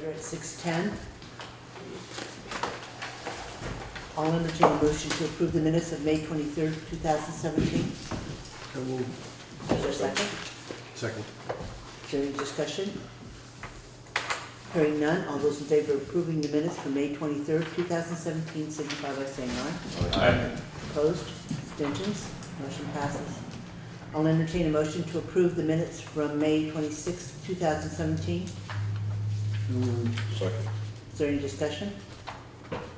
We're at 6:10. I'll entertain a motion to approve the minutes of May 23rd, 2017. So moved. Is there a second? Second. Is there any discussion? Hearing none, all those in favor of approving the minutes for May 23rd, 2017, signify by saying aye. Aye. Opposed? Abstentions? Motion passes. I'll entertain a motion to approve the minutes from May 26th, 2017. So moved. Second. Is there any discussion?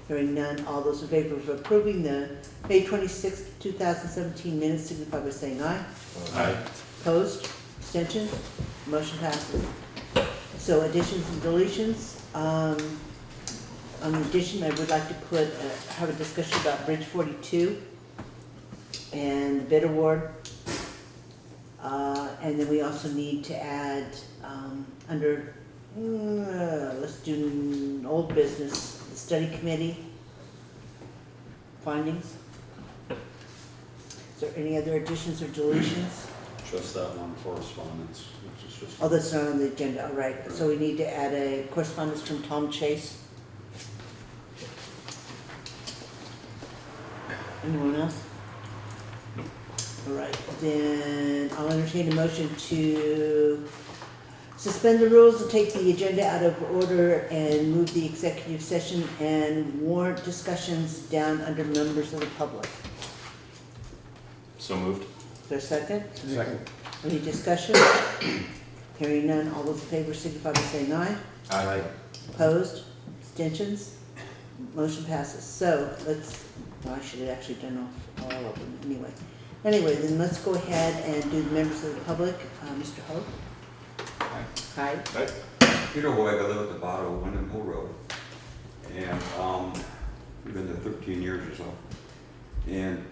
Hearing none, all those in favor of approving the May 26th, 2017 minutes signify by saying aye. Aye. Opposed? Abstentions? Motion passes. So additions and deletions. On addition, I would like to have a discussion about Bridge 42 and the bid award. And then we also need to add, let's do old business, the study committee findings. Is there any other additions or deletions? Just that one correspondence, which is just. Oh, that's not on the agenda, all right. So we need to add a correspondence from Tom Chase. Anyone else? Nope. All right, then I'll entertain a motion to suspend the rules and take the agenda out of order and move the executive session and warrant discussions down under members of the public. So moved. Is there a second? Second. Any discussion? Hearing none, all those in favor signify by saying aye. Aye. Opposed? Abstentions? Motion passes. So well, I should have actually done all of them anyway. Anyway, then let's go ahead and do the members of the public. Mr. Hope? Hi. Hi. Aye. Peter Hoyg, I live at the bottom of Wyndham Hill Road. And we've been there 13 years or so. And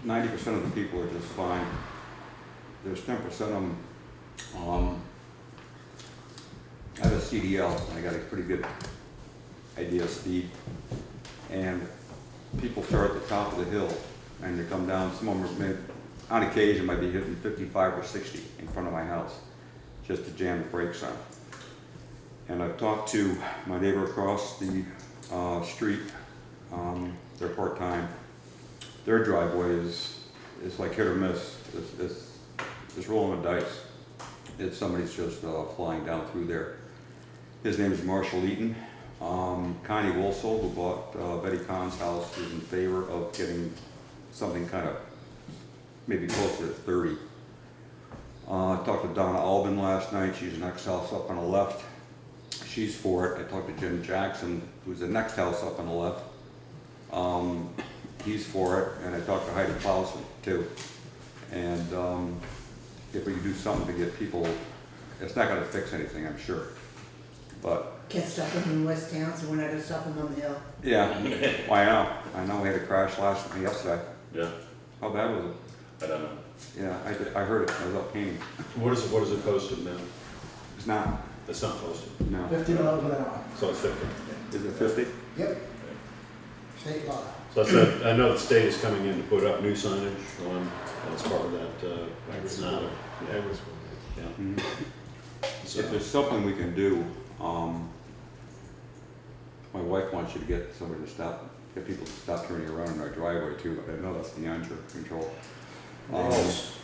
90% of the people are just fine. There's 10% of them, I have a CDL, and I got a pretty good idea of speed. And people start at the top of the hill, and they come down, some of them on occasion might be hitting 55 or 60 in front of my house, just to jam the brakes on. And I've talked to my neighbor across the street, they're part-time. Their driveway is like hit or miss. It's rolling the dice. Somebody's just flying down through there. His name is Marshall Eaton. Connie Wolsel, who bought Betty Kahn's house, is in favor of getting something kind of maybe closer to 30. I talked to Donna Albin last night. She's the next house up on the left. She's for it. I talked to Jim Jackson, who's the next house up on the left. He's for it, and I talked to Heidi Clausen too. And if we can do something to get people, it's not going to fix anything, I'm sure. But Can't stop them in West Town, so we're not gonna stop them on the hill. yeah, well, I know we had a crash yesterday. Yeah, How bad was it? I don't know. Yeah, I heard it. I was up painting. What is it posted now? It's not. It's not posted, No. $50 an hour. so it's 50. Is it 50? Yep. State law. So that's I know the state is coming in to put up new signage on, as part of that, That's not a, Yeah, it was. yeah. Mm-hmm. So, If there's something we can do, my wife wants you to get somebody to get people to stop turning around in our driveway too, but I know that's beyond your control. Nails.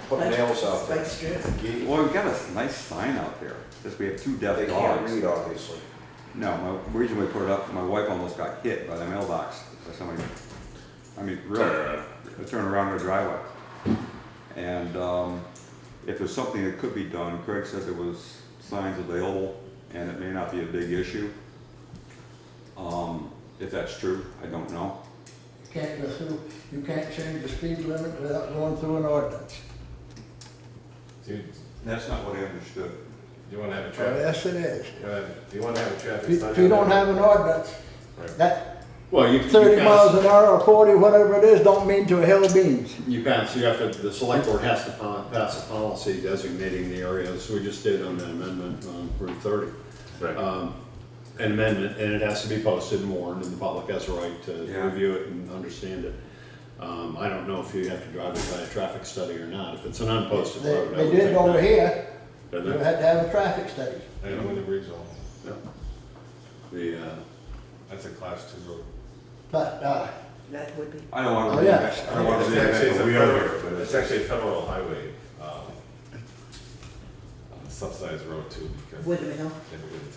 Put nails out there. Spike strips. Well, we've got a nice sign out there, just we have 2 deaf They can't dogs. read, obviously. No, the reason we put it up, my wife almost got hit by the mailbox by somebody. I mean, really, they turned around in her driveway. And if there's something that could be done, Craig said there was signs available, and it may not be a big issue. If that's true, I don't know. You can't change the speed limit without going through an ordinance. Do That's not what I understood. you want to have a Well, traffic? yes, it is. Do you want to have a traffic study? If you don't have an ordinance, Right. that well, you 30 pass- miles an hour or 40, whatever it is, don't mean to a hill of beans. You have to, the select board has to pass a policy designating the areas. We just did on the amendment on Route 30. Right. An amendment, and it has to be posted and warned, and the public has a right to Yeah. review it and understand it. I don't know if you have to drive it by a traffic study or not. If it's an unposted road, I They would did think over not. here. Didn't You they? had to have a traffic study. I know in the regional, Yeah. The, that's a class 2 road. But, That would be, I don't want Oh, to, yeah. I don't want to It's say actually, that it's a we are federal, here, but it's actually a federal highway, subsidized road too, because Wyndham Hill.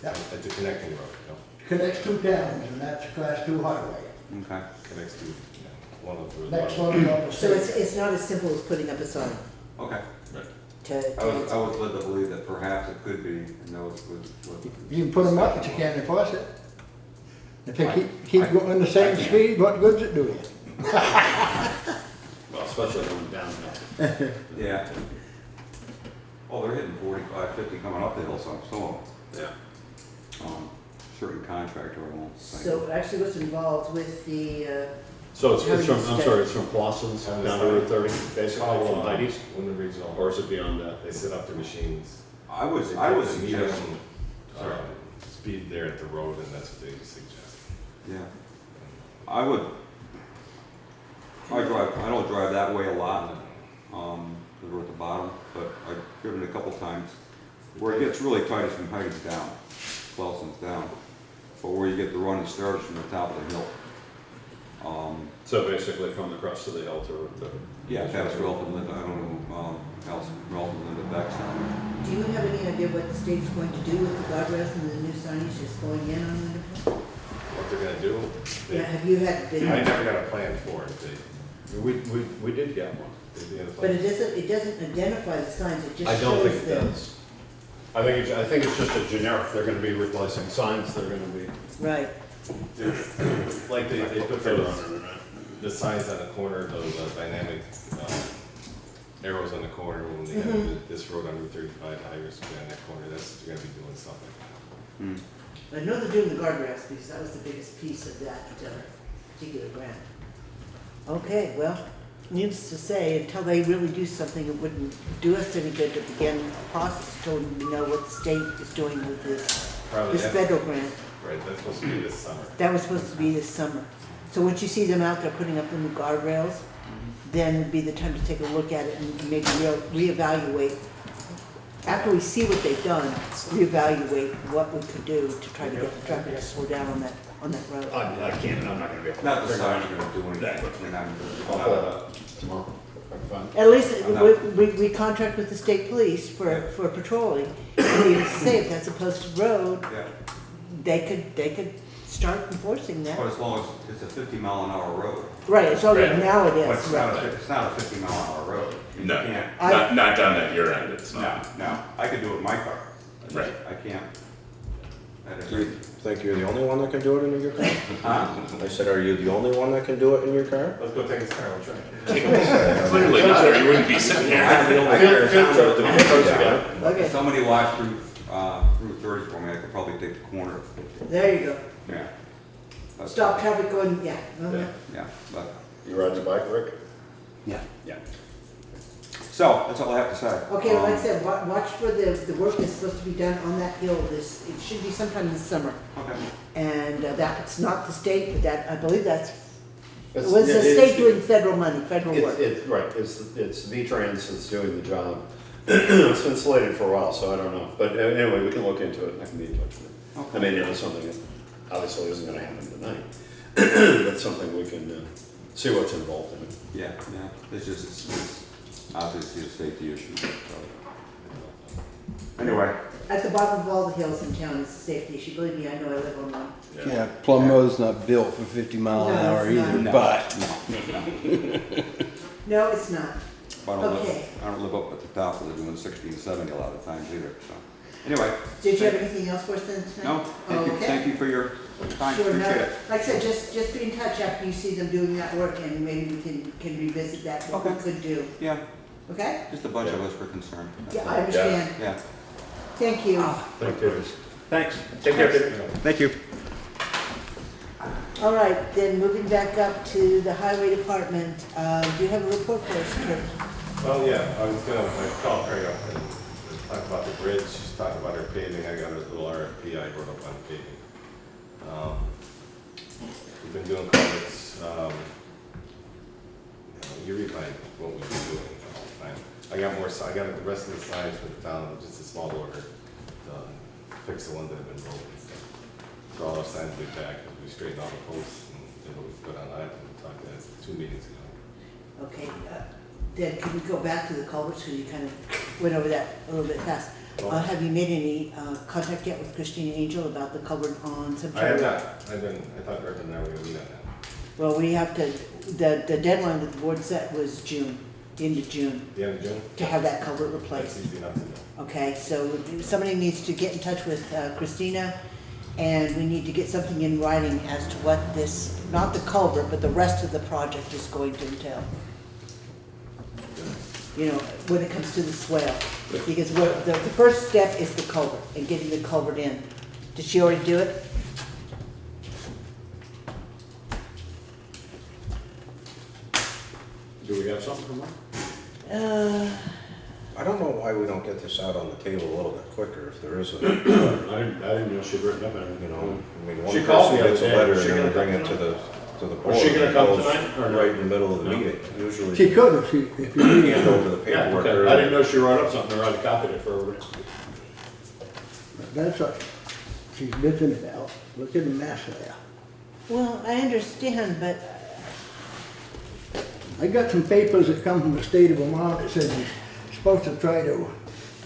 Yeah. it's a connecting road, you know, connects 2 towns, and that's a class 2 highway. Okay. connects to, one of the. Next one is up the So it's, state. it's not as simple as putting up a sign Okay. to. I was led to believe that perhaps it could be, and that was what. You can put them up, but you can't enforce it. If they keep going the same speed, what good's it do you? well, especially going downhill. Yeah. Oh, they're hitting 45, 50 coming up the hill, some of them. Yeah. Certain contractor, I won't say. So actually what's involved with the, So it's from, I'm Having sorry, it's from Clausen's down to Route 30, basically, from Heidi's? When the regional, Or is it beyond that? they set up their machines. I would They suggest, take the medium, speed there at the road, and that's what they suggest. yeah. I don't drive that way a lot, because we're at the bottom, but I've driven it a couple times. Where it gets really tight is from Heidi's down, Clausen's down, but where you get the running starts from the top of the hill. So basically from the crest of the hill to Route 30? Yeah, that's Relton, Linda, I don't know, Relton, Linda Beck's down do you have any idea what the state's going to do with the guardrails and the new signage that's going in on Wyndham Hill? What they're gonna do? Yeah, have you had, been? I never got a plan for it, We did get one. they had a But plan. it doesn't identify the signs, it just I don't think shows it them. does. I think it's just a generic, they're gonna be replacing signs, they're gonna be, Right, Like they put further those, on internet. the signs on the corner, those dynamic arrows on the corner, when they Mm-hmm. have this road on Route 35, high-risk on that corner, that's, they're gonna be doing stuff like that. I know they're doing the guardrails because that was the biggest piece of that particular grant. Okay, well, needless to say, until they really do something, it wouldn't do us any good to begin a process until we know what the state is doing with Probably this that's- federal grant. Right, that's supposed to be this summer. That was supposed to be this summer. So once you see them out there putting up the new guardrails, then would be the time to take a look at it and maybe reevaluate. After we see what they've done, reevaluate what we could do to try to get the traffic to slow down on that road. I can't, I'm not gonna be able to. Not the figure signs out are gonna do anything, and I'll pull it up tomorrow. Fine. At least I'm not- we contract with the state police for patrolling. And you say if that's a posted road, Yeah, they could start enforcing but that. as long as it's a 50-mile-an-hour road. Right, it's already, Right. now it But is, it's not right. it's not a 50-mile-an-hour road. You No, can't. not down at your end, it's No, not. no, I could do it in my car. Right. I can't. Do you think you're the only one that can do it in your car? Huh? I said, are you the only one that can do it in your car? Let's go take his car, we'll try. Clearly not, or you wouldn't be sitting here. I'm the only guy in town with the windows down. Okay, If somebody watched Route 30 for me, I could probably take the corner of 50. there you go. Yeah. That's- Stop traffic going, yeah. uh-huh. Yeah, but, You ride the bike, Rick? Yeah. Yeah. so, that's all I have to say. Okay, like I said, watch for the work that's supposed to be done on that hill it should be sometime this summer. Okay. And that's not the state, but that, I believe it It's- was the it is- state doing federal money, federal work. Right, it's V-Trans that's doing the job. It's been slated for a while, so I don't know. But anyway, we can look into it, and I can be in touch with you. Okay. I mean, something that obviously isn't gonna happen tonight, but something we can see what's involved in it. Yeah, yeah, it's obviously a safety issue, so. Anyway, At the bottom of all the hills in town, it's a safety issue. Believe me, I know, I live on one. Yeah, Plum Road's not built for 50 mile an No, hour it's not. either, no, but no. No, it's not. I don't live up at the top of the doing 60 and 70 a lot of times either, so. Anyway, Did you have anything else for us then tonight? no, thank you for your time, Sure, no, appreciate it. like I said, just be in touch after you see them doing that work and maybe we can revisit that, what we Okay. could do, Yeah, okay? just a bunch of us were concerned. Yeah, I understand. Yeah, Thank you. Thank you. thanks. Take care. Thank you. All right, then moving back up to the highway department, do you have a report for us, Kurt? Well, yeah, I called Perry up and talk about the bridge, talk about our paving, I got a little RFP I wrote up on paving. We've been doing culverts, you read what we've been doing all the time. I got the rest of the signs for the town, just the small order to fix the ones that have been broken. So all our signs will be back, we straightened all the posts and did what we put on that, and we talked that 2 meetings ago. Okay, then can we go back to the culverts, because you kind of went over that a little bit fast. Have you made any contact yet with Christina Angel about the culvert on I September? have not, I thought Rick and I were gonna meet on that. Well, we have to, the deadline that the board set was June, the end of June, The end of June? to have that culvert That's replaced. easy enough to do. Okay, so somebody needs to get in touch with Christina, and we need to get something in writing as to what this, not the culvert, but the rest of the project is going to entail. You know, when it comes to the swale. Because the first step is the culvert, and getting the culvert in. Did she already do it? Do we have something from her? I don't know why we don't get this out on the table a little bit quicker if there is a, I didn't know she'd written up anything. you know, I mean, She one called person me the gets a other day. letter Was and she then we gonna bring it come to the board. Was she gonna and it come goes tonight, or no? right in the middle of the No. meeting, usually. She could if you Hand need. over the Yeah, paperwork okay. early. I didn't know she wrote up something, or I'd have copied it for everybody. That's right. She's missing it out. Look at the mess there. Well, I understand, but I got some papers that come from the state of Vermont that says you're supposed to try to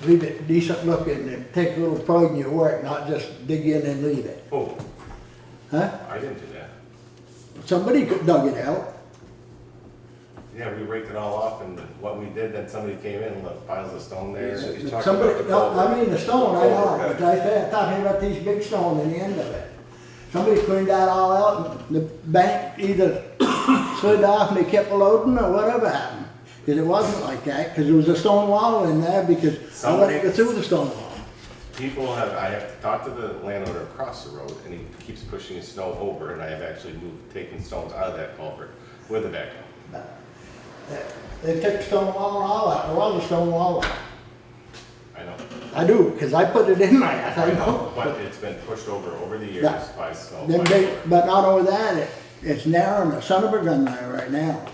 leave it decent looking and take a little pride in your work, not just dig in and leave it. Oh, Huh? I didn't do that. Somebody could dug it out. Yeah, we raked it all off, and what we did, then somebody came in and left piles of stone there. He's talking Somebody, about the no, I culvert. mean the stone, I know, Culvert but I'm talking about these big stones in the end of it. Somebody cleaned that all out and the bank either slid off and they kept loading or whatever happened. Cause it wasn't like that, cause there was a stone wall in there because I let it go through the stone wall. People have, I have talked to the landowner across the road, and he keeps pushing his snow over, and I have actually taken stones out of that culvert with a backhoe. They took the stone wall and all that, there was a stone wall. I know. I do, cause I put it in my house, I know. But it's been pushed over the years Yeah. by snow. Them by big, water. but not only that, it's narrow and the son of a gun there right now.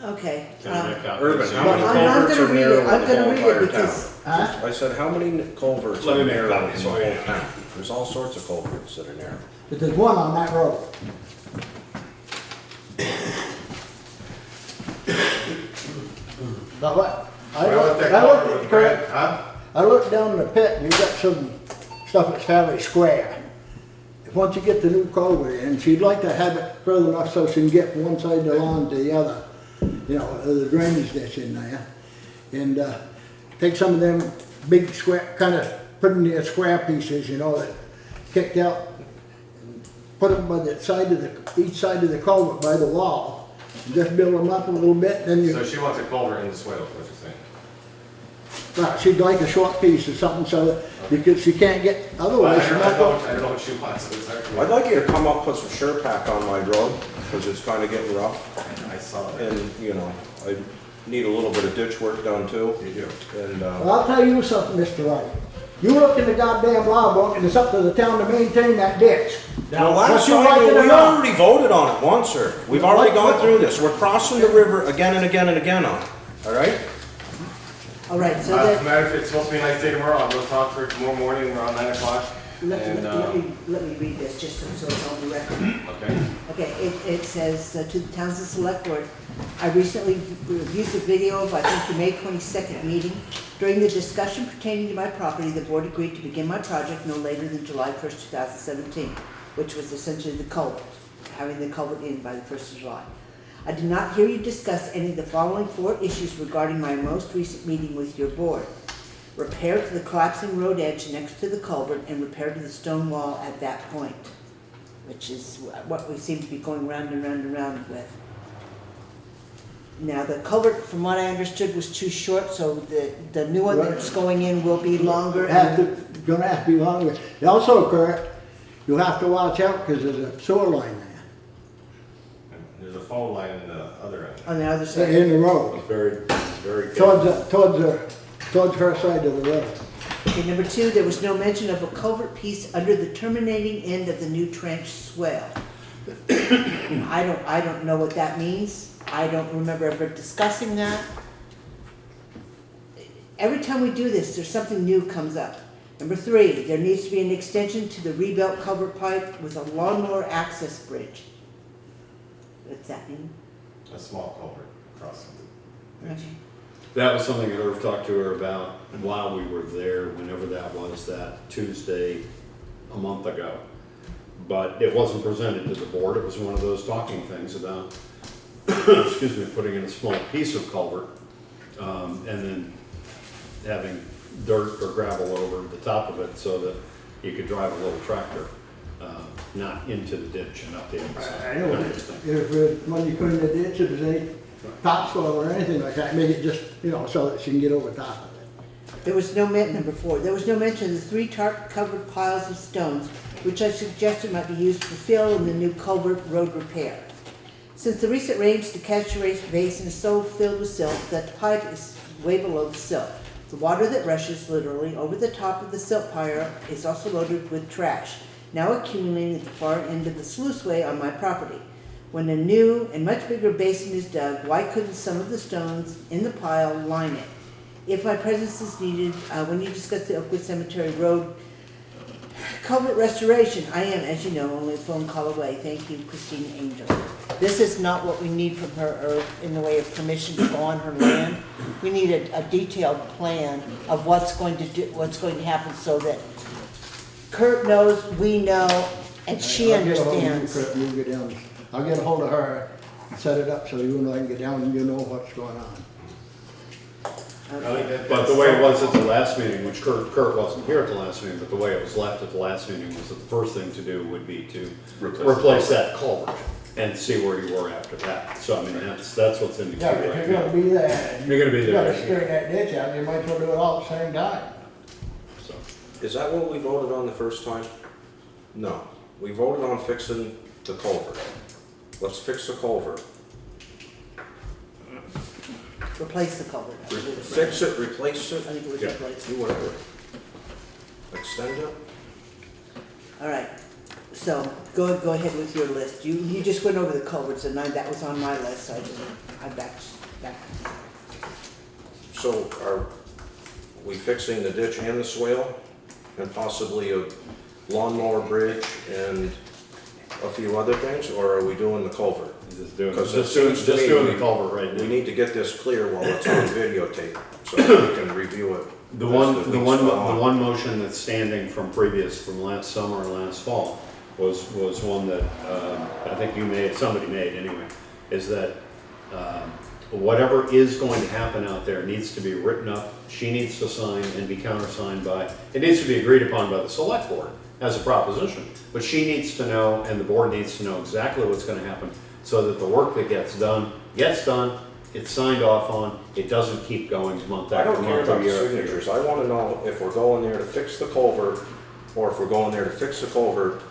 okay. Can I make copies? Urban, how Well, many I'm culverts gonna are read it. narrow I'm in the gonna whole read it entire because- town? Huh? I said, how many culverts Let are me make narrow copies in the for you. whole town? There's all sorts of culverts that are narrow. But there's one on that road. But what? Well, if that I culvert looked was at brand, the, huh? I looked down the pit and you got some stuff that's fairly square. Once you get the new culvert in, she'd like to have it further enough so she can get from one side of the lawn to the other. You know, the drainage ditch in there. And, take some of them big square, kind of put in the square pieces, you know, that kicked out. Put them by the side of the, each side of the culvert by the wall. And just build them up a little bit, then So you, she wants a culvert in the swale, is what you're saying? well, she'd like a short piece or something so that, because she can't get, Well, otherwise I she's don't not know, going. I don't know what she wants, it's hard for me. I'd like you to come up, put some Sure-Pack on my road, because it's kind of getting rough. I saw that. And, you know, I need a little bit of ditch work done too. You do. And, Well, I'll tell you something, Mr. Wright. You look in the goddamn law book and it's up to the town to maintain that ditch. Well, Whether last you like time, it or we not. already voted on it once, sir. We've already gone through this. We're crossing the river again and again and again on it, all right? All right, so As a then, matter of fact, it's supposed to be a nice day tomorrow, I'll go talk to her tomorrow morning around 9 o'clock. And, let me read this just so it's on the record. okay. Okay, it says, to the Townshend Selectboard, I recently reviewed the video of, I think, the May 22nd meeting. During the discussion pertaining to my property, the board agreed to begin my project no later than July 1st, 2017, which was essentially the culvert, having the culvert in by the 1st of July. I did not hear you discuss any of the following 4 issues regarding my most recent meeting with your board. Repair to the collapsing road edge next to the culvert and repair to the stone wall at that point, which is what we seem to be going round and round and round with. Now, the culvert, from what I understood, was too short, so the new one that's going in will be longer. Gonna have to be longer. Also, Kurt, you'll have to watch out because there's a sewer line there. And there's a phone line in the other end. On the other side. In the road, Very. towards her side of the road. Okay, number 2, there was no mention of a culvert piece under the terminating end of the new trench swale. I don't know what that means. I don't remember ever discussing that. every time we do this, there's something new comes up. Number 3, there needs to be an extension to the rebuilt culvert pipe with a lawnmower access bridge. What's that mean? A small culvert across the ditch. That was something that Irv talked to her about while we were there, whenever that was, that Tuesday a month ago. But it wasn't presented to the board, it was one of those talking things about, excuse me, putting in a small piece of culvert, and then having dirt or gravel over the top of it so that you could drive a little tractor, not into the ditch and up the other side. I know, if, when you put in the ditch, if there's any topsoil or anything like that, make it just, so that she can get over top of it. There was no number 4. There was no mention of the 3 tarp-covered piles of stones, which I suggested might be used for fill in the new culvert road repair. Since the recent rains, the catch basin is so filled with silt that the pipe is way below the silt. The water that rushes literally over the top of the silt pile is also loaded with trash, now accumulating at the far end of the sluiceway on my property. When a new and much bigger basin is dug, why couldn't some of the stones in the pile line it? If my presence is needed, when you discuss the Oakwood Cemetery Road culvert restoration, I am, as you know, only a phone call away. Thank you, Christine Angel. This is not what we need from her, or in the way of permission to go on her land. We need a detailed plan of what's going to happen, so that Kurt knows, we know, and she I'll get a hold of you, understands. Kurt, and you get down. I'll get a hold of her and set it up so you and I can get down and you know what's going on. But the way it was at the last meeting, which Kurt wasn't here at the last meeting, but the way it was left at the last meeting was that the first thing to do would be to replace that culvert and see where you were after that. So I mean, that's what's in the queue Yeah, but if right you're now. gonna be there. You're gonna be You gotta there. straighten that ditch out, you might as well do it all at the same time. So, Is that what we voted on the first time? No, we voted on fixing the culvert. Let's fix the culvert. Replace the culvert. Fix it, replace I it, think it was Yeah. replaced. do whatever. Extend it. All right, so go ahead with your list. You just went over the culverts, and that was on my list, so I backed. So are we fixing the ditch and the swale, and possibly a lawnmower bridge and a few other things, or are we doing the culvert? just doing, Because just it doing, seems to just me doing we- the culvert right We now. need to get this clear while it's on videotape, so we can review it. The as weeks go on. one motion that's standing from last summer or last fall was one that, I think you made, somebody made anyway, is that, whatever is going to happen out there needs to be written up, she needs to sign and be countersigned by, it needs to be agreed upon by the select board as a proposition, but she needs to know, and the board needs to know exactly what's gonna happen, so that the work that gets done, it's signed off on, it doesn't keep going month I after don't care month or about the year after year. signatures, I wanna know if we're going there to fix the culvert, or if we're going there to fix the culvert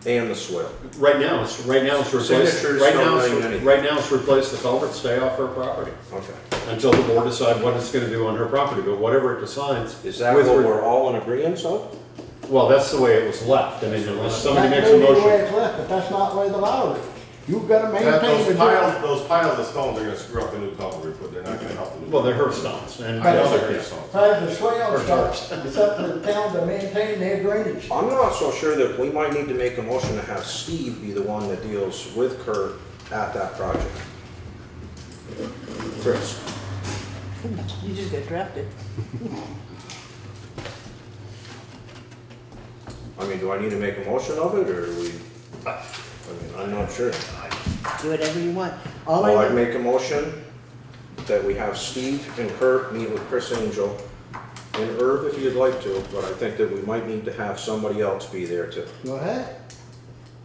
and the swale. Right now, it's replace, Signatures right don't now, mean anything. right now, it's replace the culvert, stay off her property, Okay. until the board decide what it's gonna do on her property, but whatever it decides. Is that with what re- we're all in agreement of? Well, that's the way it was left, I mean, unless somebody That makes a may be the way motion. it's left, but that's not the way the law is. You've gotta maintain the Those piles of stones are gonna screw up the new culvert, but they're not gonna help the new. Well, they're her stones, and. I know. yeah. As the swale starts, it's up to the town to maintain their drainage. I'm not so sure that we might need to make a motion to have Steve be the one that deals with Kurt at that project. Chris, You just got drafted. I mean, do I need to make a motion of it, or are we, I mean, I'm not sure. Do whatever you want. All Well, I I'd know, make a motion that we have Steve and Kurt meet with Chris Angel and Irv if you'd like to, but I think that we might need to have somebody else be there too. Go ahead.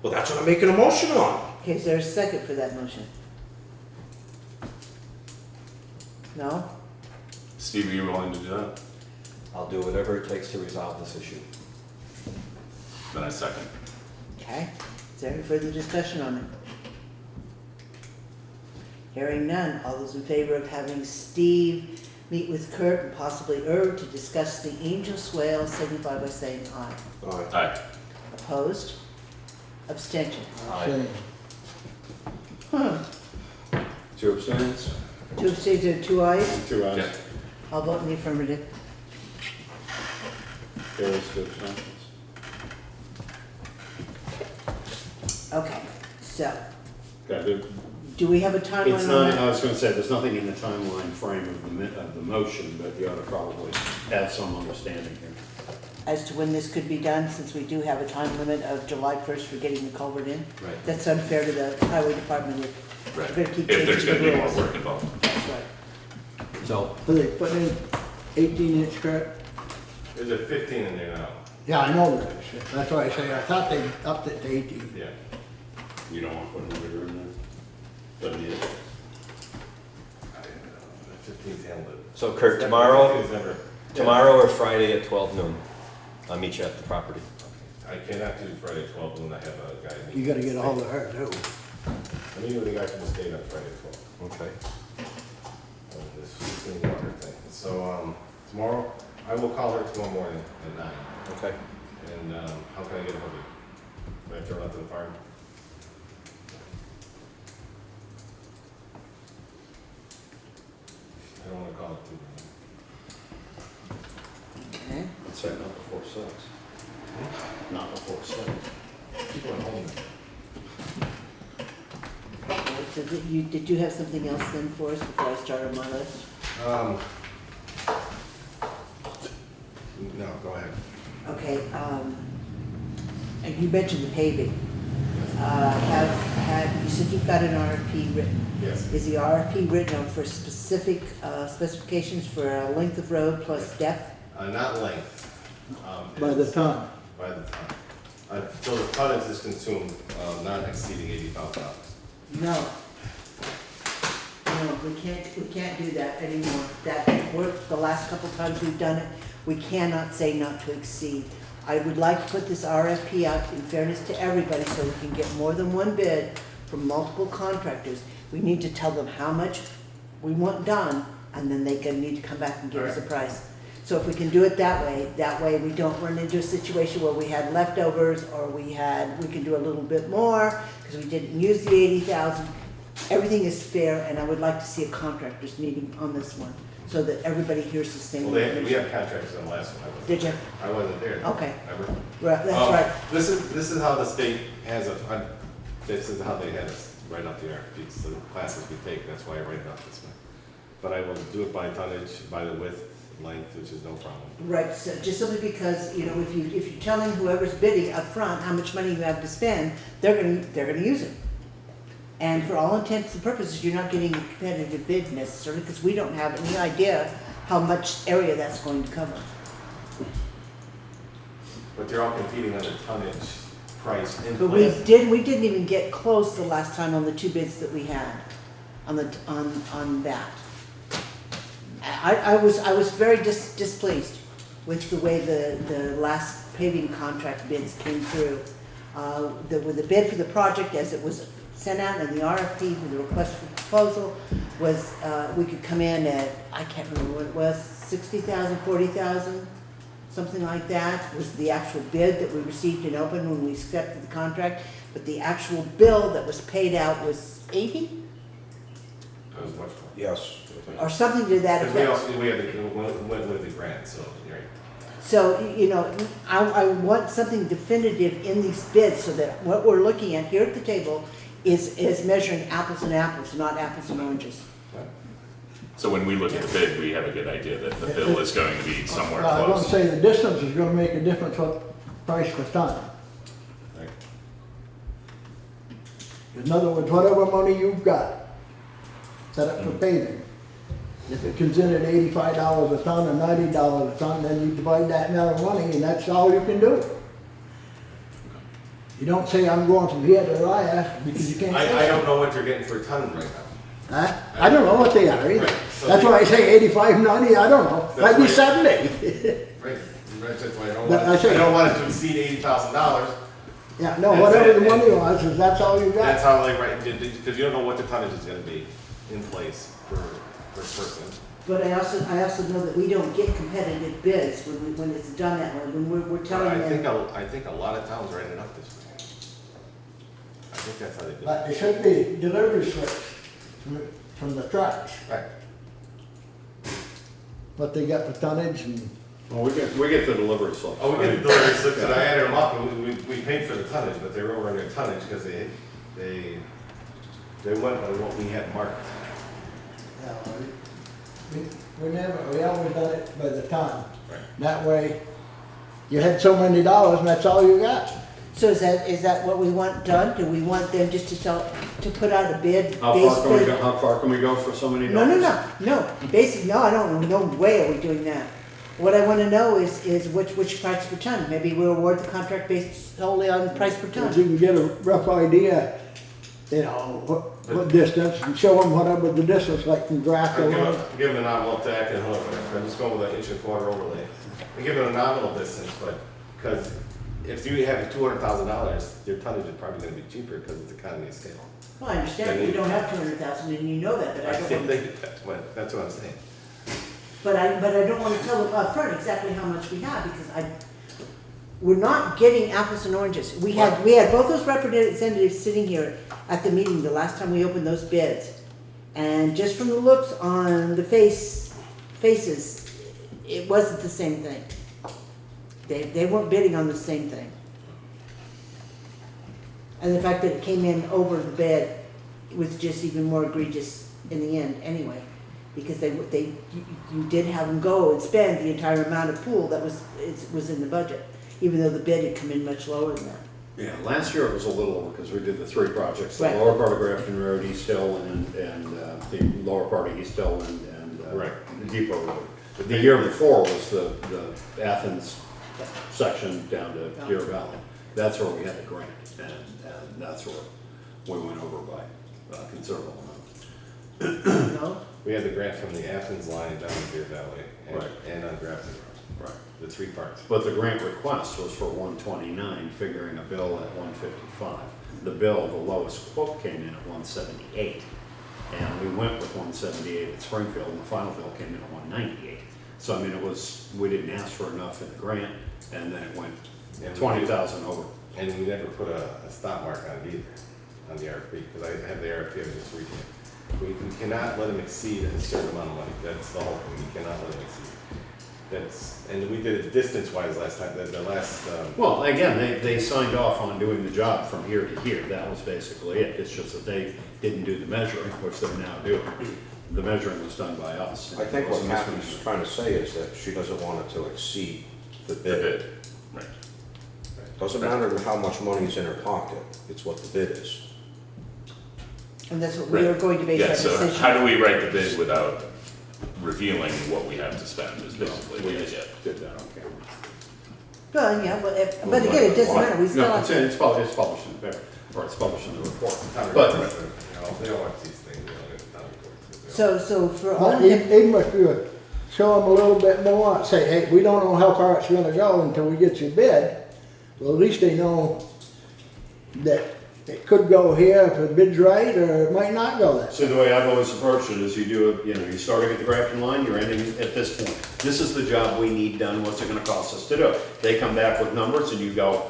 Well, that's what I'm making a motion on. okay, is there a second for that motion? No? Steve, are you willing to do that? I'll do whatever it takes to resolve this issue. Then I second. Okay, is there any further discussion on it? Hearing none, all those in favor of having Steve meet with Kurt and possibly Irv to discuss the Angel Swale, signify by saying aye. All right. Aye. Opposed? Abstentions? Same. Two abstentions? 2 abstentions and 2 ayes? Two ayes. Yeah. I'll vote in the affirmative. Carries to abstentions. Okay, so, Okay, there- do we have a it's timeline on not, I that? was gonna say, there's nothing in the timeline frame of the motion, but you ought to probably have some understanding here. As to when this could be done, since we do have a time limit of July 1st for getting the culvert in? Right. That's unfair to the highway department if Right. we're gonna keep If there's changing gonna the be more rules. work involved. That's right. So, So they put in 18-inch crack? There's a 15 in there now. Yeah, I know that. That's why I say, I thought they upped it to 18. Yeah. You don't want to put another in there? Doesn't need it. The 15's handled it. so Kurt, tomorrow, 15's never- tomorrow or Friday at 12 noon, I'll meet you at the property. I cannot do Friday 12 noon, I have a guy. You gotta get a hold of her too. I'm meeting with a guy from the state on Friday 12. Okay. This 15 water thing. So, tomorrow, I will call her tomorrow morning at 9. Okay. And, how can I get a hold of you? Can I turn out to the farm? I don't wanna call it too early. Okay. I'd say not before 6. Not before 6. People at home. So did you have something else then for us before I start on my list? No, go ahead. Okay, and you mentioned the paving. You said you've got an RFP written. Yes. Is the RFP written out for specific specifications for a length of road plus depth? Not length. By the it's ton. By the ton. So the tonnage is consumed, not exceeding $80,000. No. No, we can't do that anymore. That worked the last couple times we've done it. We cannot say not to exceed. I would like to put this RFP out in fairness to everybody so we can get more than one bid from multiple contractors. We need to tell them how much we want done, and then they need to come back and give us a price. So if we can do it that way we don't run into a situation where we had leftovers or we can do a little bit more because we didn't use the 80,000. Everything is fair, and I would like to see a contractors meeting on this one so that everybody hears the same Well, we information. have contracts on the last one. Did you? I wasn't there. Okay. Remember? Right, that's right. This is how the state has this is how they had us write out the RFPs, the classes we take, that's why I write it out this way. But I will do it by tonnage, by the width, length, which is no problem. Right, so just simply because, you know, if you're telling whoever's bidding up front how much money you have to spend, they're gonna use it. And for all intents and purposes, you're not getting a competitive bid necessarily, because we don't have any idea how much area that's going to cover. But they're all competing on the tonnage price in But place. we didn't even get close the last time on the two bids that we had, on that. I was very displeased with the way the last paving contract bids came through. With the bid for the project as it was sent out, and the RFP for the request for proposal was, we could come in at, I can't remember what it was, 60,000, 40,000, something like that, was the actual bid that we received in open when we accepted the contract. But the actual bill that was paid out was 80, That was much more. Yes. or something to that Because we effect. also, went with the grant, so, you're right. So, you know, I want something definitive in these bids so that what we're looking at here at the table is measuring apples and apples, not apples and oranges. So when we look at the bid, we have a good idea that the bill is going to be somewhere I won't close. say the distance is gonna make a difference what price per ton. Right. In other words, whatever money you've got set up for paving, if it comes in at $85 a ton or $90 a ton, then you divide that amount of money and that's all you can do. You don't say I'm going from here to there because you can't. I don't know what you're getting for a ton right now. Huh? I don't know what they are either. Right, so That's they- why I say 85, 90, I don't know. Might be That's 70. Right, that's why I don't But want, I say- I don't want it to exceed $80,000. Yeah, no, That's whatever it. the money was, is that's all you That's got. how, like, right, because you don't know what the tonnage is gonna be in place per person. But I also know that we don't get competitive bids when it's done that way, when we're But telling I think, them. I think a lot of towns write it up this way. I think that's how they do it. But there should be delivery slips from the trucks, Right. what they got for tonnage and Well, we get the delivery slips. Oh, we get the delivery slips, and I added them up, and we paid for the tonnage, but they were over in their tonnage, because they went by what we had marked. Yeah, we always done it by the ton. That way, you had so many dollars and that's all you got. So is that what we want done? Do we want them just to put out a bid? How far can we basically? go, how far can we go for so many No, dollars? no. Basically, no, I don't know, no way are we doing that. What I wanna know is which price per ton. Maybe we'll award the contract based solely on price per If ton. you can get a rough idea, you know, what distance, and show them whatever the distance, like from Graff to Lawrence. Give them an envelope to Acton Hill, I'm just going with an 1.25 overlay. We give them a nominal distance, but, because if you have $200,000, your tonnage is probably gonna be cheaper because it's economy of scale. Well, I understand, we don't have 200,000 and you know that, but I I don't can't want, think that's what I'm saying. but I don't wanna tell them upfront exactly how much we have because we're not getting apples and oranges. We had both those representatives sitting here at the meeting the last time we opened those bids. And just from the looks on the faces, it wasn't the same thing. They weren't bidding on the same thing. And the fact that it came in over the bid was just even more egregious in the end anyway. Because you did have them go and spend the entire amount of pool that was in the budget, even though the bid had come in much lower than that. Yeah, last year it was a little over because we did the three projects, the Right. lower part of Grafton Road, East Hill, and the lower part of East Hill and Right. the Depot Road. The year before was the Athens section down to Deer Valley. That's where we had the grant, and that's where we went over by a considerable amount. You know? We had the grant from the Athens line down to Deer Valley Right. and on Grafton Road, Right. the three parts. But the grant request was for 129, figuring a bill at 155. The bill, the lowest quote came in at 178. And we went with 178 at Springfield, and the final bill came in at 198. So, I mean, we didn't ask for enough in the grant, and then it went And we 20,000 over. And we never put a stop mark on it either, on the RFP, because I have the RFP, I was just reading it. We cannot let them exceed a certain amount of money, that's the whole thing, we cannot let them exceed. And we did it distance-wise last time, the last, Well, again, they signed off on doing the job from here to here. That was basically it. It's just that they didn't do the measuring, which they're now doing. The measuring was done by us. I think what It wasn't Kathy's mismeasured. trying to say is that she doesn't want it to exceed the The bid. bid, right. Doesn't matter how much money is in her pocket, it's what the bid is. And that's what we are going to base Yeah, our so decision. how do we write the bid without revealing what we have to spend is basically We the just idea. did that on camera. Well, yeah, but again, it doesn't matter, we still No, have to. it's published in the paper, or it's published in the report. town But, reports, you know, they don't watch these things, they don't get town reports. So for all But of them, even if you show them a little bit more, say, hey, we don't know how far it's gonna go until we get your bid, well, at least they know that it could go here if the bid's right, or it might not go there. so the way I've always approached it is you do it, you know, you're starting at the Grafton line, you're ending at this point. This is the job we need done, what's it gonna cost us to do? They come back with numbers and you go,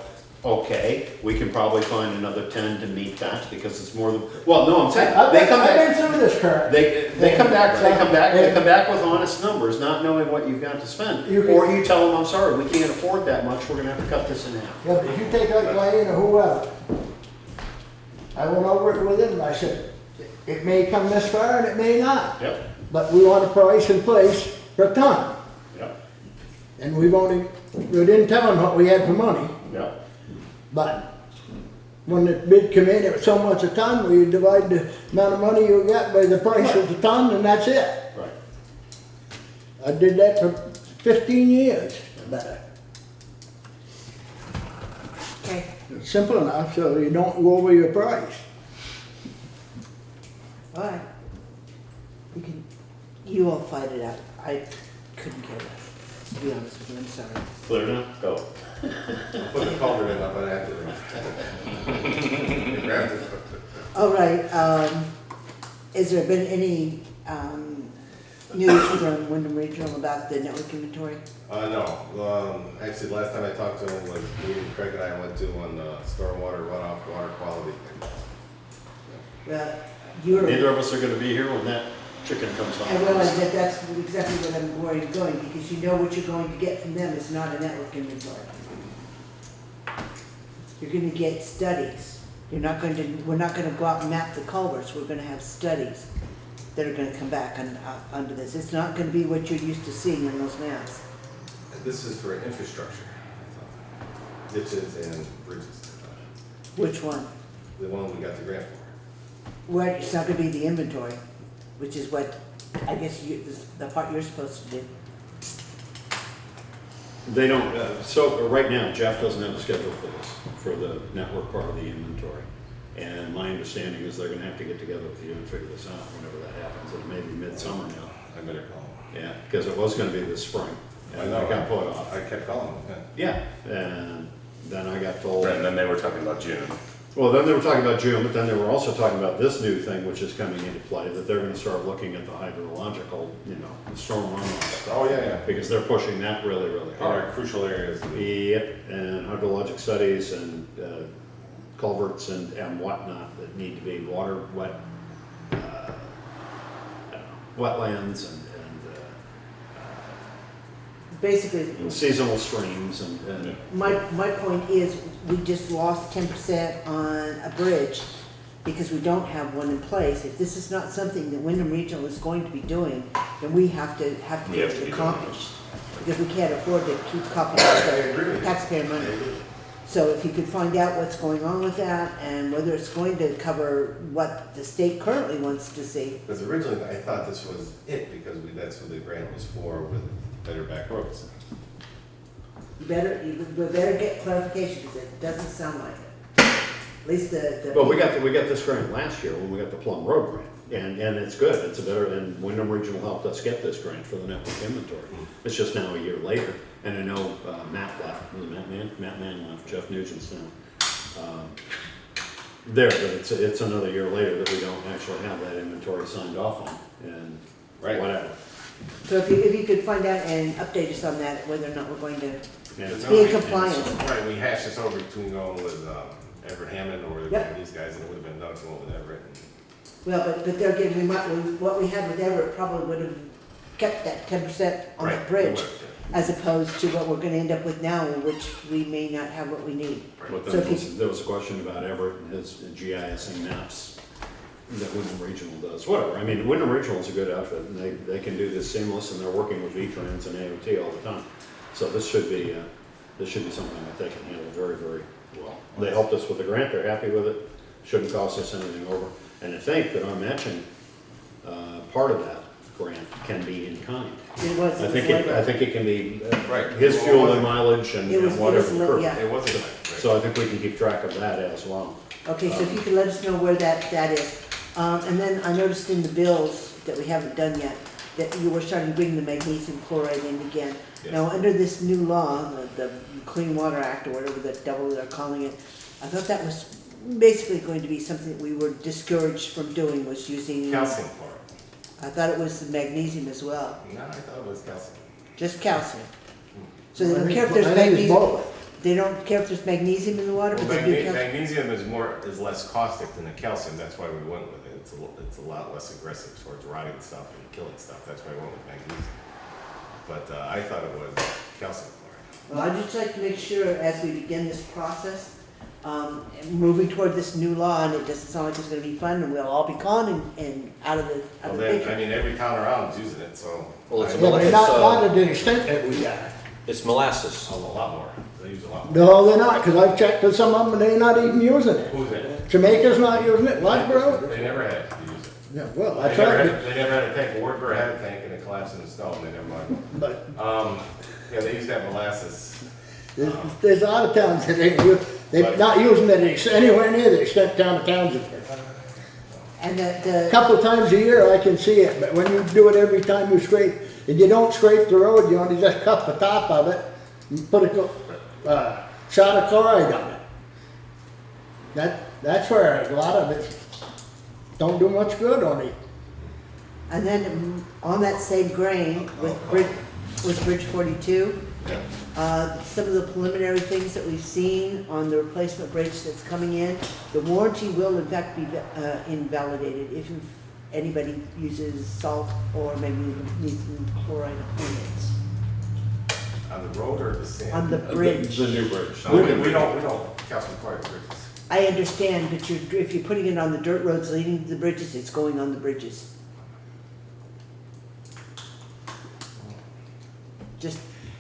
okay, we can probably find another 10 to meet that because it's more than, well, no, I'm saying, they come I've back. been through this, Kurt. They come back with honest numbers, not knowing what you've got to spend. You can- Or you tell them, I'm sorry, we can't afford that much, we're gonna have to cut this in half. Yeah, but if you take out Lane or whoever, I went over it with him, and I said, it may come this far and it may not, Yep, but we want a price in place per ton. yep, And we didn't tell them what we had for money, yep. but when the bid come in, it was so much a ton, we divide the amount of money you got by the price of the ton, and that's it. Right. I did that for 15 years, better. okay, It's simple enough, so you don't go over your price. all right. You all fight it out. I couldn't care less, to be honest with you, I'm sorry. Clear now? Go. Put the culvert in up on after them. All right, has there been any, news from Wyndham Regional about the network inventory? No, actually, last time I talked to him was me and Craig and I went to on stormwater runoff, water quality. Well, you're, Neither of us are gonna be here when that chicken comes home. I realize that that's exactly what I'm worried going, because you know what you're going to get from them is not a network inventory. You're gonna get studies. We're not gonna go out and map the culverts, we're gonna have studies that are gonna come back under this. It's not gonna be what you're used to seeing in those maps. This is for infrastructure, I thought. Ditches and bridges, I thought. Which one? The one we got the grant for. Well, it's not gonna be the inventory, which is what, I guess the part you're supposed to do. They don't, so right now Jeff doesn't have a schedule for this, for the network part of the inventory. And my understanding is they're gonna have to get together with you and figure this out whenever that happens. It may be midsummer now. I better call him. Yeah, because it was gonna be this spring. I And know, it got put off. I kept calling him, yeah. Yeah, and then I got told. And then they were talking about June. Well, then they were talking about June, but then they were also talking about this new thing which is coming into play, that they're gonna start looking at the hydrological, the storm runoff stuff. Oh, yeah, yeah. Because they're pushing that really, really All hard. right, crucial areas. Yep, and hydrologic studies and culverts and whatnot that need to be wetlands Basically, and seasonal streams and my point is, we just lost 10% on a bridge because we don't have one in place. If this is not something that Wyndham Regional is going to be doing, then we have to We get have to it be doing accomplished. Because we can't afford to keep coughing up the taxpayer money. So if you could find out what's going on with that and whether it's going to cover what the state currently wants to see. Because originally I thought this was it, because that's what the grant was for, with better back roads. You better get clarification, because it doesn't sound like it. At least the. Well, we got this grant last year when we got the Plum Road grant, and it's good. It's a better, and Wyndham Regional helped us get this grant for the network inventory. It's just now a year later, and I know Matt left, was it Matt Mann left, Jeff Nugent's now. There, but it's another year later that we don't actually have that inventory signed off on, and Right. whatever. So if you could find out and update us on that, whether or not we're going to And be in compliance. Right, we hashed this over between going with Everett Hammond or Yep. these guys, and it would have been done to go with Everett. Well, but they're giving, what we had with Everett probably would have kept that 10% on the Right, bridge, it would, yeah. as opposed to what we're gonna end up with now, which we may not have what we need. But So then if you- there was a question about Everett and his GISing maps that Wyndham Regional does, whatever. I mean, Wyndham Regional is a good outfit, and they can do this seamless, and they're working with V-Trans and AOT all the time. So this should be something that they can handle very, very well. They helped us with the grant, they're happy with it, shouldn't cost us anything over. And I think that our matching, part of that grant can be in kind. It was I think it can be Right. his fuel and mileage and It was- whatever. it was lit, yeah. It wasn't, right. So I think we can keep track of that as well. Okay, so if you could let us know where that is. And then I noticed in the bills that we haven't done yet, that you were starting to bring the magnesium chloride in again. Yes. Now, under this new law, the Clean Water Act, or whatever the devil they're calling it, I thought that was basically going to be something that we were discouraged from doing, was using. Calcium chloride. I thought it was magnesium as well, No, I thought it was calcium. just calcium. So they I don't think- care if there's I think it's magnesium, both. they don't care if there's magnesium in the water, Well, but they do calcium. magnesium is less caustic than the calcium, that's why we went with it. It's a lot less aggressive towards rotting stuff and killing stuff, that's why we went with magnesium. But I thought it was calcium chloride. Well, I'd just like to make sure as we begin this process, moving toward this new law, and it doesn't sound like it's gonna be fun, and we'll all be gone and out of the Well, then, I picture. mean, every town around is using it, so. Well, it's I- a Yeah, but not Molasses, to the extent that we are. It's molasses. A lot more, they use a lot more. No, they're not, because I've checked with some of them, and they're not even using it. Who's it? Jamaica's not using it, Ledboro? They never had to use it. Yeah, well, They that's never had, right, they never had a tank, Wardboro had a tank and it collapsed in the snow and they never mind. but Yeah, they used that molasses. there's a lot of towns that they're not using it anywhere near the extent down of Townshend. And A the, couple times a year I can see it, but when you do it every time you scrape, and you don't scrape the road, you only just cut the top of it and put a shot of chloride on it. That's where a lot of it don't do much good on it. and then on that same grain with Bridge 42, some of the preliminary things that we've seen on the replacement bridge that's coming in, the warranty will in fact be invalidated if anybody uses salt or maybe needs some chloride on it. On the road or the sand? On the bridge. The new bridge. No, we don't calcium chloride bridges. I understand, but if you're putting it on the dirt roads leading to the bridges, it's going on the bridges. Just,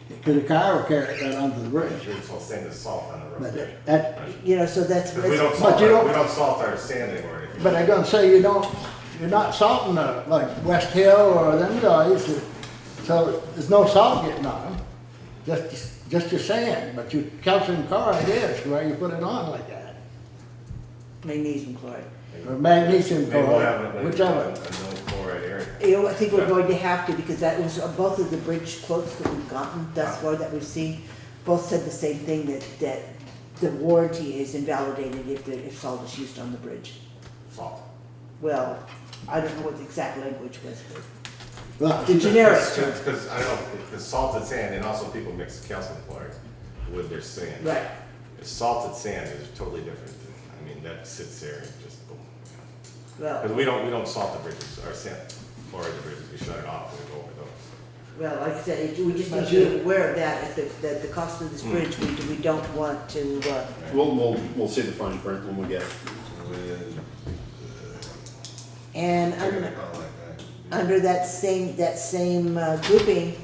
Because the car will carry that onto the bridge. It's all sand and salt on the But road. that, you know, so that's, Because we don't But salt, you don't- we don't salt our sand anymore. or anything. but I'm gonna say you're not salting like West Hill or them guys, so there's no salt getting on them. Just your sand, but your calcium chloride is where you put it on like that. magnesium chloride. Or magnesium Maybe we'll have chloride, a whichever. no chloride area. You know, I think we're going to have to, because that was, both of the bridge quotes that we've gotten thus far that we've seen, both said the same thing, that the warranty is invalidated if salt is used on the bridge. Salt. Well, I don't know what the exact language was, but Well, the generic. Because, I don't know, because salted sand, and also people mix calcium chloride with their sand. Right. Salted sand is totally different. I mean, that sits there and just boom. Because Well, we don't salt the bridges, our sand, chloride the bridges, we shut it off when we go over those. well, like I said, we just need to be aware of that, that the cost of this bridge, we don't want to, We'll see the fine print when we get it. and They're gonna under, call it like that. under that same grouping,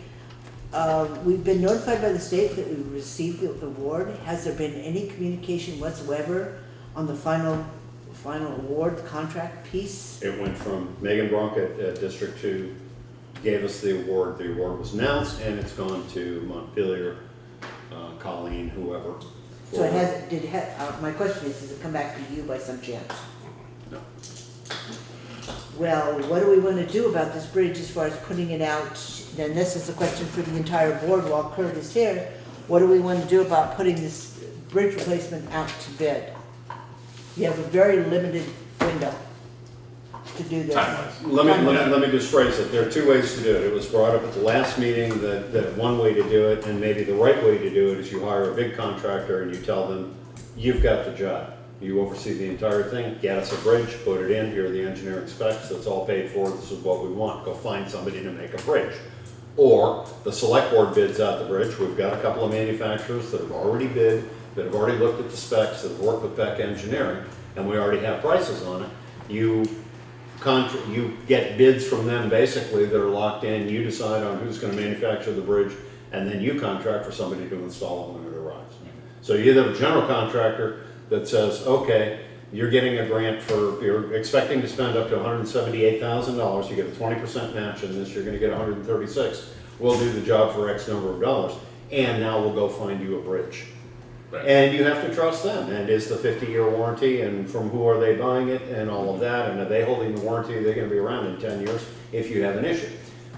we've been notified by the state that we received the award. Has there been any communication whatsoever on the final award, the contract piece? It went from Megan Bronk at District 2, gave us the award. The award was announced, and it's gone to Montpelier, Colleen, whoever. So it has, my question is, does it come back to you by some chance? No. Well, what do we want to do about this bridge as far as putting it out? Then this is a question for the entire board while Kurt is here. What do we want to do about putting this bridge replacement out to bid? You have a very limited window to do this. Time-wise. Let me just phrase it. There are two ways to do it. It was brought up at the last meeting that one way to do it, and maybe the right way to do it, is you hire a big contractor and you tell them, you've got the job. You oversee the entire thing, get us a bridge, put it in, here are the engineering specs, that's all paid for, this is what we want, go find somebody to make a bridge. Or the select board bids out the bridge. We've got a couple of manufacturers that have already bid, that have already looked at the specs, that have worked with Beck Engineering, and we already have prices on it. You get bids from them basically that are locked in, you decide on who's gonna manufacture the bridge, and then you contract for somebody to install it when it arrives. So you either have a general contractor that says, okay, you're getting a grant you're expecting to spend up to $178,000, you get a 20% match in this, you're gonna get 136. We'll do the job for X number of dollars, and now we'll go find you a bridge. Right. And you have to trust them, and is the 50-year warranty, and from who are they buying it, and all of that, and are they holding the warranty, they're gonna be around in 10 years if you have an issue.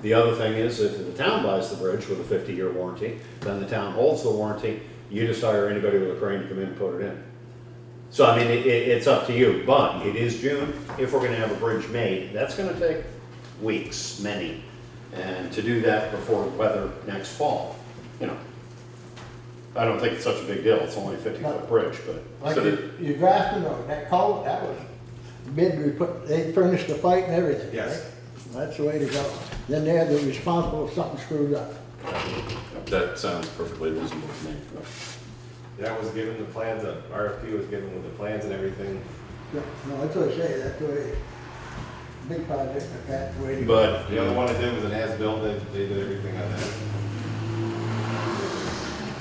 The other thing is, if the town buys the bridge with a 50-year warranty, then the town holds the warranty, you just hire anybody with a crane to come in and put it in. So, I mean, it's up to you, but it is June. If we're gonna have a bridge made, that's gonna take weeks, many. And to do that before the weather next fall, you know, I don't think it's such a big deal. It's only a 50-foot bridge, but. Like So your Grafton Road, that culvert, that was bid, they furnished the pipe and everything, Yes. right? That's the way to go. Then they're responsible if something screws up. That sounds perfectly reasonable to me. That was given the plans, the RFP was given with the plans and everything. No, that's what I say, that's the way, big project like that, the way to go. But, The other one I did was an as-built, they did everything on that.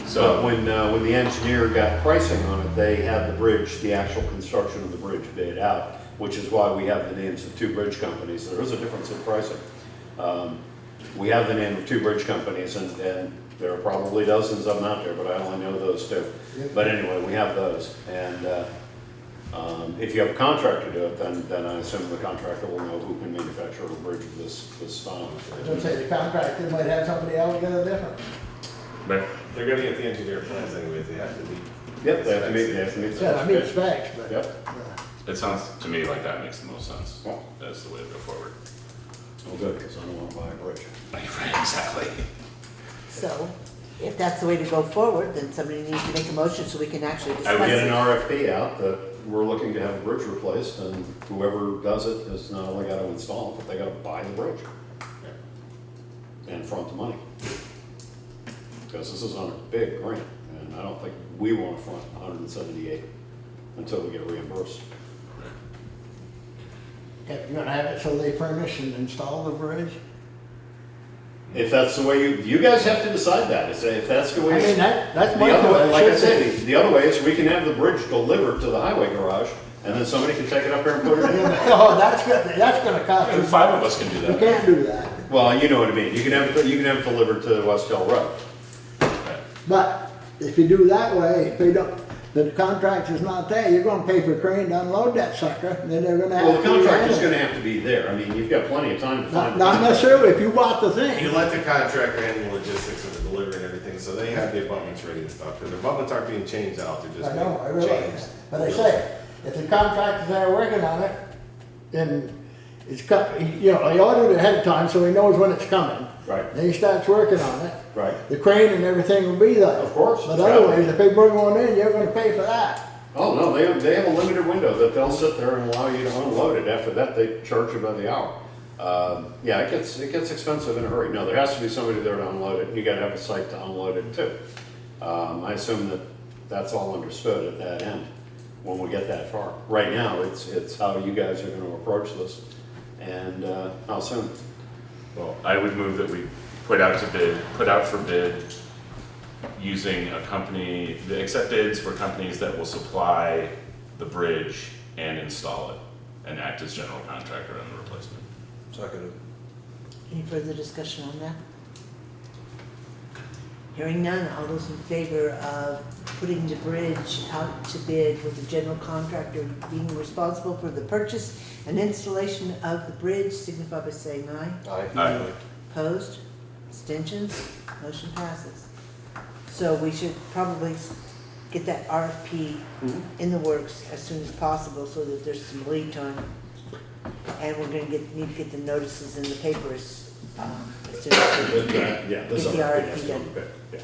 So when the engineer got pricing on it, they had the bridge, the actual construction of the bridge bid out, which is why we have the names of two bridge companies. There is a difference in pricing. We have the name of two bridge companies, and there are probably dozens of them out there, but I only know those two. Yep. But anyway, we have those, and if you have a contractor do it, then I assume the contractor will know who can manufacture a bridge of this style. I was gonna say, the contractor might have somebody else get a different. Right. They're gonna get the engineer plans anyways, they have to be. Yep, they have to meet the Yeah, I mean specs, but. Yep. It sounds to me like that makes the most sense. Well. That's the way to go forward. Oh, good, because I don't want to buy a bridge. Right, exactly. So, if that's the way to go forward, then somebody needs to make a motion so we can actually I would discuss get an it. RFP out that we're looking to have the bridge replaced, and whoever does it has not only got to install it, but they got to buy the bridge. And front the money. Because this is on a big grant, and I don't think we want to front 178 until we get reimbursed. You're gonna have it so they furnish and install the bridge? If that's the way you guys have to decide that, if that's the way. I mean, that's The my other way, thought. like I said, the other way is we can have the bridge delivered to the highway garage, and then somebody can take it up there and put it in. Oh, that's gonna cost And you. 5 of us can do You that. can't do that. Well, you know what I mean, you can have it delivered to West Hill Road. But if you do that way, if they don't, the contract is not there, you're gonna pay for a crane to unload that sucker, and then they're gonna have to. Well, the contractor's handle it. gonna have to be there, I mean, you've got plenty of time to find. Not necessarily, if you bought the You thing. let the contractor handle the logistics of the delivery and everything, so they have the abutments ready and stuff, because the abutments aren't being changed out, they're just I know, I being realize changed. that. But I say, if the contractor's there working on it, then it's cut, you know, he ordered it ahead of time so he knows when it's coming. Right. Then he starts working on it. Right. The crane and everything will be there. Of course, But it's gotta otherwise, be. if they bring one in, you're gonna pay for that. Oh, no, they have a limited window that they'll sit there and allow you to unload it. After that, they charge you by the hour. Yeah, it gets expensive in a hurry. No, there has to be somebody there to unload it. You gotta have a site to unload it too. I assume that that's all understood at that end when we get that far. Right now, it's how you guys are gonna approach this and how soon. Well, I would move that we put out for bid, using a company, accept bids for companies that will supply the bridge and install it, and act as general contractor on the replacement. Seconded. Any further discussion on that? Hearing none, all those in favor of putting the bridge out to bid with the general contractor being responsible for the purchase and installation of the bridge, signify by saying aye. Aye. Opposed? Abstentions? Motion passes. So we should probably get that RFP in the works as soon as possible so that there's some lead time. And we're gonna need to get the notices in the papers, as soon as we Yeah, get this the is RFP done. yeah.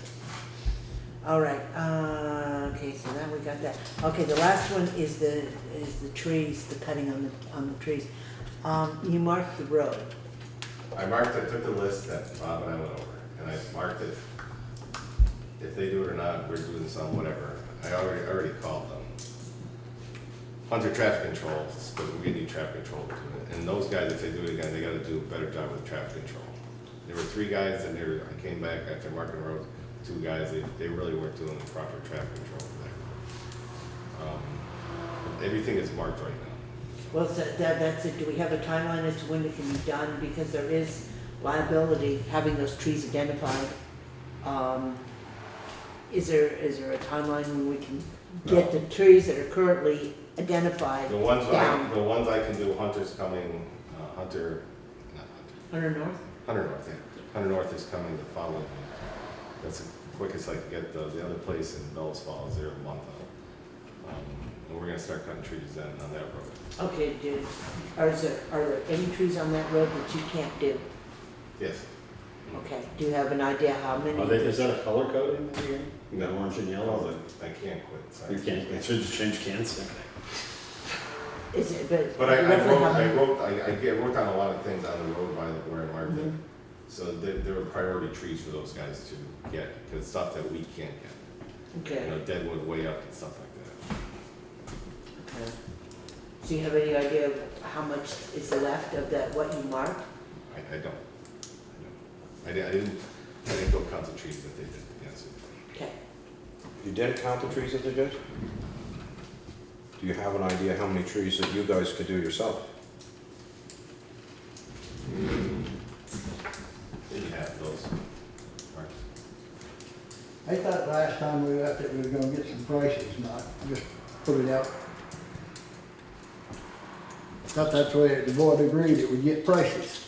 All right, okay, so now we got that. Okay, the last one is the trees, the cutting on the trees. You marked the road. I took the list that Bob and I went over, and I marked it. If they do it or not, we're doing some, whatever. I already called them. Hunter traffic control, but we need traffic control to do it. And those guys, if they do it again, they gotta do a better job with traffic control. There were 3 guys and I came back after marking the road, 2 guys, they really weren't doing the proper traffic control there. Everything is marked right now. Well, so that's it. Do we have a timeline as to when it can be done? Because there is liability having those trees identified. Is there a timeline when we can get the trees that are currently identified The ones down? I can do, Hunter's coming, Hunter North? Hunter North, yeah. Hunter North is coming the following week. That's the quickest I can get the other place in Bellows Falls, they're a month out. And we're gonna start cutting trees then on that road. Okay, are there any trees on that road that you can't do? Yes. Okay, do you have an idea how many? Is that a color coding here? You got No. orange and yellow? I can't quit, sorry. You can't, it should just change cans. Is it, but But I roughly how many? wrote down a lot of things on the road by where I marked it. Mhm. So there were priority trees for those guys to get, because stuff that we can't get. You Okay, know, deadwood way up and stuff like that. okay. Do you have any idea of how much is left of that, what you marked? I don't. I didn't go count the trees that they did, to be honest with you. Okay. You didn't count the trees that they did? Do you have an idea how many trees that you guys could do yourself? Didn't have those. Mark. I thought last time we left it, we were gonna get some prices, not just put it out. I thought that's the way the board agreed, it would get prices.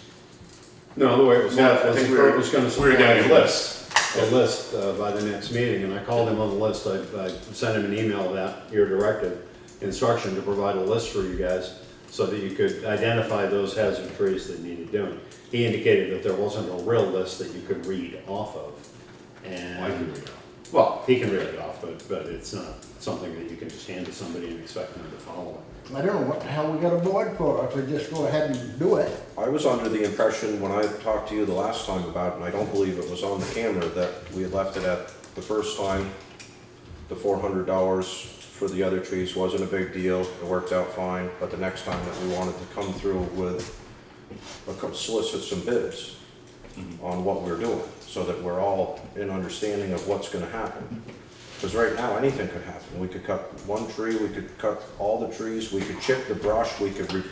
No, the way it was No, left, I was think Kurt was gonna we were supply getting a a list by the next meeting, and I called him on the list. I sent him an email that your directive instruction to provide a list for you guys so that you could identify those hazard trees that needed doing. He indicated that there wasn't a real list that you could read off of. I can And read it. Well, he can reel it off, but it's not something that you can just hand to somebody and expect them to follow it. I don't know what the hell we got a board for, if we just go ahead and do it. I was under the impression when I talked to you the last time about it, and I don't believe it was on the camera, that we had left it at the first time, the $400 for the other trees wasn't a big deal, it worked out fine, but the next time that we wanted to come through with, solicit some bids on what we're doing, so that we're all in understanding of what's gonna happen. Because right now, anything could happen. We could cut one tree, we could cut all the trees, we could chip the brush, we could,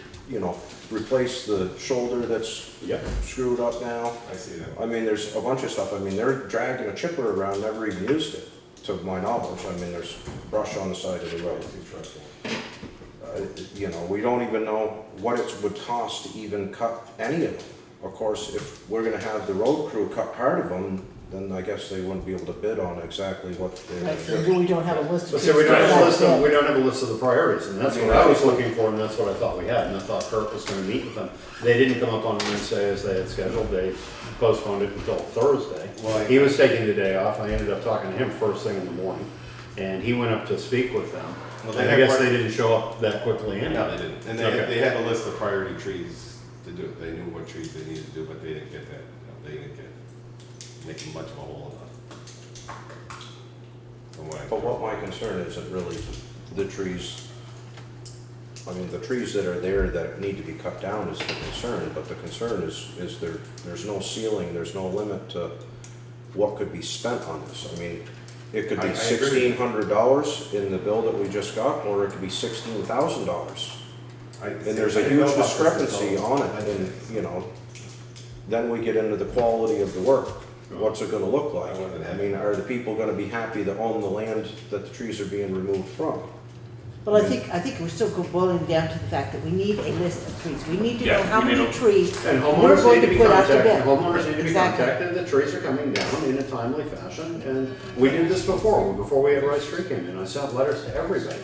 replace the shoulder that's Yep. screwed up now. I see that. I mean, there's a bunch of stuff. I mean, they're dragging a chipper around, never even used it, to my knowledge. I mean, there's brush on the side of the road. We don't even know what it would cost to even cut any of them. Of course, if we're gonna have the road crew cut part of them, then I guess they wouldn't be able to bid on exactly what they're Right, so gonna do. we don't have a list But of see, we trees. don't have a to list cut. of, we don't have a list of the priorities, and that's what I was looking for, and that's what I thought we had, and I thought Kurt was gonna meet with them. They didn't come up on Wednesday as they had scheduled, they postponed it until Thursday. Well, He was taking the day off, I ended up talking to him first thing in the morning, and he went up to speak with them. Well, And they I have guess one- they didn't show up that quickly No, anyhow. they didn't. And Okay. they had a list of priority trees to do. They knew what trees they needed to do, but they didn't get that. They didn't get, making much of a hole enough. From what I- But what my concern isn't really the trees. I mean, the trees that are there that need to be cut down is the concern, but the concern is there's no ceiling, there's no limit to what could be spent on this. I mean, it could I be agree. $1,600 in the bill that we just got, or it could be $16,000. And there's a I didn't know huge about this discrepancy until- on it, and, then we get into the quality of the work. What's it gonna look like? I mean, are the people gonna be happy that own the land that the trees are being removed from? Well, I think we're still boiling down to the fact that we need a list of trees. We need to know Yeah, how we need many a- trees And we're homeowners going need to to be put out to contacted, bid. homeowners need to be Exactly. contacted, the trees are coming down in a timely fashion, and we did this before we had Rice Tree came in, I sent letters to everybody.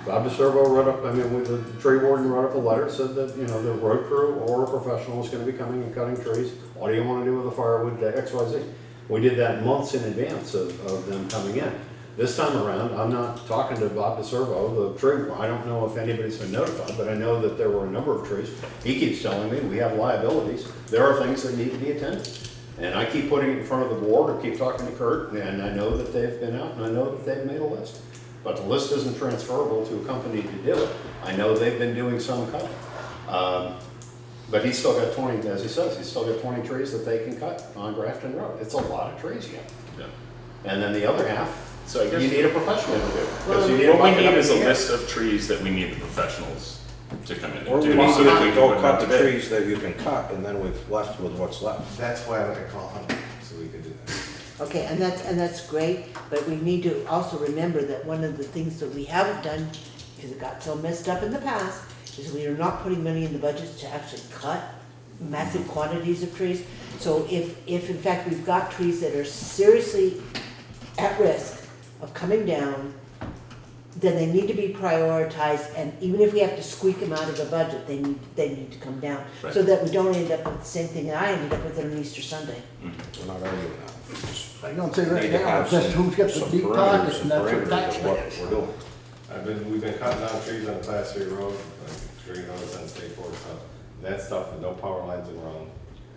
Bob DeServo wrote up, the tree warden wrote up a letter, said that, the road crew or a professional is gonna be coming and cutting trees. What do you wanna do with the firewood, XYZ? We did that months in advance of them coming in. This time around, I'm not talking to Bob DeServo, the tree, I don't know if anybody's been notified, but I know that there were a number of trees. He keeps telling me, we have liabilities, there are things that need to be attended. And I keep putting it in front of the board, or keep talking to Kurt, and I know that they've been out, and I know that they've made a list. But the list isn't transferable to a company to do it. I know they've been doing some cutting. But he's still got 20, as he says, he's still got 20 trees that they can cut on Grafton Road. It's a lot of trees yet. Yeah. And then the other half, So I guess you need a professional to do. Well, Because you need a what we bucket need up is a in the air. list of trees that we need the professionals to come in Or and we do, need so that we to can go put it cut out to the bid. trees that you can cut, and then we've left with what's left. That's why I'm gonna call Hunter, so we can do that. Okay, and that's great, but we need to also remember that one of the things that we haven't done, because it got so messed up in the past, is we are not putting money in the budget to actually cut massive quantities of trees. So if in fact we've got trees that are seriously at risk of coming down, then they need to be prioritized, and even if we have to squeak them out of the budget, they need to come down. So Right. that we don't end up with the same thing that I ended up with on Easter Sunday. We're not arguing that. We just I don't say right need to now, have it's just some- who's got the some deep parameters pockets, and and that's what parameters tax of what is. we're doing. We've been cutting down trees on Class 3 road, like, sure you notice on State Forest stuff. That stuff, with no power lines around,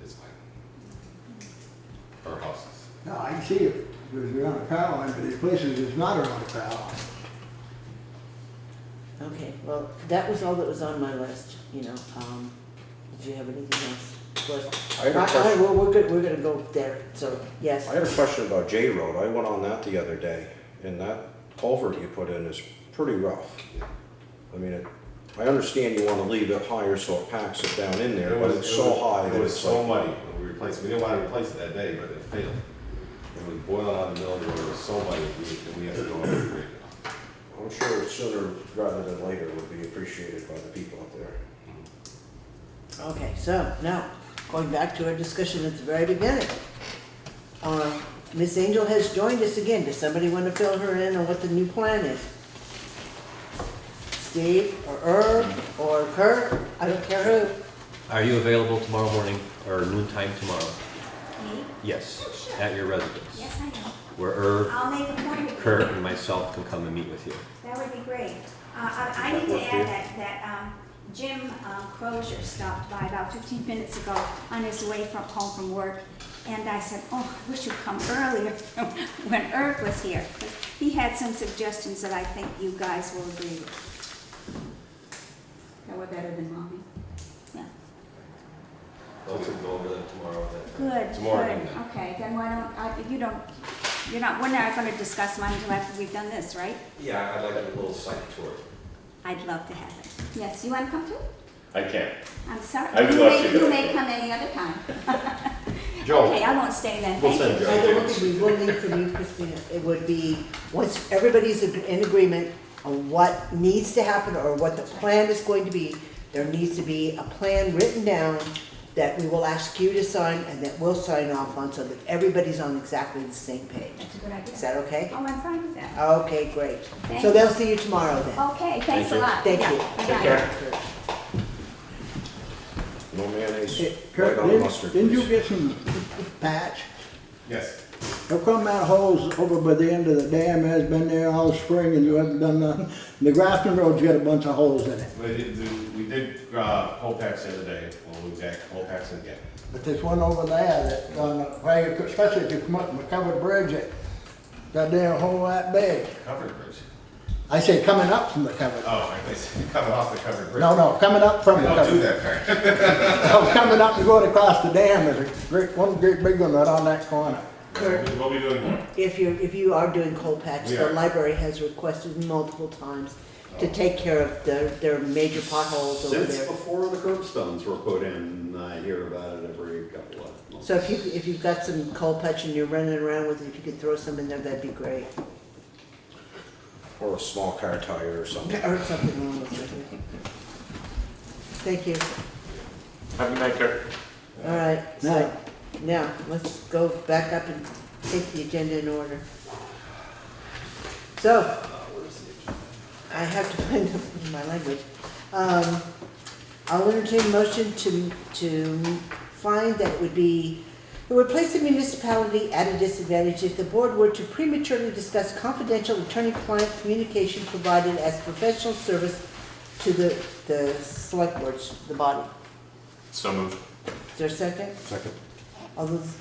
is fine. Or houses. No, I can see it, because we're on a power line, but there's places it's not around a power line. Okay, well, that was all that was on my list, Did you have anything else? I had a question. We're gonna go there, so, yes. I had a question about J Road. I went on that the other day, and that culvert you put in is pretty rough. I mean, I understand you want to leave it higher so it packs it down in there, but it's so high It that was it's so like, muddy when we replaced it. We didn't want to replace it that day, but it failed. It was boiling out in the middle of the road, it was so muddy, we had to go up and break it. I'm sure sooner rather than later would be appreciated by the people up there. Okay, so now, going back to our discussion at the very beginning. Miss Angel has joined us again. Does somebody want to fill her in on what the new plan is? Steve, or Herb, or Kurt, I don't care who. Are you available tomorrow morning or noontime tomorrow? Me? Yes, Oh, sure. at your residence. Yes, I know. where Irv, I'll make a point of it. Kurt, and myself can come and meet with you. That would be great. I need to add that Jim Crozier stopped by about 15 minutes ago on his way home from work. And I said, oh, I wish you'd come earlier when Irv was here. 'Cause he had some suggestions that I think you guys will agree with. That were better than mommy. Yeah. Well, we can go over them tomorrow. Good, Tomorrow good. evening. Okay, then why don't, we're not gonna discuss mine until after we've done this, right? Yeah, I'd like a little site tour. I'd love to have it. Yes, you wanna come too? I can't. I'm sorry. I would You love may- to. You may come any other time. Joe, Okay, I won't stay then, we'll thank send you. Joe. The one thing we will need from you, Christina, it would be, once everybody's in agreement on what needs to happen or what the plan is going to be, there needs to be a plan written down that we will ask you to sign and that we'll sign off on so that everybody's on exactly the same page. That's a good idea. Is that okay? Oh, I'm fine with that. Okay, great. Thank So you. they'll see you tomorrow then. Okay, thanks a you. lot. Thank Yeah, you. I Take got care. it. No mayonnaise, Hey, right Kurt, on the mustard, didn't you please. get some patch? Yes. How come that hole's over by the end of the dam has been there all spring and you haven't done nothing? The Grafton Road's got a bunch of holes in it. We did hole patch the other day, well, we got hole patch again. But there's one over there that, on the way, especially if you come up from a covered bridge, it got damn hole that big. Covered bridge. I say coming up from the covered. Oh, I said coming off the covered bridge. No, coming up from We the don't do covered. that part. No, coming up and going across the dam, there's a one great big one right on that corner. Kurt, We'll be doing more. if you are doing coal patch, We the are. library has requested multiple times to take care of their major potholes over Since there. before the curbstones were put in, I hear about it every couple of months. So if you've got some coal patch and you're running around with it, if you could throw some in there, that'd be great. Or a small car tire or something. Or something wrong with it. Thank you. Have a good night, Kurt. All right, so now let's go back up and take the agenda in order. So, I have to find my language. I'll entertain a motion to find that it would place the municipality at a disadvantage if the board were to prematurely discuss confidential attorney-client communication provided as professional service to the select boards, the body. So moved. Is there a second? Second. All those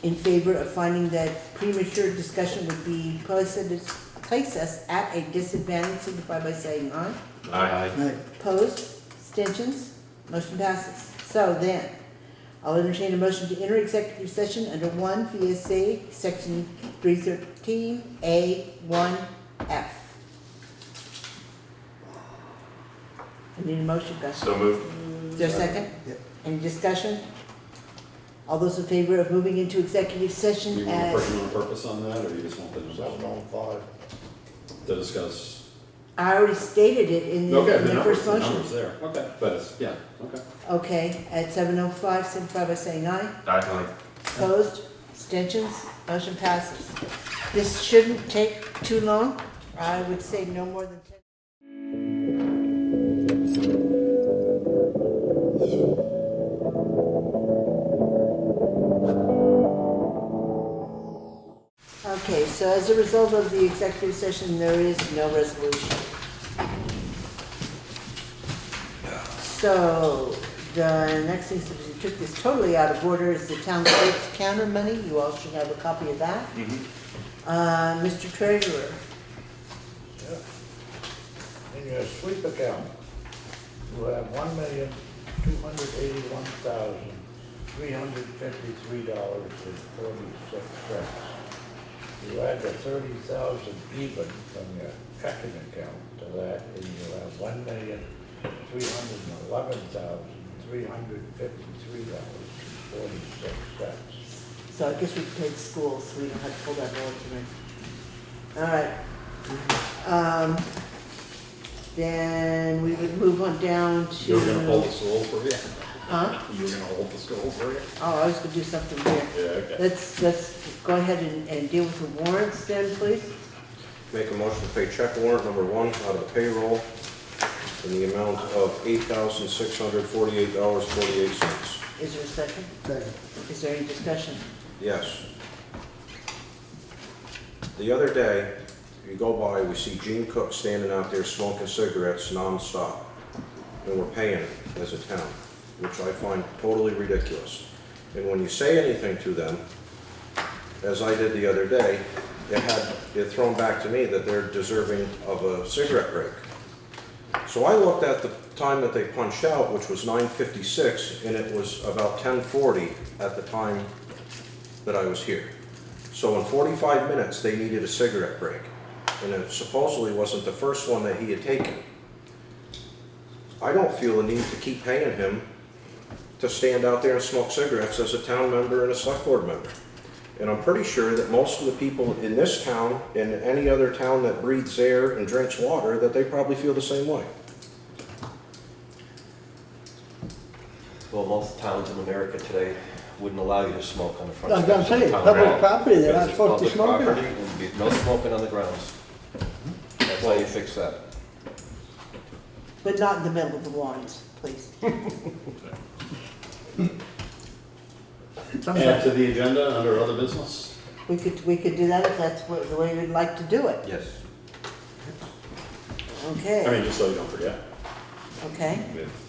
in favor of finding that premature discussion would be place us at a disadvantage, signify by saying aye. Aye. Right. Opposed? Abstentions? Motion passes. So then, I'll entertain a motion to enter executive session under 1 VSA section 313A1F. I need a motion, Gus. So moved. Is there a second? Yep. Any discussion? All those in favor of moving into executive session You want to as, put him on purpose on that, or you just want to discuss? I already stated it in Okay, the numbers, first the motion. numbers there, okay, but it's, yeah, okay. Okay, at 7:05, signify by saying aye. Aye. Opposed? Abstentions? Motion passes. This shouldn't take too long. I would say no more than 10. Okay, so as a result of the executive session, there is no resolution. So, the next thing, since we took this totally out of order, is the town clerk's counter money. You all should have a copy of that. Mr. Treasurer, In your sweep account, you have $1,281,353.46. You add the 30,000 even from your checking account to that, and you have $1,311,353.46. so I guess we paid schools, so we don't have to pull that more tonight. All right. Then we would move on down to. You were gonna hold the school for you? Huh? You were gonna hold the school for you? Oh, I was gonna do something here. Yeah, okay. Let's go ahead and deal with the warrants then, please. Make a motion to pay check warrant number 1 out of the payroll in the amount of $8,648.48. Is there a second? Second. Is there any discussion? Yes. The other day, you go by, we see Gene Cook standing out there smoking cigarettes nonstop. And we're paying him as a town, which I find totally ridiculous. And when you say anything to them, as I did the other day, it thrown back to me that they're deserving of a cigarette break. So I looked at the time that they punched out, which was 9:56, and it was about 10:40 at the time that I was here. So in 45 minutes, they needed a cigarette break. And it supposedly wasn't the first one that he had taken. I don't feel the need to keep paying him to stand out there and smoke cigarettes as a town member and a select board member. And I'm pretty sure that most of the people in this town, and any other town that breathes air and drinks water, that they probably feel the same way. Well, most towns in America today wouldn't allow you to smoke on the front I was gonna steps of say, the town public hall, property, they're not because it's supposed to public smoke it. property, and there'd be no smoking on the grounds. That's how you fix that. But not in the middle of the lawns, please. Add to the agenda under other business? We could do that if that's the way we'd like to do it. Yes. Okay, I mean, just so you don't forget. okay.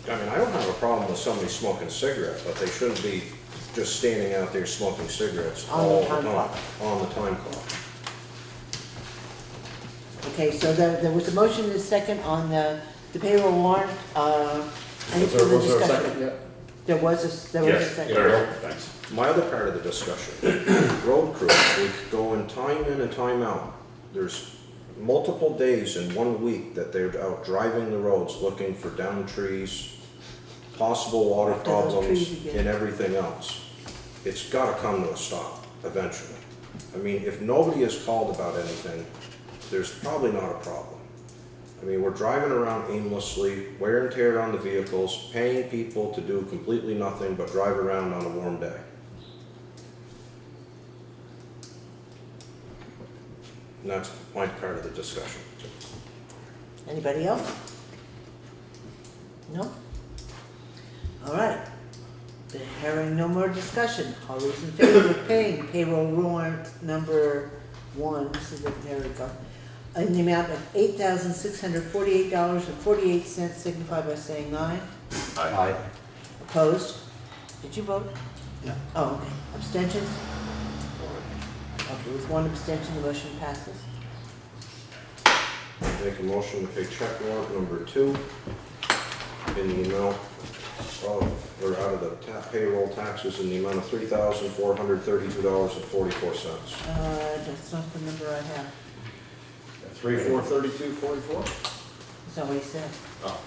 I mean, I don't have a problem with somebody smoking cigarettes, but they shouldn't be just standing out there smoking cigarettes On the all the time time. clock. On the time clock. Okay, so there was a motion and a second on the payroll warrant. Any Was there further a discussion? second yet? There was a Yes, second. there. Thanks. My other part of the discussion, road crew, we go in and time out. There's multiple days in 1 week that they're out driving the roads looking for downed trees, possible water After those problems, trees again. and everything else. It's gotta come to a stop eventually. I mean, if nobody is called about anything, there's probably not a problem. I mean, we're driving around aimlessly, wear and tear on the vehicles, paying people to do completely nothing but drive around on a warm day. And that's my part of the discussion. Anybody else? No? All right. Hearing no more discussion, all those in favor of paying payroll warrant number 1, this is there we go, in the amount of $8,648.48, signify by saying aye. Aye. Opposed? Did you vote? Yeah. Oh, okay. Abstentions? Okay, with one abstention, the motion passes. Make a motion to pay check warrant number 2 in the amount of, or out of the payroll taxes in the amount of $3,432.44. That's not the number I have. 3,432.44? That's not what he said. Oh.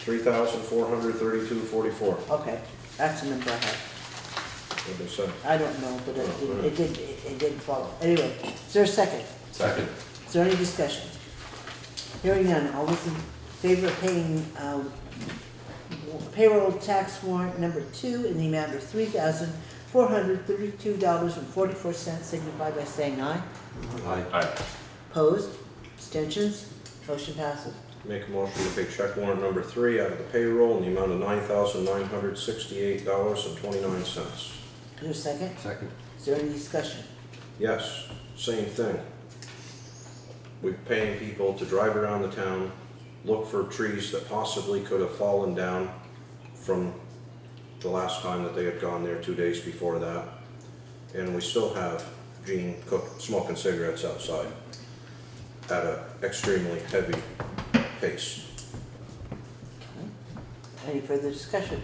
$3,432.44, Okay, that's the number I have. what they said. I don't know, but it didn't follow. Anyway, is there a second? Second. Is there any discussion? Hearing none, all those in favor of paying payroll tax warrant number 2 in the amount of $3,432.44, signify by saying aye. Aye. Opposed? Abstentions? Motion passes. Make a motion to pay check warrant number 3 out of the payroll in the amount of $9,968.29. Is there a second? Second. Is there any discussion? Yes, same thing. We're paying people to drive around the town, look for trees that possibly could have fallen down from the last time that they had gone there 2 days before that. And we still have Gene Cook smoking cigarettes outside at an extremely heavy pace. Any further discussion?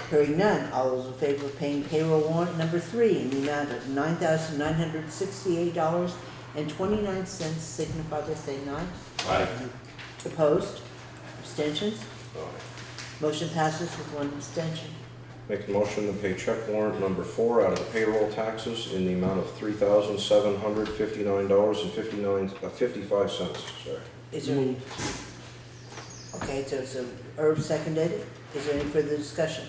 Hearing none, all those in favor of paying payroll warrant number 3 in the amount of $9,968.29, signify by saying aye. Aye. Opposed? Abstentions? Aye. Motion passes with one abstention. Make a motion to pay check warrant number 4 out of the payroll taxes in the amount of $3,759.55. Sorry. Is there any? Okay, so Irv seconded it. Is there any further discussion?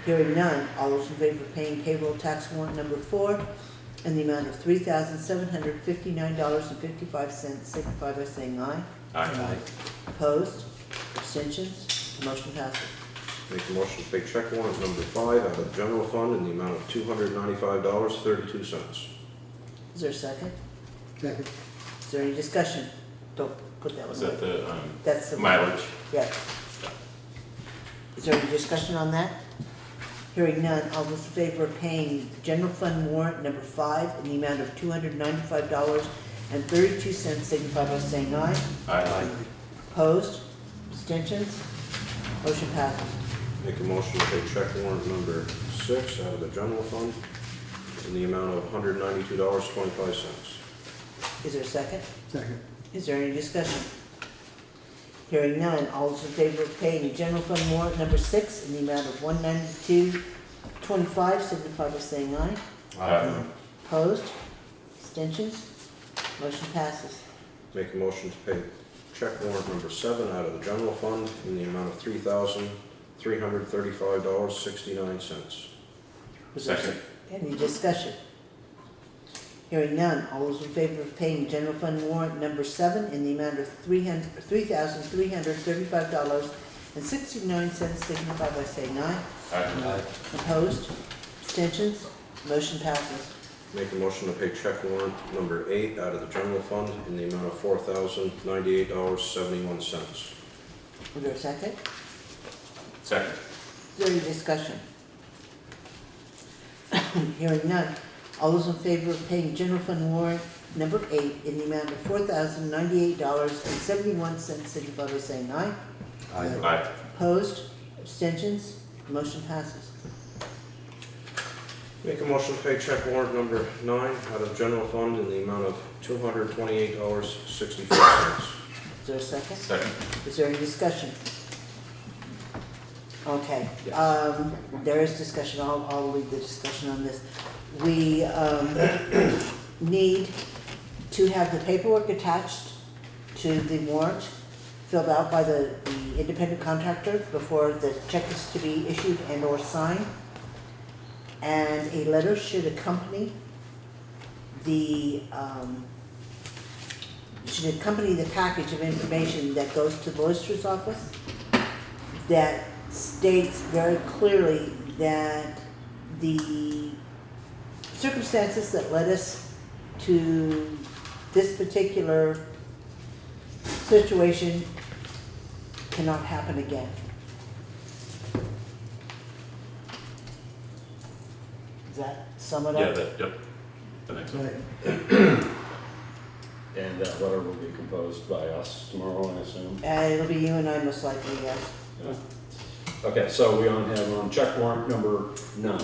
Hearing none, all those in favor of paying payroll tax warrant number 4 in the amount of $3,759.55, signify by saying aye. Aye. Opposed? Abstentions? Motion passes. Make a motion to pay check warrant number 5 out of the general fund in the amount of $295.32. Is there a second? Second. Is there any discussion? Don't put that one Was away. that the That's the mileage? Yeah. Is there any discussion on that? Hearing none, all those in favor of paying general fund warrant number 5 in the amount of $295.32 signify by saying aye. Aye. Opposed? Abstentions? Motion passes. Make a motion to pay check warrant number 6 out of the general fund in the amount of $192.25. Is there a second? Second. Is there any discussion? Hearing none, all those in favor of paying general fund warrant number 6 in the amount of $192.25 signify by saying aye. Aye. Opposed? Abstentions? Motion passes. Make a motion to pay check warrant number 7 out of the general fund in the amount of $3,335.69. Was there Second. any discussion? Hearing none, all those in favor of paying general fund warrant number 7 in the amount of $3,335.69 signify by saying aye. Aye. Opposed? Abstentions? Motion passes. Make a motion to pay check warrant number 8 out of the general fund in the amount of $4,098.71. Was there a second? Second. Is there any discussion? Hearing none, all those in favor of paying general fund warrant number 8 in the amount of $4,098.71 signify by saying aye. Aye. Opposed? Abstentions? Motion passes. Make a motion to pay check warrant number 9 out of general fund in the amount of $228.64. Is there a second? Second. Is there any discussion? Okay, there is discussion, I'll leave the discussion on this. We need to have the paperwork attached to the warrant filled out by the independent contractor before the check is to be issued and or signed. And a letter should accompany the package of information that goes to the Lister's office that states very clearly that the circumstances that led us to this particular situation cannot happen again. Does that sum it Yeah, up? yep. The next one. And that letter will be composed by us tomorrow, I assume? It'll be you and I most likely, yes. Yeah. Okay, so we have on check warrant number 9.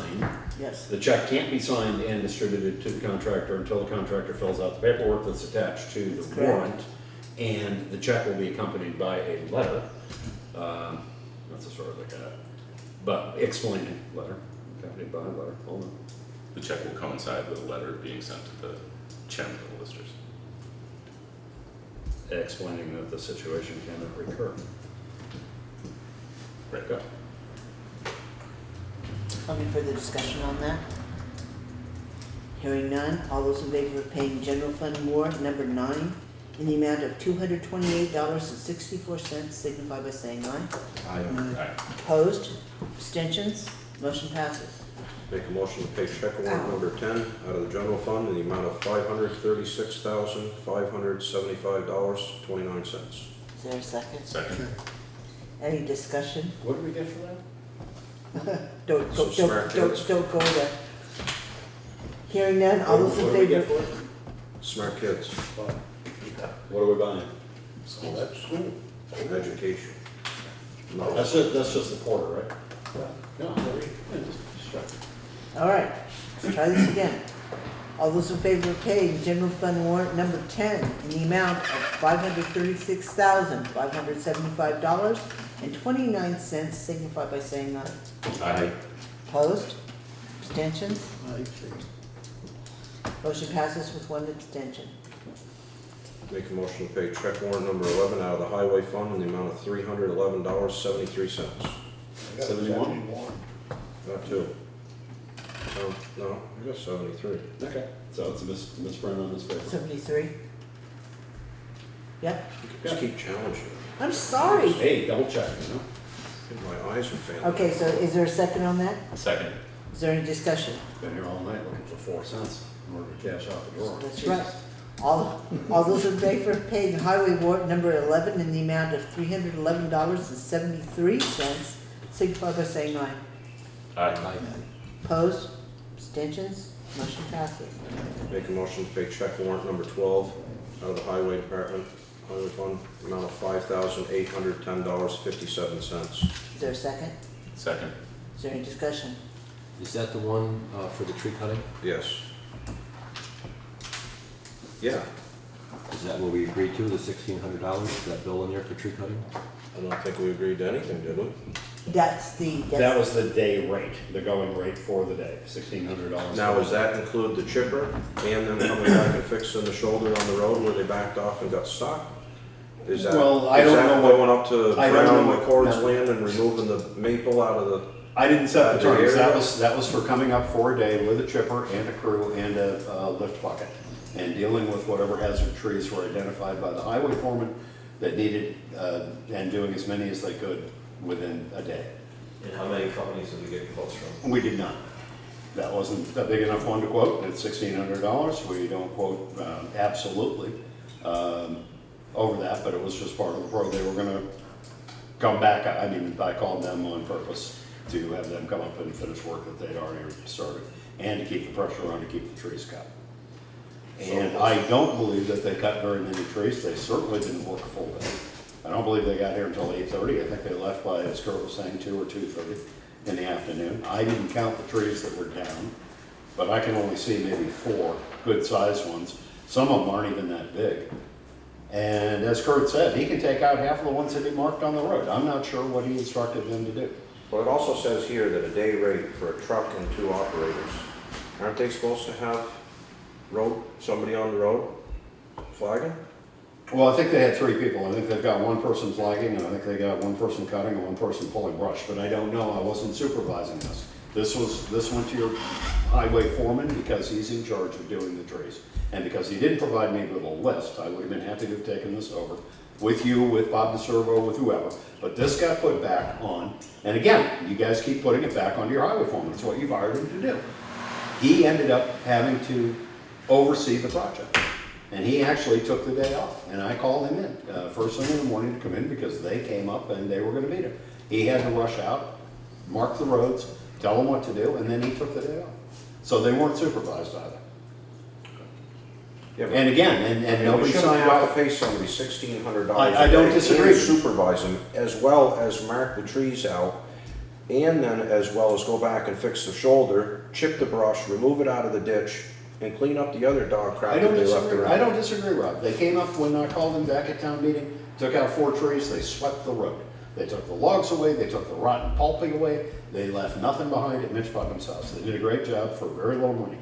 Yes. The check can't be signed and distributed to the contractor until the contractor fills out the paperwork that's attached to That's the correct. warrant. And the check will be accompanied by a letter. That's as far as I got. But explaining letter, accompanied by a letter. Hold on. The check will coincide with a letter being sent to the chairman of the listers. Explaining that the situation cannot recur. Right. Go. Any further discussion on that? Hearing none, all those in favor of paying general fund warrant number 9 in the amount of $228.64 signify by saying aye. Aye. Opposed? Abstentions? Motion passes. Make a motion to pay check warrant number 10 out of the general fund in the amount of $536,575.29. Is there a second? Second. Any discussion? What do we get for that? Don't Some smart kids. go there. Hearing none, all those in What do we get favor? for it? Smart kids, What are we buying? So that's school. education. That's just the quarter, right? No, All right, let's try this again. All those in favor of paying general fund warrant number 10 in the amount of $536,575.29 signify by saying aye. Aye. Opposed? Abstentions? I see. Motion passes with one abstention. Make a motion to pay check warrant number 11 out of the highway fund in the amount of $311.73. I got 71? Not two. No, I got 73. Okay, so it's a misprint on this paper. 73? Yep. Just keep challenging. I'm sorry. Hey, double check, you know? My eyes are failing. Okay, so is there a second on that? Second. Is there any discussion? Been here all night looking for 4 cents in order to cash out the door. That's right. All those in favor of paying highway warrant number 11 in the amount of $311.73, signify by saying aye. Aye. Opposed? Abstentions? Motion passes. Make a motion to pay check warrant number 12 out of the highway department, highway fund, amount of $5,810.57. Is there a second? Second. Is there any discussion? Is that the one for the tree cutting? Yes. Yeah, Is that what we agreed to, the $1,600, that bill in there for tree cutting? I don't think we agreed to anything, did we? That was the day rate, the going rate for the day, $1,600. Now, does that include the chipper and then coming back and fixing the shoulder on the road where they backed off and got stuck? Is that, Well, I don't know what- going up to I don't know Brown what- McCord's land and removing the maple out of the? I didn't set the terms, area? that was for coming up for a day with a chipper and a crew and a lift bucket, and dealing with whatever hazard trees were identified by the highway foreman that needed, and doing as many as they could within a day. And how many companies did we get quotes from? We did not. That wasn't a big enough one to quote, it's $1,600, we don't quote absolutely over that, but it was just part of the pro, they were gonna come back, I mean, I called them on purpose to have them come up and finish work that they'd already started, and to keep the pressure on to keep the trees cut. And I don't believe that they cut very many trees, they certainly didn't work a full day. I don't believe they got here until 8:30, I think they left by, as Kurt was saying, 2 or 2:30 in the afternoon. I didn't count the trees that were down, but I can only see maybe 4 good-sized ones. Some of them aren't even that big. And as Kurt said, he can take out half of the ones that he marked on the road. I'm not sure what he instructed them to do. Well, it also says here that a day rate for a truck and 2 operators. Aren't they supposed to have somebody on the road flagging? Well, I think they had 3 people. I think they've got 1 person flagging, and I think they got 1 person cutting and 1 person pulling brush, but I don't know. I wasn't supervising this. This went to your highway foreman because he's in charge of doing the trees. And because he didn't provide me with a list, I would have been happy to have taken this over with you, with Bob DeServo, with whoever. But this got put back on, and again, you guys keep putting it back onto your highway foreman. It's what you've hired him to do. He ended up having to oversee the project. And he actually took the day off, and I called him in first thing in the morning to come in because they came up and they were gonna meet him. He had to rush out, mark the roads, tell them what to do, and then he took the day off. So they weren't supervised either. Yeah, but- And again, and nobody We shouldn't signed have off. to pay somebody $1,600 I don't disagree. and supervise them, as well as mark the trees out, and then as well as go back and fix the shoulder, chip the brush, remove it out of the ditch, and clean up the other dog crap I that don't they left disagree, around. I don't disagree, Rob. They came up when I called them back at town meeting, took out 4 trees, they swept the road. They took the logs away, they took the rotten pulping away, they left nothing behind at Mitch Putnam's house. They did a great job for very little money.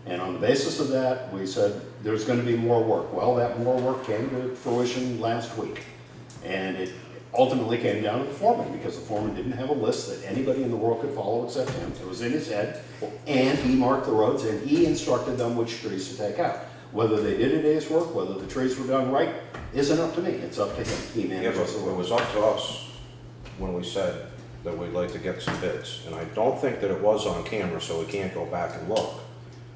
And on the basis of that, we said, there's gonna be more work. Well, that more work came to fruition last week. And it ultimately came down to the foreman, because the foreman didn't have a list that anybody in the world could follow except him. It was in his head, and he marked the roads, and he instructed them which trees to take out. Whether they did a day's work, whether the trees were done right, isn't up to me, it's up to him. He Yeah, manages but the it was roads. up to us when we said that we'd like to get some bids, and I don't think that it was on camera, so we can't go back and look.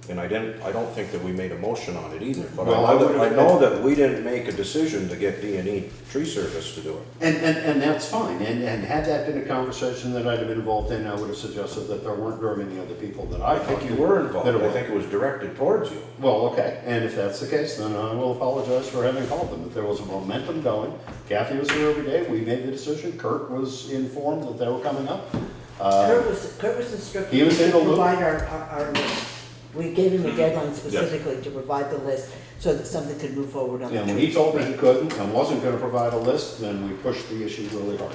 And I don't think that we made a motion on it either, but Well, I I know would've- that we didn't make a decision to get D&E Tree Service to do it. And that's fine, and had that been a conversation that I'd have been involved in, I would have suggested that there weren't very many other people that I I think you were involved, I think it was directed towards you. Well, okay, and if that's the case, then I will apologize for having called them. If there was a momentum going, Kathy was here every day, we made the decision, Kurt was informed that they were coming up. Kurt was instructed he was in to the loop. provide our list. We gave him a deadline specifically to provide the list so that something could move forward on the And when he trees. told me he couldn't and wasn't gonna provide a list, then we pushed the issue really hard.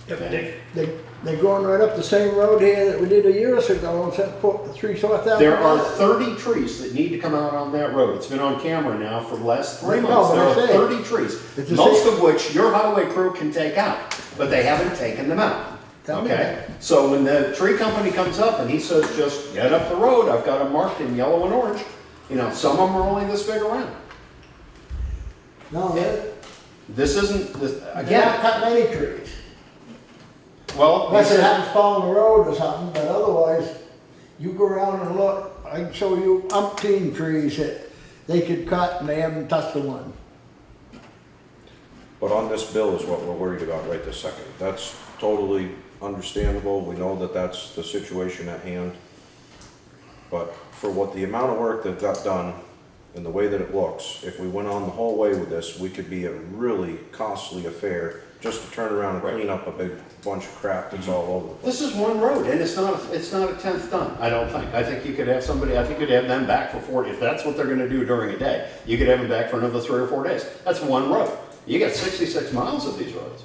They're going right up the same road here that we did a year ago and set put the 3,000. There are 30 trees that need to come out on that road. It's been on camera now for the last 3 No, months. but There I'm are saying- 30 trees, It's the most same- of which your highway crew can take out, but they haven't taken them out. Tell me Okay? that. So when the tree company comes up and he says, just get up the road, I've got them marked in yellow and orange, you know, some of them are only this big around. No, they're This isn't, this, not again, cutting any trees. Well, Unless it happens to fall on the road or something, but otherwise, you go around and look, I can show you umpteen trees that they could cut and they haven't touched the one. But on this bill is what we're worried about right this second. That's totally understandable. We know that that's the situation at hand. But for what the amount of work that got done and the way that it looks, if we went on the whole way with this, we could be a really costly affair just to turn around and clean up a big bunch of crap that's all over the place. this is one road, and it's not a tenth done, I don't think. I think you could have somebody, I think you'd have them back for 40, if that's what they're gonna do during a day, you could have them back for another 3 or 4 days. That's one road. You got 66 miles of these roads.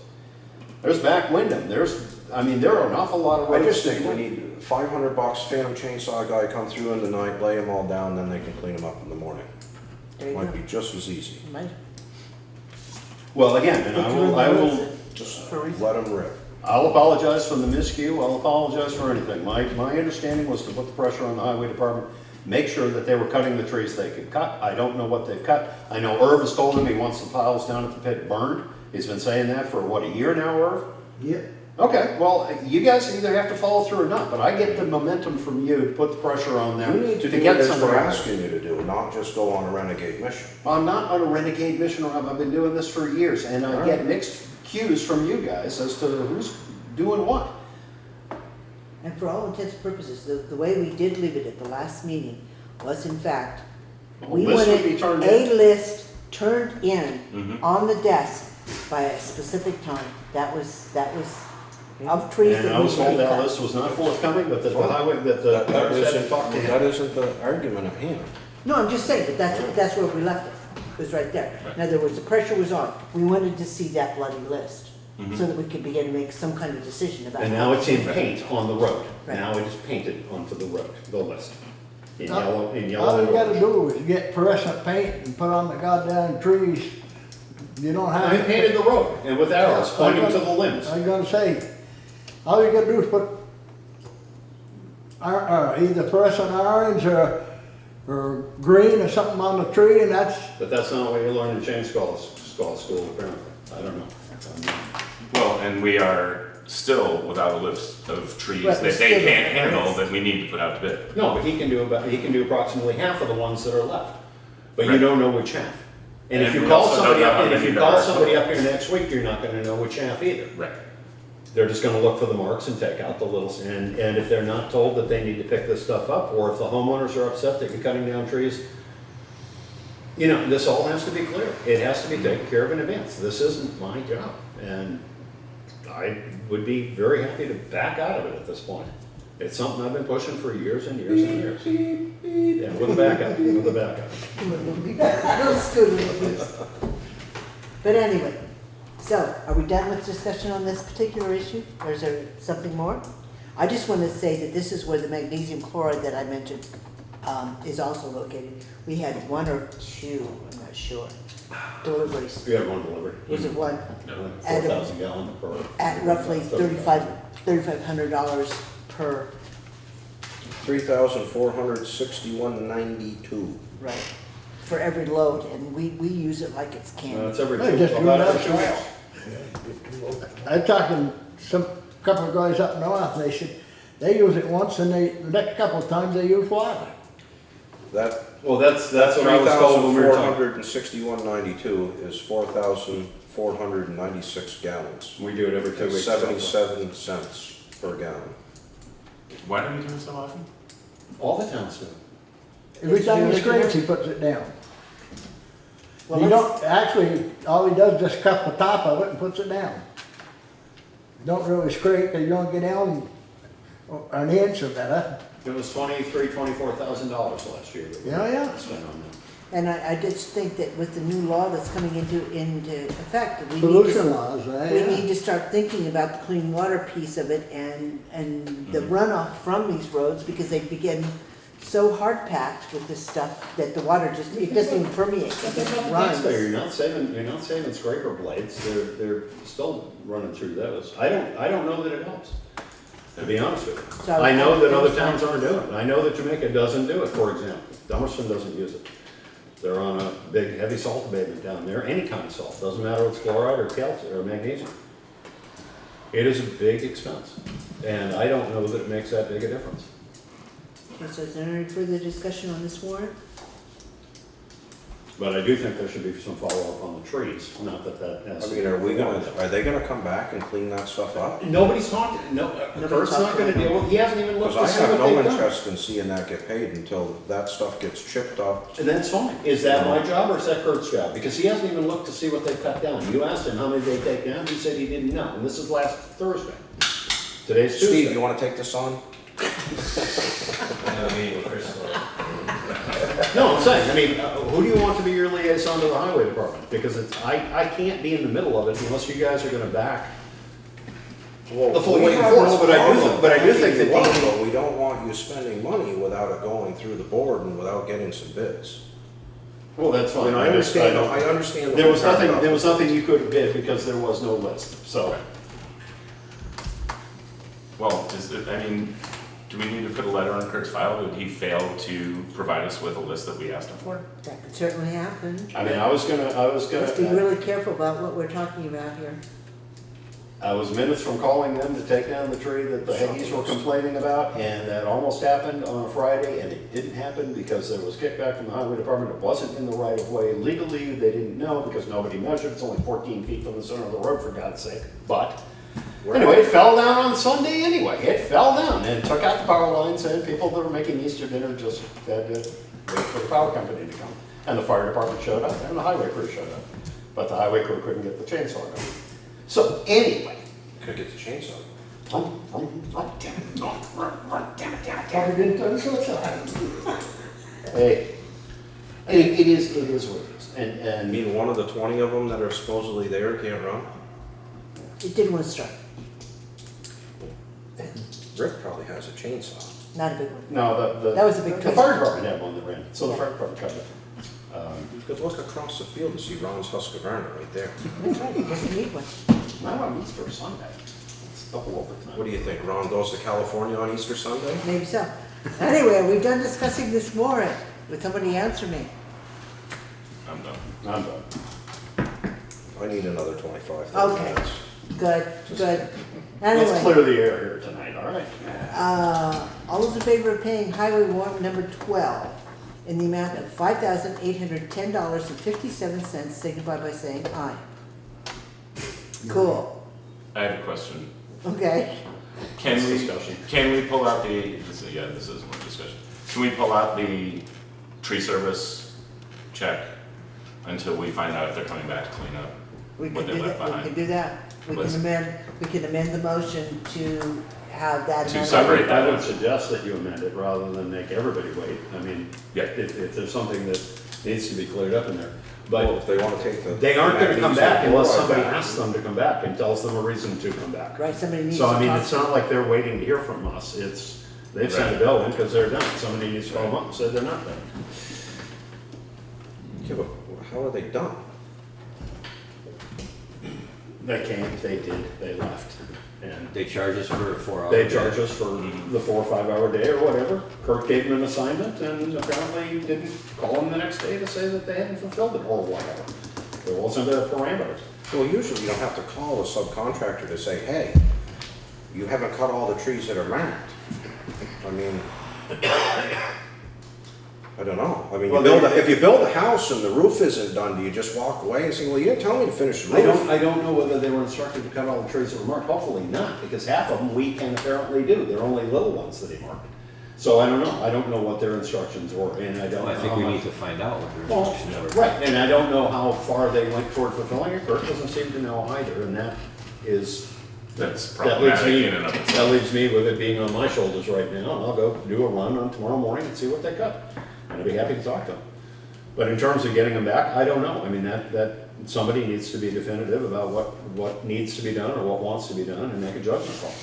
There's back Wyndham, there are an awful lot of I roads. just think we need $500 phantom chainsaw guy come through in the night, lay them all down, then they can clean them up in the morning. There you Might go. be just as easy. Might. Well, again, and I will, Just For a reason. let them rip. I'll apologize for the miscue, I'll apologize for anything. My understanding was to put the pressure on the highway department, make sure that they were cutting the trees they could cut. I don't know what they've cut. I know Irv has told him he wants the piles down at the pit burned. He's been saying that for, what, a year now, Irv? Yep. Okay, well, you guys either have to follow through or not, but I get the momentum from you to put the pressure on them You need to to do get what some. we're asking you to do, not just go on a renegade mission. I'm not on a renegade mission, Rob. I've been doing this for years, and I get mixed cues from you guys as to who's doing what. And for all intents and purposes, the way we did leave it at the last meeting was in fact, we list would be wanted turned a in. list turned in on the desk by a specific time. That was of trees And that I we was told had that cut. list was not forthcoming, but that the highway, that the That Congress had isn't, talked to that him. isn't the argument at hand. No, I'm just saying, but that's where we left it. It was right there. In other words, the pressure was on. We wanted to see that bloody list so that we could begin to make some kind of decision about it. And now it's in paint on the road. Right. Now it is painted onto the road, the list. In All- yellow, in All yellow. you and gotta orange. do is get fluorescent paint and put on the goddamn trees. You don't have. I painted the road, and with arrows Yeah, pointing I to got- the limbs. I'm gonna say, all you gotta do is put either fluorescent orange or green or something on the tree, and that's, But that's not what you learn in school, apparently. I don't know. Well, and we are still without a list of trees Right, that we're they still can't looking at handle this. that we need to put out to bid. No, but he can do approximately half of the ones that are left. But you Right. don't know which half. And if And you we call also don't somebody know up, how and if many you there call are somebody total. up here next week, you're not gonna know which half either. Right. They're just gonna look for the marks and take out the little, and if they're not told that they need to pick this stuff up, or if the homeowners are upset that you're cutting down trees, you know, this all has to be clear. It has to be taken care of in advance. This isn't my job. And I would be very happy to back out of it at this point. It's something I've been pushing for years and years and years. Yeah, with a backup, with a backup. Little scooter wheels. But anyway, so are we done with discussion on this particular issue, or is there something more? I just want to say that this is where the magnesium chloride that I mentioned is also located. We had 1 or 2, I'm not sure, deliveries. You have one delivery. Was it one? No. 4,000 gallon per. At roughly $3,500 per, 3,461.92. right, for every load, and we use it like it's candy. It's every Hey, two, just do about it every out 2 weeks. I'm talking couple of guys up north, and they said, they use it once and the next couple of times they use water. That, Well, that's what I was told when we were talking. 3,461.92 is 4,496 gallons. We do it every 2 It's weeks. 77 cents per gallon. Why do we do it so often? All the towns do. Every It's time he original. scrapes, he puts it down. Well, He let's- don't, actually, all he does is just cup the top of it and puts it down. Don't really scrape, you don't get down an inch or better. It was $24,000 last year that we Yeah. spent on that. And I just think that with the new law that's coming into effect, we need Pollution to, laws, we need to start thinking about the clean water piece of it and the runoff from these roads, because they begin so hard packed with this stuff that the water just, it doesn't even permeate, it just runs. You're not saving scraper blades, they're still running through those. I don't know that it helps, to be honest with you. So I know that other think- towns aren't doing it. I know that Jamaica doesn't do it, for example. Dummerston doesn't use it. They're on a big heavy salt abatement down there, any kind of salt, doesn't matter if it's chloride or calcium or magnesium. It is a big expense, and I don't know that it makes that big a difference. Okay, so is there any further discussion on this warrant? But I do think there should be some follow-up on the trees, not that that has. I mean, are they gonna come back and clean that stuff up? Nobody's talking, no, Kurt's not gonna deal with, he hasn't even looked Because to I see have what no they've done. interest in seeing that get paid until that stuff gets chipped up. And that's fine. Is that my job or is that Kurt's job? Because he hasn't even looked to see what they've cut down. You asked him how many they take down, he said he didn't know, and this is last Thursday. Today's Tuesday. Steve, you wanna take this on? No, I'm saying, I mean, who do you want to be your liaison to the highway department? Because it's, I can't be in the middle of it unless you guys are gonna back the full We weight and have force, no but I do, problem but I do think paying you that up, the, but we don't want you spending money without it going through the board and without getting some bids. well, that's I fine. mean, I understand, I understand. the There was whole nothing, crowd. there was nothing you could have bid because there was no list, so. Well, I mean, do we need to put a letter on Kurt's file? Did he fail to provide us with a list that we asked him for? That could certainly happen. I mean, I was Let's be gonna, really careful about what we're talking about here. I was minutes from calling them to take down the tree that the Haggies were complaining about, and that almost happened on a Friday, and it didn't happen because there was kickback from the highway department. It wasn't in the right of way legally, they didn't know because nobody measured, it's only 14 feet from the center of the road, for God's sake. But, anyway, it fell down on Sunday anyway, it fell down, and took out the power lines, and people that were making Easter dinner just had to wait for the power company to come. And the fire department showed up, and the highway crew showed up, but the highway crew couldn't get the chainsaw going. So, anyway. Could get the chainsaw. Hey, it is what it is, I and mean, one of the 20 of them that are supposedly there can't run? It didn't want to strike, Rick probably has a chainsaw. not a big one. no, That was a big the twist. fire department had one that ran, so the fire department covered it. You could look across the field and see Ron's Husqvarna right there. That's right, he doesn't need one. Not on Easter Sunday, it's double overtime. What do you think, Ron goes to California on Easter Sunday? Maybe so. Anyway, are we done discussing this warrant? Would somebody answer me? I'm done. I'm done. I need another 25, 30 Okay. minutes. Good, good. Let's Anyway, clear the air here tonight, all right? all those in favor of paying highway warrant number 12 in the amount of $5,810.57 signify by saying aye. Cool, I have a question. okay. Can That's we, discussion. can we pull out this is more discussion. Can we pull out the tree service check until we find out if they're coming back to clean up We what can they do left that, we behind? can do that. We can amend the motion to have that To amendment. separate that I would out. suggest that you amend it rather than make everybody wait. I mean, Yeah. if there's something that needs to be cleared up in there. Well, But if they want to take the. they aren't gonna come manganese back and unless chloride somebody back. asks them to come back and tells them a reason to come back. Right, somebody needs to So I mean, talk it's to not like they're waiting to hear from us, it's, they've sent a bill in because they're done. Somebody needs to call them up and say they're not done. Yeah, but how are they done? They came, they did, they left. And They charge us for a 4 hour. they charge us for the 4 or 5 hour day or whatever. Kurt gave them an assignment and apparently didn't call them the next day to say that they hadn't fulfilled it or whatever. There wasn't a parameter. Well, usually you don't have to call a subcontractor to say, hey, you haven't cut all the trees that are marked. I mean, I don't know. I mean, Well, if you build a house and the roof isn't done, do you just walk away and say, well, you didn't tell me to finish the roof? I don't know whether they were instructed to cut all the trees that were marked. Hopefully not, because half of them we can apparently do. They're only little ones that he marked. So I don't know. I don't know what their instructions were, and I don't know Well, I think how we much- need to find out what their Well, instructions were. right, and I don't know how far they went toward fulfilling it. Kurt doesn't seem to know either, and that is, That's that leaves problematic me, in and of that itself. leaves me with it being on my shoulders right now, and I'll go do a run on tomorrow morning and see what they cut. And I'd be happy to talk to them. But in terms of getting them back, I don't know. I mean, that somebody needs to be definitive about what needs to be done or what wants to be done and make a judgment call.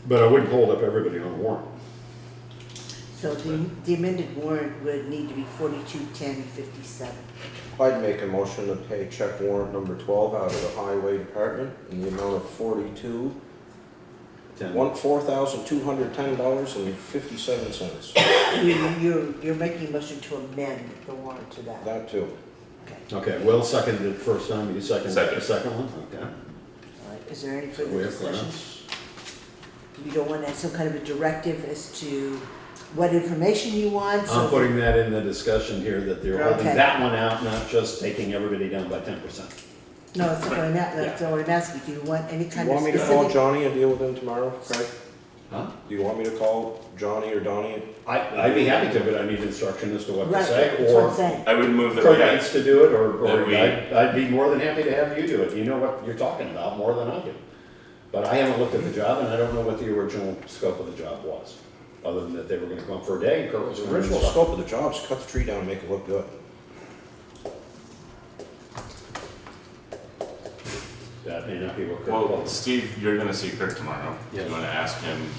But I wouldn't hold up everybody on a warrant. So the amended warrant would need to be 421057. I'd make a motion to pay check warrant number 12 out of the highway department in the amount of $4,210.57. You're making a motion to amend the warrant to that. That too. Okay, Okay, Will seconded it the first time, you seconded the Second. second one? Okay. all right. Is there any So further we have discussion? clearance. You don't want to have some kind of a directive as to what information you want? so I'm putting that in the discussion here, that they're holding Okay. that one out, not just taking everybody down by 10%. No, it's not what I'm at, that's not what I'm asking. Do you want any Do kind you of want me to call specific? Johnny and deal with him tomorrow, Craig? Huh? Do you want me to call Johnny or Donnie? I'd be happy to, but I need instruction as to what to Right, say, that's what I'm or saying. I would move that Kurt we, needs to do it, or That we- I'd be more than happy to have you do it. You know what you're talking about more than I do. But I haven't looked at the job, and I don't know what the original scope of the job was, other than that they were gonna come up for a day, and Kurt was The gonna original instruct. scope of the job is cut the tree down and make it look good. That may not be what Kurt well, told us. Steve, you're gonna see Kurt tomorrow. Do Yes. you wanna ask him,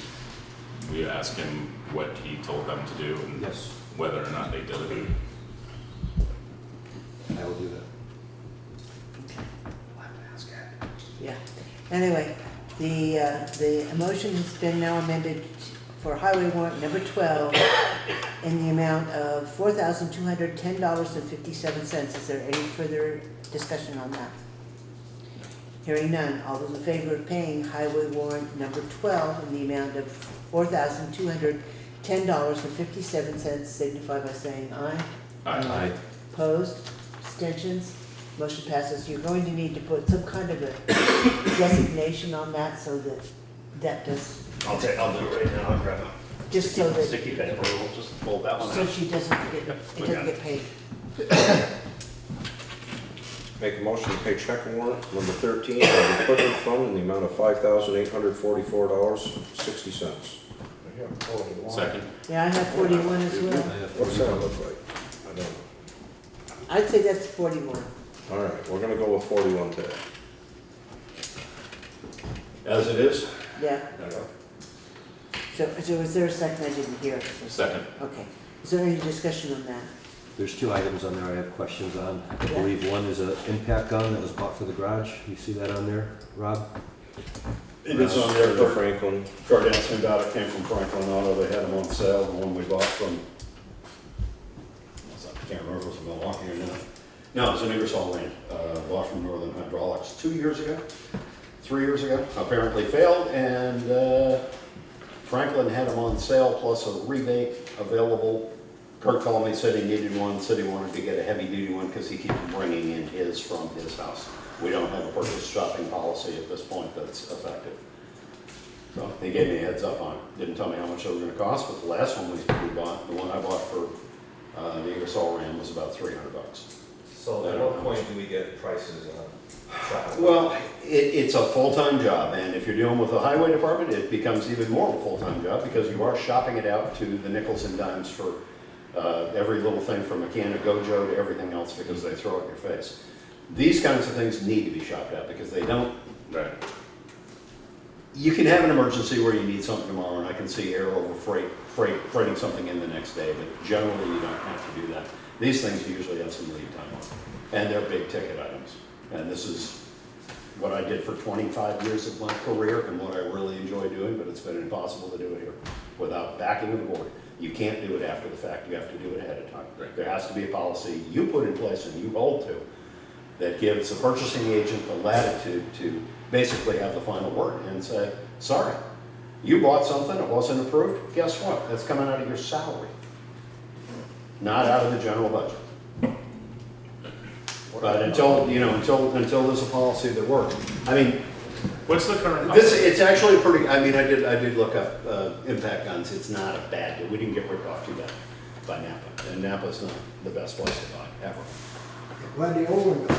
we ask him what he told them to do and Yes, whether or not they did it? I will do that. Yeah. Anyway, the motion has been now amended for highway warrant number 12 in the amount of $4,210.57. Is there any further discussion on that? Hearing none. All those in favor of paying highway warrant number 12 in the amount of $4,210.57 signify by saying aye. Aye. Opposed? Abstentions? Motion passes. You're going to need to put some kind of a designation on that so that that does, I'll do it right now, I'll grab a just so that, sticky paper, we'll just fold that one so out. she doesn't get, it we doesn't got get paid. Make a motion to pay check warrant number 13 out of the equipment fund in the amount of $5,844.60. Second. Yeah, I have 41 as well. What's that look like? I don't know. I'd say that's 41. All right, we're gonna go with 41 today. As it is? Yeah. So is there a second? I didn't hear. Second. Okay. Is there any discussion on that? There's 2 items on there I have questions on. I believe one is an impact gun that was bought for the garage. You see that on there, Rob? It is on there, The Franklin. Kurt asked me about it, came from Franklin Auto, they had them on sale, the one we bought from, I can't remember if it was Milwaukee or not. No, it was an Ingersoll Rand, bought from Northern Hydraulics 2 years ago, 3 years ago, apparently failed, and Franklin had them on sale plus a rebate available. Kurt called me, said he needed one, said he wanted to get a heavy duty one because he keeps bringing in his from his house. We don't have a purchase shopping policy at this point that's effective. So he gave me a heads up on it. Didn't tell me how much it was gonna cost, but the last one we bought, the one I bought for the Ingersoll Rand was about $300. So at what point do we get prices on shopping? Well, it's a full-time job, and if you're dealing with the highway department, it becomes even more of a full-time job because you are shopping it out to the nickels and dimes for every little thing from a can of Gojo to everything else because they throw it in your face. These kinds of things need to be shopped out because they don't. Right. You can have an emergency where you need something tomorrow, and I can see air over freighting something in the next day, but generally you don't have to do that. These things usually have some lead time on them, and they're big ticket items. And this is what I did for 25 years of my career and what I really enjoy doing, but it's been impossible to do it here without backing of the board. You can't do it after the fact, you have to do it ahead of time. Right. There has to be a policy you put in place and you hold to that gives the purchasing agent the latitude to basically have the final word and say, sorry, you bought something, it wasn't approved, guess what? That's coming out of your salary, not out of the general budget. But until there's a policy that works. I mean, What's the current cost? it's actually pretty, I mean, I did look up impact guns. It's not a bad deal. We didn't get ripped off too bad by Napa. And Napa's not the best place to buy, ever. Where the old one go?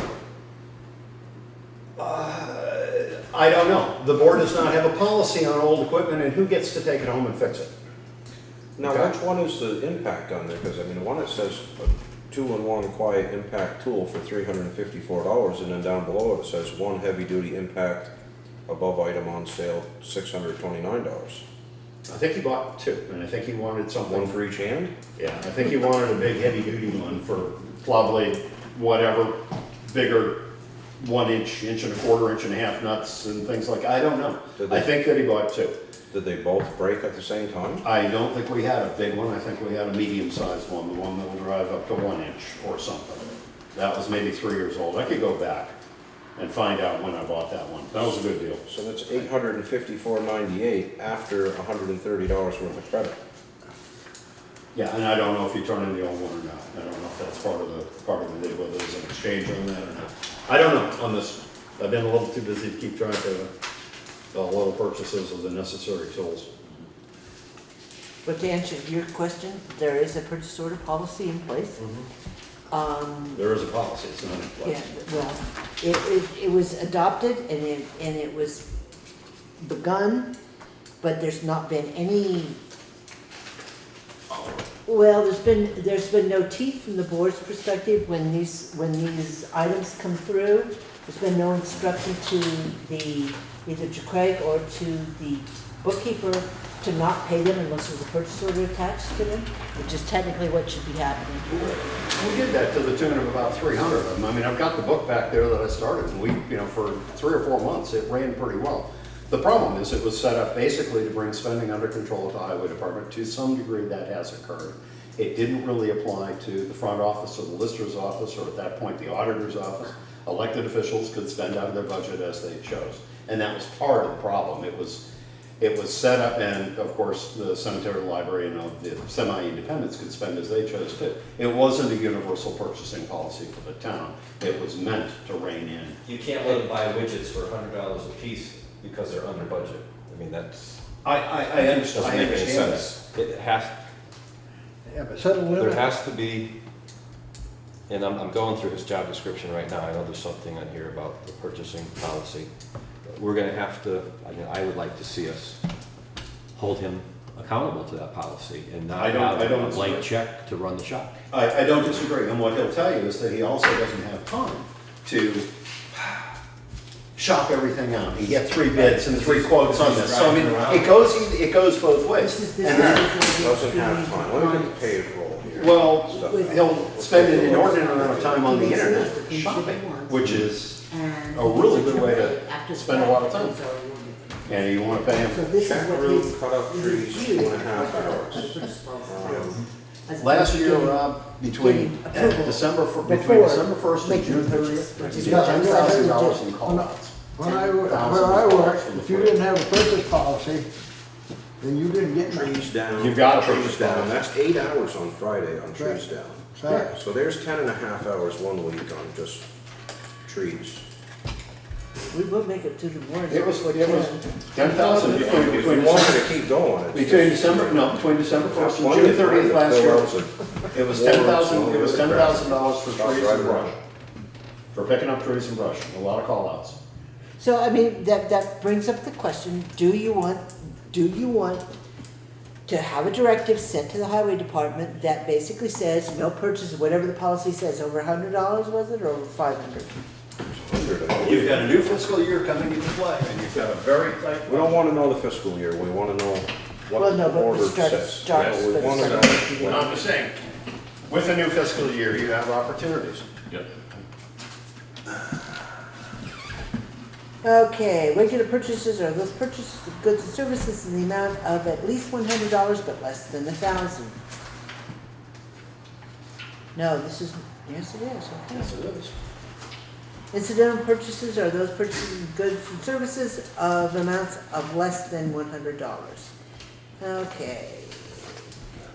I don't know. The board does not have a policy on old equipment and who gets to take it home and fix it. Now, Okay. which one is the impact on there? Because I mean, the one that says a 2-in-1 quiet impact tool for $354, and then down below it says 1 heavy-duty impact above item on sale, $629. I think he bought 2, and I think he wanted something. One for each hand? Yeah, I think he wanted a big heavy duty one for plow blade, whatever, bigger 1 inch, 1.25 inch nuts and things like, I don't know. I think that he bought 2. Did they both break at the same time? I don't think we had a big one. I think we had a medium-sized one, the one that will drive up to 1 inch or something. That was maybe 3 years old. I could go back. and find out when I bought that one. That was a good deal. So that's $854.98 after $130 worth of credit. Yeah, and I don't know if you turn in the old one or not. I don't know if that's part of the deal, whether there's an exchange on that or not. I don't know on this. I've been a little too busy to keep track of the little purchases of the necessary tools. But to answer your question, there is a purchase order policy in place. There is a policy, it's not in Yeah, place. well, it was adopted and it was begun, but there's not been any, well, there's been no teeth from the board's perspective when these items come through. There's been no instruction to either to Craig or to the bookkeeper to not pay them unless there's a purchase order attached to them, which is technically what should be happening. We did that to the tune of about 300 of them. I mean, I've got the book back there that I started, and we, for 3 or 4 months, it ran pretty well. The problem is it was set up basically to bring spending under control at the highway department. To some degree, that has occurred. It didn't really apply to the front office or the lister's office, or at that point, the auditor's office. Elected officials could spend out of their budget as they chose. And that was part of the problem. It was set up, and of course, the cemetery, library, and the semi-independents could spend as they chose too. It wasn't a universal purchasing policy for the town. It was meant to rein in. You can't let them buy widgets for $100 a piece because they're under budget. I mean, that's, I understand. doesn't make any sense. It has, Yeah, but set a there limit. has to be, and I'm going through his job description right now. I know there's something on here about the purchasing policy. We're gonna have to, I would like to see us hold him accountable to that policy and not I don't have a disagree. blank check to run the shop. I don't disagree, and what he'll tell you is that he also doesn't have time to shop everything out. He get 3 bids and 3 quotes on this. So I mean, it goes both ways. And then, Doesn't have time. Let me get the payroll here. well, Stuff. he'll spend an inordinate amount of time on the internet shopping, which is a really good way to spend a lot of time. And you want to pay him. So this is Check what room, he's. cut up trees, he's reviewed 2.5 hours. as a purchase policy. As Last opposed to year, getting- between getting approval between before December 1st and making June the 30th, purchase. you get $10,000 in When I- call-outs. When I worked, if you didn't have a purchase policy, then you didn't get nothing. Trees down. You've got a trees purchase down. policy. That's 8 hours on Friday on trees Right. down. Right. So there's 10.5 hours one week on just trees. We will make it to the warrant. It was 10,000 If you wanted to keep going, it's between December 1st and Plenty June of time 30th to last fill year. out some It was warrants $10,000. and It was all the crap. $10,000 for Stop trees right and brush, around. for picking up trees and brush. A lot of call-outs. So, I mean, that brings up the question, do you want to have a directive sent to the highway department that basically says no purchase, whatever the policy says, over $100, was it, or over 500? You've got a new fiscal year coming into play, and you've got a very tight. We don't want to know the fiscal year, we want to know Well, what no, the but order we says. start, We but want to know start- Well, I'm just saying, with a new fiscal year, you have opportunities. Yep. Okay, regular purchases are those purchases of goods and services in the amount of at least $100 but less than 1,000. No, this is, yes it is, okay. Yes, it is. Incidental purchases are those purchases of goods and services of amounts of less than $100. Okay.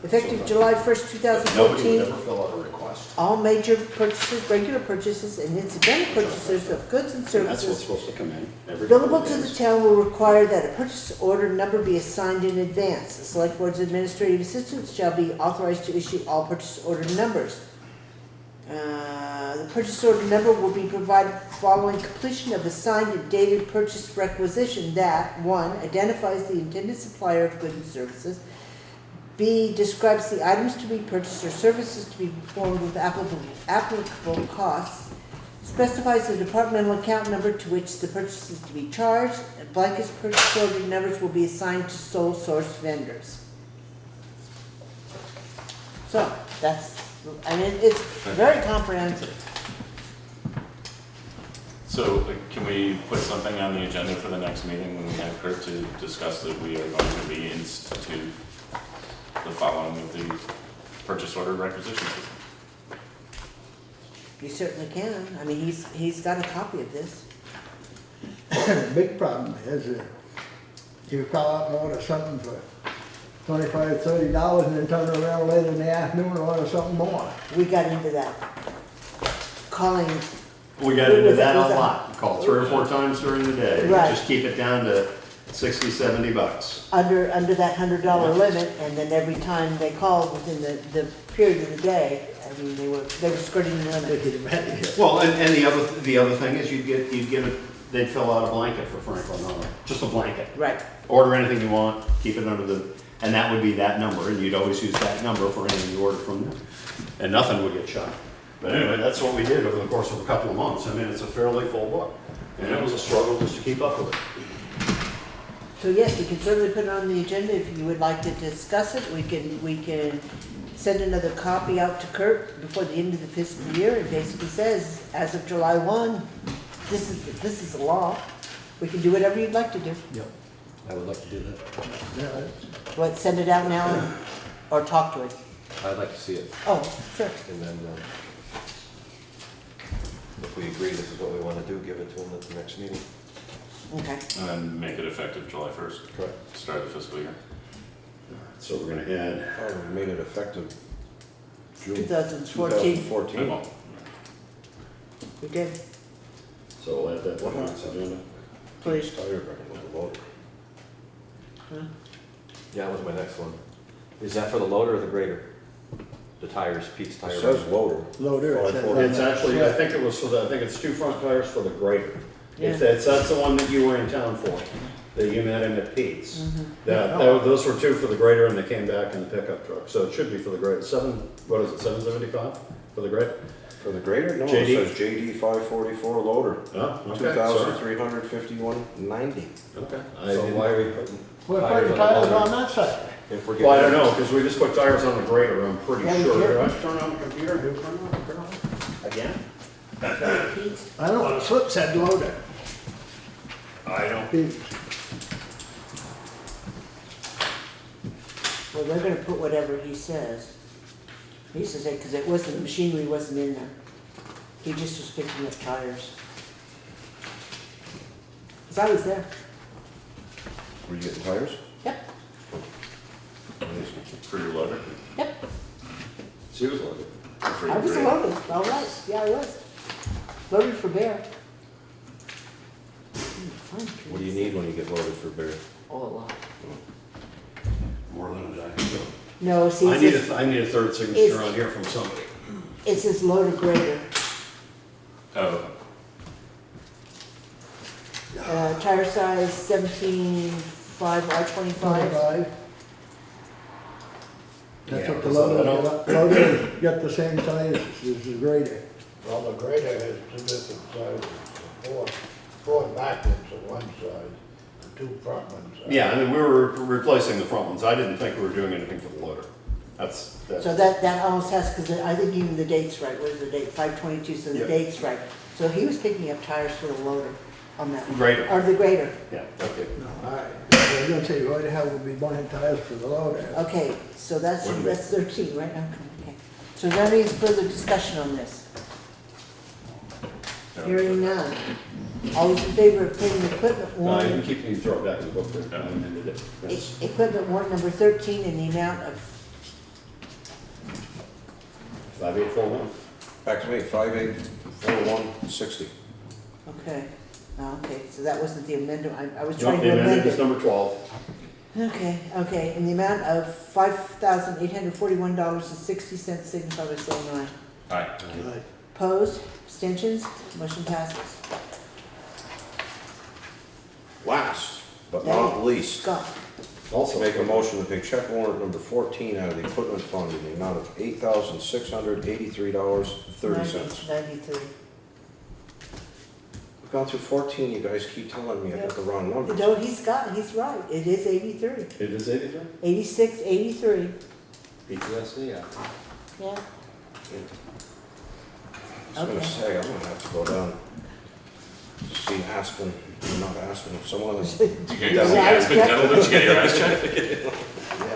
Effective July 1st, Nobody 2014, would ever fill out a request. all major purchases, regular purchases, and incidental purchases of goods and And that's what's services supposed to come in every billable couple to the days. town will require that a purchase order number be assigned in advance. The select board's administrative assistants shall be authorized to issue all purchase order numbers. The purchase order number will be provided following completion of a signed and dated purchase requisition that, 1, identifies the intended supplier of goods and services, B, describes the items to be purchased or services to be performed with applicable costs, specifies the departmental account number to which the purchase is to be charged, and blanket purchase order numbers will be assigned to sole source vendors. So, that's, I mean, it's very comprehensive. So can we put something on the agenda for the next meeting when we have Kurt to discuss that we are going to reinstitute the following of the purchase order requisition system? You certainly can. I mean, he's got a copy of this. The big problem is that you call out and order something for $25, $30 and then turn around later in the afternoon and order something more. We got into that. Calling, We got into that a Was that- lot. Call 3 or 4 times during the day. Right. Just keep it down to 60, 70 bucks. under that $100 limit, and then every time they called within the period of the day, I mean, they were skirting the limit. Well, and the other thing is you'd give it, they'd fill out a blanket for Franklin Auto, just a blanket. Right. Order anything you want, keep it under and that would be that number, and you'd always use that number for anything you order from them. And nothing would get shot. But anyway, that's what we did over the course of a couple of months. I mean, it's a fairly full book. And it was a struggle just to keep up with it. So yes, we can certainly put it on the agenda if you would like to discuss it. We can send another copy out to Kurt before the end of the fiscal year. It basically says, as of July 1, this is the law. We can do whatever you'd like to do. Yep. I would like to do that. Yeah, What, send it out now or talk to him? I'd like to see it, Oh, sure. and then, if we agree this is what we want to do, give it to him at the next meeting. Okay. And then make it effective July 1st. Correct. Start the fiscal year. So we're gonna add, Oh, we made it effective June 2014. 2014. We did, so we'll add that to the next agenda. please. Tire running with the loader. Huh? Yeah, that was my next one. Is that for the loader or the grader? The tires, Pete's tire. It says loader. Loader, it says on It's that. actually, I think it was I think it's 2 front tires for the grader. If Yeah. that's the one that you were in town for, that you met him at Pete's. Yeah. Those were 2 for the grader and they came back in the pickup truck. So it should be for the grader. What is it, 775 for the grader? For the grader? No, JD? it says JD 544 loader. Oh, okay, sorry. 2,351.90. Okay. So why are we putting We're tires putting on the tires on loader? that side. If we're Well, I don't getting, know, because we just put tires on the grader, I'm pretty Yeah, we sure. did. Did I turn on the computer? Do turn on? Again? Pete? I don't want a slip said loader. I don't. Well, they're gonna put whatever he says. He says that because it wasn't, the machinery wasn't in there. He just was picking up tires. Cause I was there. Were you getting tires? Yep, For your loader? yep. she was loaded. For I your was grader? loaded, all right, yeah, I was. Loaded for bear. Fun, What do you need when you get loaded for bear? Oh, a lot. More than I can do. No, see, I it need a third signature on here from somebody. says loader grader. Oh, Tire size 17.5 by 25. 25. That's Yeah, what the because loader, I don't- loader got the same size as the grader. Well, the grader has 2 different sizes, four backwards on one side, and 2 front ones. Yeah, I mean, we were replacing the front ones. I didn't think we were doing anything for the loader. That's. So that almost has, because I think even the date's right, what is the date, 5/22, so the Yep. date's right. So he was picking up tires for the loader on that. Grader. Or the grader, Yeah, okay. No, I was gonna say, why the hell would we buying tires for the loader? okay, so that's Wouldn't it? 13, right? Okay. So is there any further discussion on this? Hearing none. All those in favor of paying equipment No, you can warrant, keep, you can throw it back in the book there. I amended it. Yes. equipment warrant number 13 in the amount of, 5841. Back to me, 5841.60. okay, okay, so that wasn't the amendment, I was No, trying the to amend amendment is it. number 12. Okay, in the amount of $5,841.60, signify by saying aye. aye. Opposed, abstentions, motion passes. Last, but not least, Scott, Also. make a motion to pay check warrant number 14 out of the equipment fund in the amount of $8,683.30. 93. We've gone through 14, you guys keep telling me I got the wrong numbers. No, he's right, it is 83. It is 83? 86, 83, PTSD, yeah. yeah. I was gonna Okay. say, I'm gonna have to go down, see Aspen, not Aspen, someone else. You can go see Aspen Dental, did you get your eyes checked?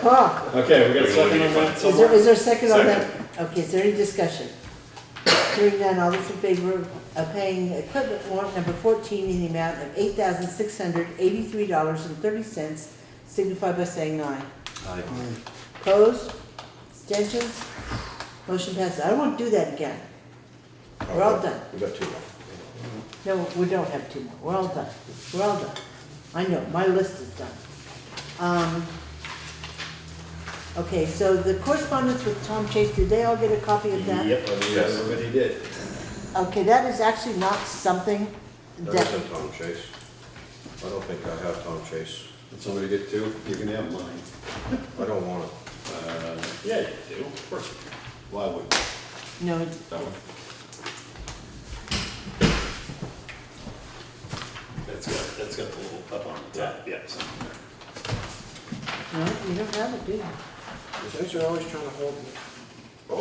Huh, Okay, we got a second on that is somewhere? there a second on that? Second. Okay, is there any discussion? Hearing none, all those in favor of paying equipment warrant number 14 in the amount of $8,683.30 signify by saying aye. Aye. Opposed? Abstentions? Motion passes. I won't do that again. We're all done. We got two more. No, we don't have two more. We're all done. We're all done. I know, my list is done. Okay, so the correspondence with Tom Chase, did they all get a copy of that? Yep, I believe Yes. everybody did. Okay, that is actually not something That that, isn't Tom Chase. I don't think I have Tom Chase. Did somebody get two? You can have mine. I don't want it. Yeah, you do, of course. Why would you? no, That one. That's got the little up on the top, yeah, something there. no, you don't have it, do you? You guys are always trying to hold me.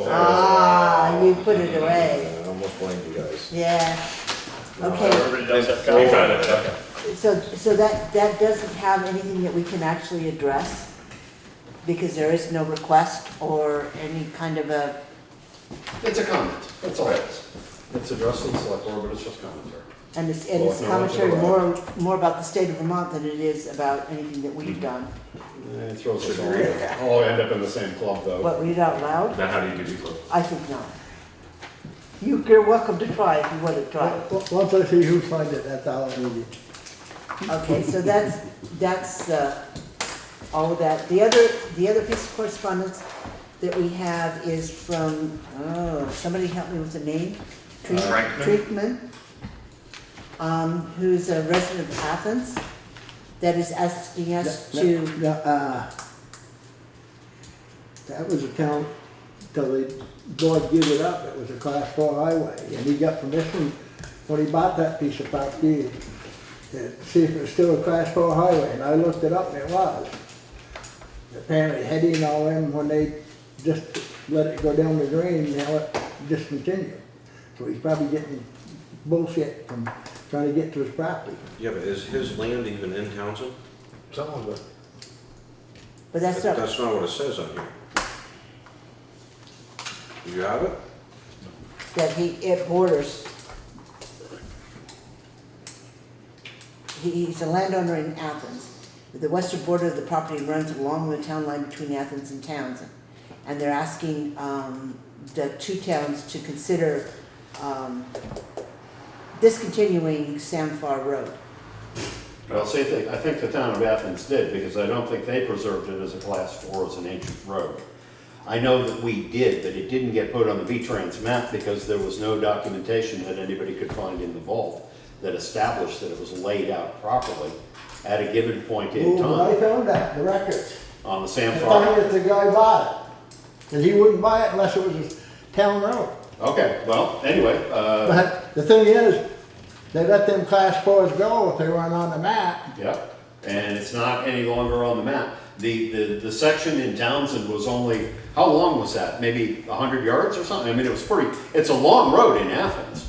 Ah, you put it away. I almost blamed you guys. Yeah. Okay, Everybody does have We found it, okay. so that doesn't have anything that we can actually address? Because there is no request or any kind of a, It's a comment, that's all it is. It's addressed to the select board, but it's just commentary. and it's Well, no, commentary it's more about the state of Vermont than it is about anything that we've done. It throws us all end up in the same club, though. What, read it out loud? Now, how do you do these? I think not. You're welcome to try if you want to try. Once I see who signed it, that's all I need. Okay, so that's all of that. The other piece of correspondence that we have is from, somebody help me with the name? Treatman, who's a resident of Athens, that is asking us to, That was a town, till the board gave it up, it was a class 4 highway, and he got permission when he bought that piece of property to see if it was still a class 4 highway, and I looked it up and it was. Apparently Hetty and all them, when they just let it go down the drain, now it discontinued. So he's probably getting bullshit from trying to get to his property. Yeah, but is his land even in Townsend? Some of it. but that's not, That's not what it says on here. You have it? that it borders. He's a landowner in Athens. The western border of the property runs along the town line between Athens and Townsend. And they're asking the two towns to consider discontinuing Samfar Road. Well, see, I think the town of Athens did, because I don't think they preserved it as a class 4, as an ancient road. I know that we did, but it didn't get put on the V-Trans map because there was no documentation that anybody could find in the vault that established that it was laid out properly at a given point in I time found that, the records. on the I found Samfar. that the guy bought it, and he wouldn't buy it unless it was a town road. Okay, well, anyway, But the thing is, they let them class 4s go if they weren't on the map. yep, and it's not any longer on the map. The section in Townsend was only, how long was that? Maybe 100 yards or something? I mean, it's a long road in Athens.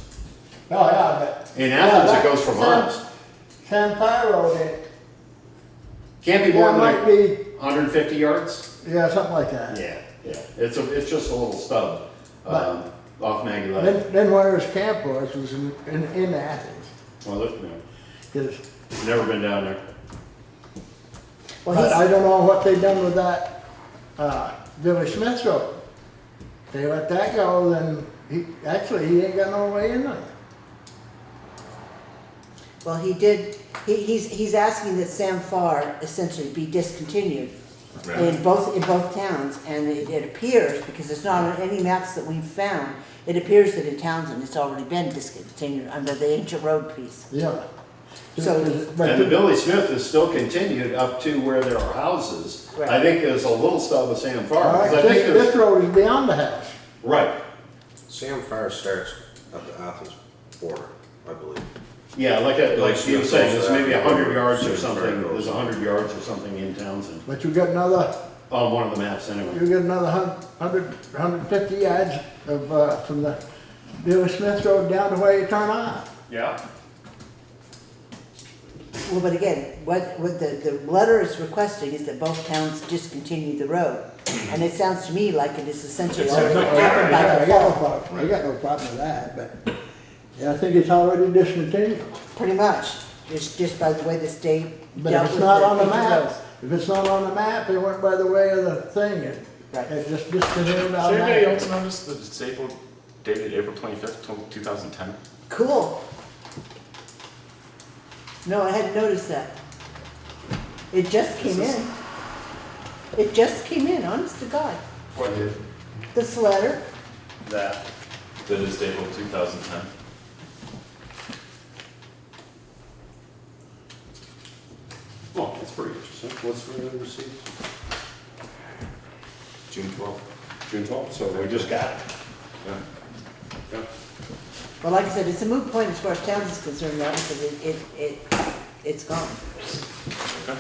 Oh, yeah, but. In Athens, it goes for miles. Samfar Road, it, Can't be more yeah, might than be, 150 yards? yeah, something like that. Yeah, it's just a little stub, off Maggie Lane. Then where his camp was in Athens. Well, look, no, 'Cause- never been down there. Well, but I he's, don't know what they done with that, Billy Smith Road. They let that go, then he ain't got no way in there. well, he's asking that Samfar essentially be discontinued in both towns, and it appears, because it's not on any maps that we've found, it appears that in Townsend it's already been discontinued under the ancient road piece. Yeah. So- But And the Billy Smith is still continued up to where there are houses. Right. I think there's a little stub of Sam Farm. all right, 'Cause I think this there's, road is beyond the house. right, Sam Fire starts at the Athens border, I believe. yeah, like you were saying, there's maybe 100 yards or Sam something, Fire goes. there's 100 yards or something in Townsend, But you got another, on one of the maps anyway. 150 yards of, from the Billy Smith Road down to where you turn on. Yeah. Well, but again, what the letter is requesting is that both towns discontinue the road. And it sounds to me like it is essentially It's already everything. happened by I got no default. problem, I got no problem with that, but, yeah, I think it's already discontinued. Pretty much, just by the way the state But dealt if it's with not the on the picture map, roads. if it's not on the map, it went by the way of the thing, Right. it just discontinued Does on anybody that. else notice that it's April, dated April 25th, 2010? Cool. No, I hadn't noticed that. It just came This is- in. It just came in, honest to God. What? This letter, That, That is April 2010. oh, that's pretty interesting. What's the receipt? June 12th. June 12th, so we just got it. Yeah. Yeah. well, like I said, it's a moot point as far as towns is concerned now, because it's gone. Okay.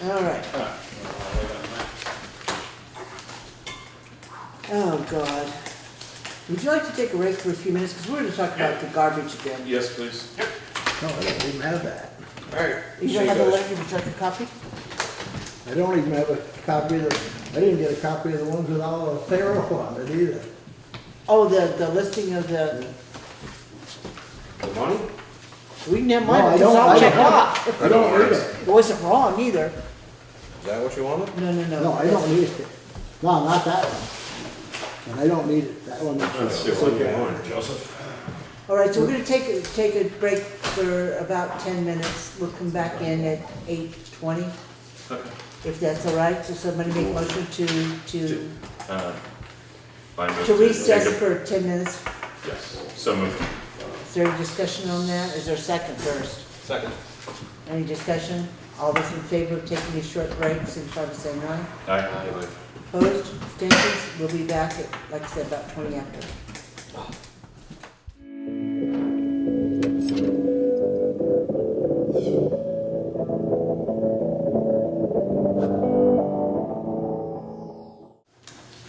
All right. Oh, God. Would you like to take a break for a few minutes? Because we're going to talk about the garbage again. Yes, please. No, I don't even have that. You don't have the letter, would you like a copy? I don't even have a copy of the, I didn't get a copy of the ones with all the payroll on it either. Oh, the listing of the, The money? we can have No, mine, I it's don't- all I checked don't- off. I don't read it. It wasn't wrong either. Is that what you wanted? No, no, no. No, I don't need it. No, not that one. And I don't need it, that one. Let's see what you want, Joseph. All right, so we're gonna take a break for about 10 minutes. We'll come back in at 8:20, Okay. if that's all right. So somebody make motion to I move recess take a- for 10 minutes. Yes, so moved. Is there any discussion on that? Is there a second first? Second. Any discussion? All those in favor of taking a short break, signify by saying aye. Aye. Opposed, abstentions? We'll be back at, like I said, about 20 after.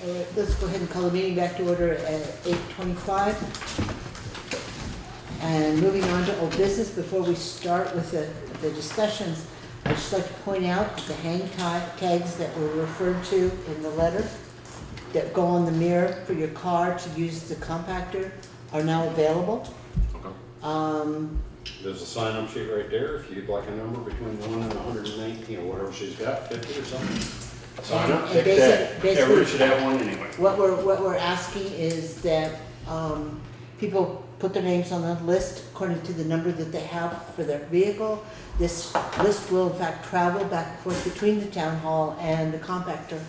All right, let's go ahead and call the meeting back to order at 8:25. And moving on to old business, before we start with the discussions, I'd just like to point out that the hang tags that were referred to in the letter that go on the mirror for your car to use the compactor are now available. Okay. There's a sign-up sheet right there, if you'd like a number between 1 and 119, or whatever she's got, 50 or something. Sign up, And take that. basically- Everybody should have one anyway. What we're asking is that, people put their names on the list according to the number that they have for their vehicle. This list will in fact travel back and forth between the town hall and the compactor,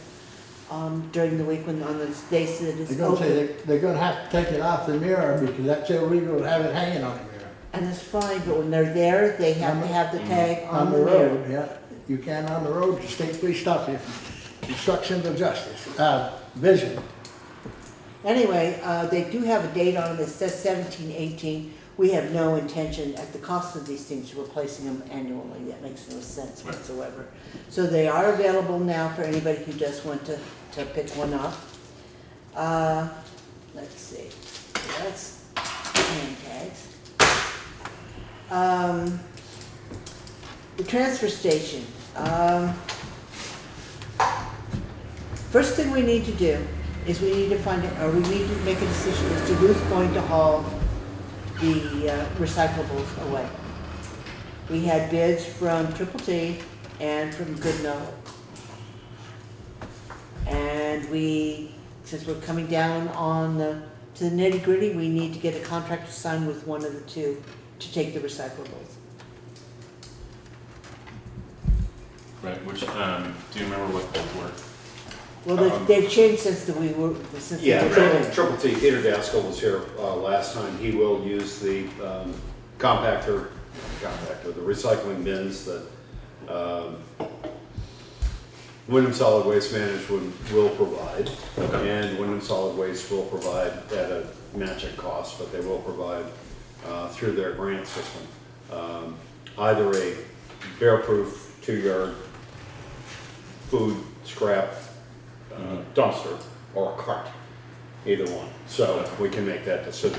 during the week when, on those days that it's They're gonna open. say they're gonna have to take it off the mirror because that's illegal to have it hanging on the mirror. And it's fine, but when they're there, they have to have the tag on the mirror. road, yeah. You can on the road, the state police stop you. Obstruction of justice, vision. Anyway, they do have a date on it that says 1718. We have no intention, at the cost of these things, replacing them annually. That makes no sense whatsoever. So they are available now for anybody who does want to pick one up. Let's see, that's hand tags. The transfer station. First thing we need to do is we need to find, or we need to make a decision as to who's going to haul the recyclables away. We had bids from Triple T and from Goodnow. And we, since we're coming down on to the nitty gritty, we need to get a contract signed with one of the two to take the recyclables. Right, which, do you remember what those were? Well, they've changed since since Yeah, the beginning. Triple T, Peter Gaskell was here last time. He will use the compactor, the recycling bins that Wyndham Solid Waste Management will provide. And Wyndham Solid Waste will provide at a matching cost, but they will provide through their grant system either a bear-proof 2-yard food scrap dumpster or a cart, either one. So we can make that decision.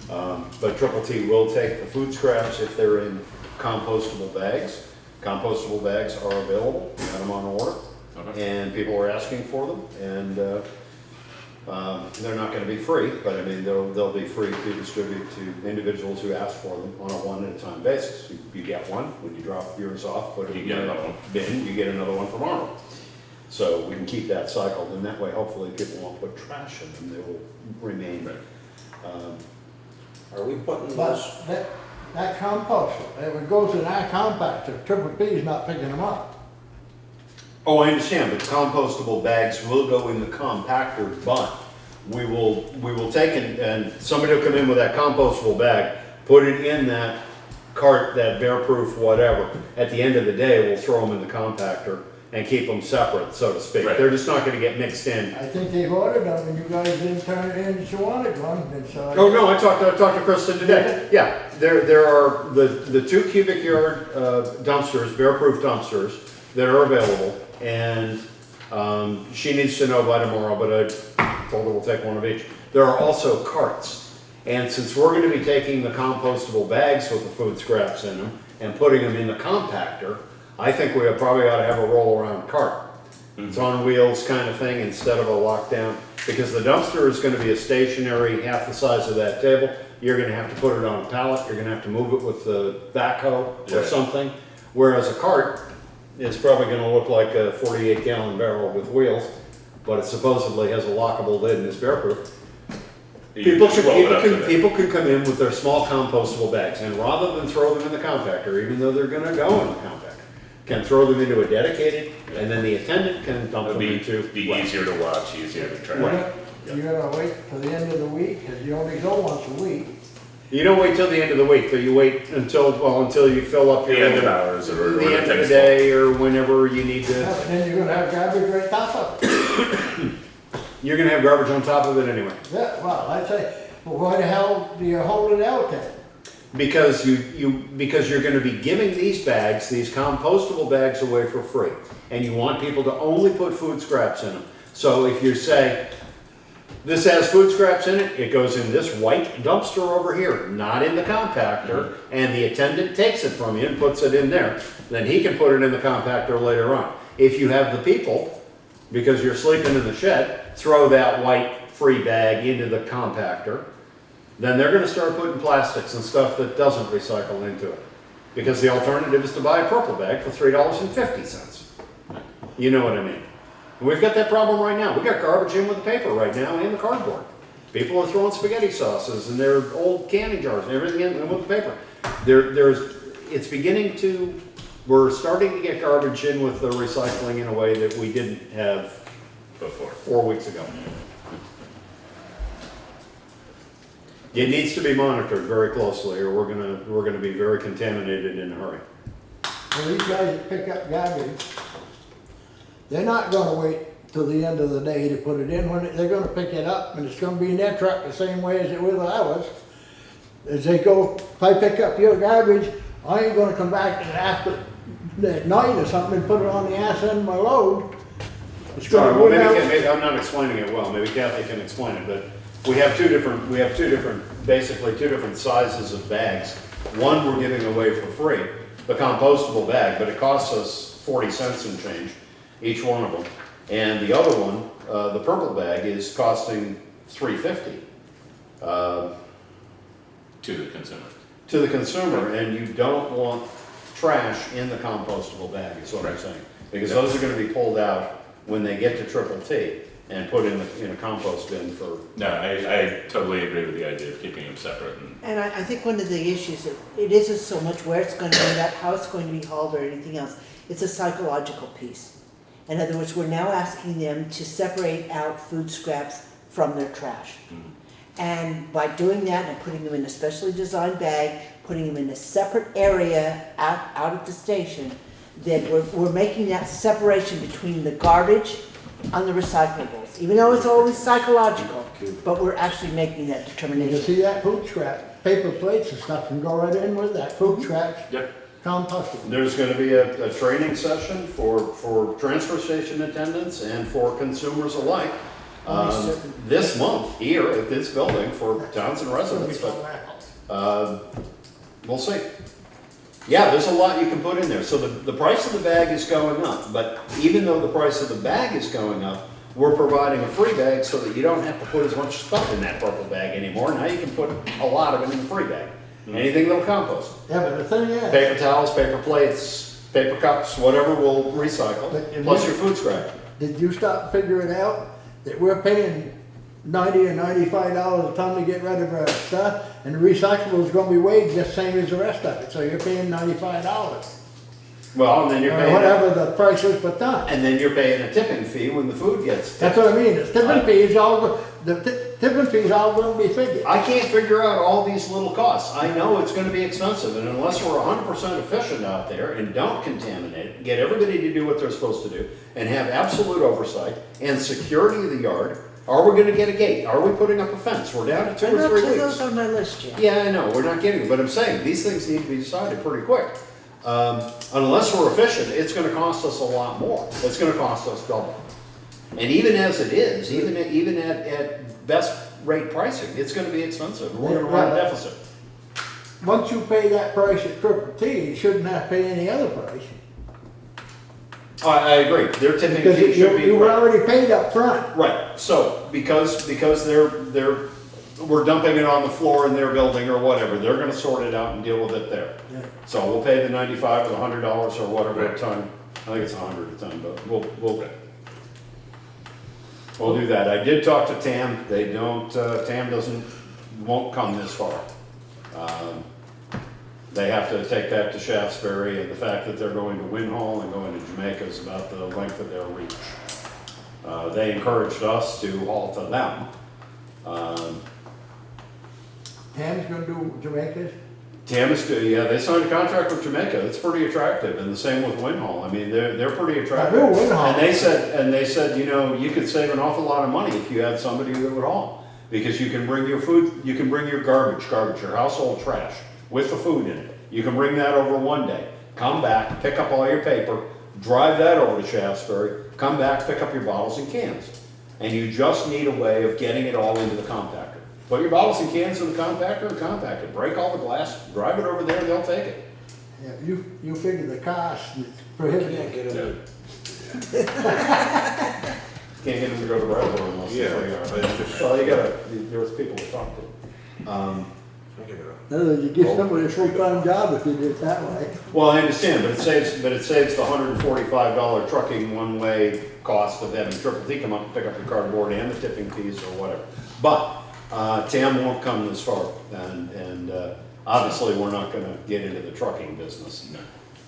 But Triple T will take the food scraps if they're in compostable bags. Compostable bags are available, we got them on order. Okay. and people are asking for them, and they're not gonna be free, but I mean, they'll be free to distribute to individuals who ask for them on a one-at-a-time basis. You get one, when you drop yours off, put it You in get the another one. bin, you get another one tomorrow. So we can keep that cycled, and that way, hopefully, people won't put trash in them, they will remain. Are we putting those? But that compost, it goes in our compactor, Triple P's not picking them up. Oh, I understand, but compostable bags will go in the compactor, but we will take and somebody will come in with that compostable bag, put it in that cart, that bear-proof whatever. At the end of the day, we'll throw them in the compactor and keep them separate, so to speak. Right. They're just not gonna get mixed in. I think they've ordered them, and you guys didn't turn it in that you wanted one, and so. Oh, no, I talked to Kristen today. Yeah, there are the 2 cubic yard dumpsters, bear-proof dumpsters that are available. And she needs to know by tomorrow, but I told her we'll take one of each. There are also carts. And since we're gonna be taking the compostable bags with the food scraps in them and putting them in the compactor, I think we probably ought to have a roll-around cart. It's on wheels kind of thing instead of a lockdown, because the dumpster is gonna be a stationary, half the size of that table. You're gonna have to put it on a pallet, you're gonna have to move it with the backhoe or Yeah. something. Whereas a cart is probably gonna look like a 48-gallon barrel with wheels, but it supposedly has a lockable lid and is bear-proof. People can come in with their small compostable bags, and rather than throw them in the compactor, even though they're gonna go in the compactor, can throw them into a dedicated, and then the attendant can dump It'll them into. be easier to watch, easier to track. You're gonna wait till the end of the week, because you only go once a week. You don't wait till the end of the week, but you wait until you fill up your. The end of hours or The end of the things day, or whenever you need Yeah, to. but then you're gonna have garbage right top of it. You're gonna have garbage on top of it anyway. Yeah, well, I'd say, well, why the hell do you hold it out then? Because because you're gonna be giving these bags, these compostable bags away for free. And you want people to only put food scraps in them. So if you say, this has food scraps in it, it goes in this white dumpster over here, not in the compactor, and the attendant takes it from you and puts it in there. Then he can put it in the compactor later on. If you have the people, because you're sleeping in the shed, throw that white free bag into the compactor, then they're gonna start putting plastics and stuff that doesn't recycle into it. Because the alternative is to buy a purple bag for $3.50. You know what I mean? And we've got that problem right now. We got garbage in with the paper right now and the cardboard. People are throwing spaghetti sauces and their old candy jars and everything in with the paper. It's beginning to, we're starting to get garbage in with the recycling in a way that we didn't have before. 4 weeks ago. It needs to be monitored very closely, or we're gonna be very contaminated in a hurry. Well, these guys that pick up garbage, they're not gonna wait till the end of the day to put it in. They're gonna pick it up, and it's gonna be in their truck the same way as it was ours. As they go, if I pick up your garbage, I ain't gonna come back after at night or something and put it on the ass end of my load. It's Sorry, gonna well, go down. maybe I'm not explaining it well, maybe Kathy can explain it, but we have basically two different sizes of bags. One we're giving away for free, the compostable bag, but it costs us 40 cents and change, each one of them. And the other one, the purple bag, is costing $3.50. To the consumer. To the consumer, and you don't want trash in the compostable bag, is what I'm saying. Because those are gonna be pulled out when they get to Triple T and put in a compost bin for. No, I totally agree with the idea of keeping them separate. And I think one of the issues, it isn't so much where it's going to end up, how it's going to be hauled or anything else. It's a psychological piece. In other words, we're now asking them to separate out food scraps from their trash. And by doing that and putting them in a specially designed bag, putting them in a separate area out of the station, then we're making that separation between the garbage and the recyclables. Even though it's always psychological, but we're actually making that You determination. see that food scrap, paper plates and stuff can go right in with that food scraps, Yep. compostable. There's gonna be a training session for transfer station attendants and for consumers alike. This month here at this building for Townshend residents, but we'll see. Yeah, there's a lot you can put in there. So the price of the bag is going up, but even though the price of the bag is going up, we're providing a free bag so that you don't have to put as much stuff in that purple bag anymore. Now you can put a lot of it in the free bag. Anything that'll compost. Yeah, but the thing is, Paper towels, paper plates, paper cups, whatever we'll recycle, plus your food scrap. did you start figuring out that we're paying $90 or $95 a ton to get rid of our stuff, and the recyclable is gonna be weighed just same as the rest of it, so you're paying $95. Well, and then you're Or paying, whatever the price is per ton. and then you're paying a tipping fee when the food gets That's tipped. what I mean, the tipping fees all, tipping fees all gonna be figured. I can't figure out all these little costs. I know it's gonna be expensive, and unless we're 100% efficient out there and don't contaminate, get everybody to do what they're supposed to do, and have absolute oversight and security of the yard, are we gonna get a gate? Are we putting up a fence? We're down to 2 I'm or not 3 sure weeks. those on my list yet. Yeah, I know, we're not getting it, but I'm saying, these things need to be decided pretty quick. Unless we're efficient, it's gonna cost us a lot more. It's gonna cost us double. And even as it is, even at best rate pricing, it's gonna be expensive. We're gonna run a deficit. Once you pay that price at Triple T, you shouldn't have to pay any other price. I agree, their tipping Because fee should be. you were already paid up front. Right, so, because we're dumping it on the floor in their building or whatever, they're gonna sort it out and deal with it there. Yeah. So we'll pay the $95 or the $100 or whatever a ton, I think it's 100 a ton, but we'll do that. I did talk to Tam, they don't, Tam won't come this far. They have to take that to Shaftesbury, and the fact that they're going to Winhall and going to Jamaica is about the length of their reach. They encouraged us to haul to them. Tam's gonna do Jamaica. Tam is good, yeah, they signed a contract with Jamaica, it's pretty attractive, and the same with Winhall, I mean, they're pretty attractive. I know Winhall. And they said, you know, you could save an awful lot of money if you had somebody that would haul, because you can bring your food, you can bring your garbage, your household trash, with the food in it. You can bring that over one day, come back, pick up all your paper, drive that over to Shaftesbury, come back, pick up your bottles and cans. And you just need a way of getting it all into the compactor. Put your bottles and cans in the compactor and compact it. Break all the glass, drive it over there, they'll take it. Yeah, you figure the cost is prohibitive. Can't get it. Can't get them to go to Bradford unless Yeah, they but are. it's just- Well, there's people to talk to. I'll give it up. In other words, you give somebody a full-time job if you do it that way. Well, I understand, but it saves the $145 trucking one-way cost of having Triple T come up and pick up your cardboard and the tipping fees or whatever. But Tam won't come this far, and obviously we're not gonna get into the trucking business,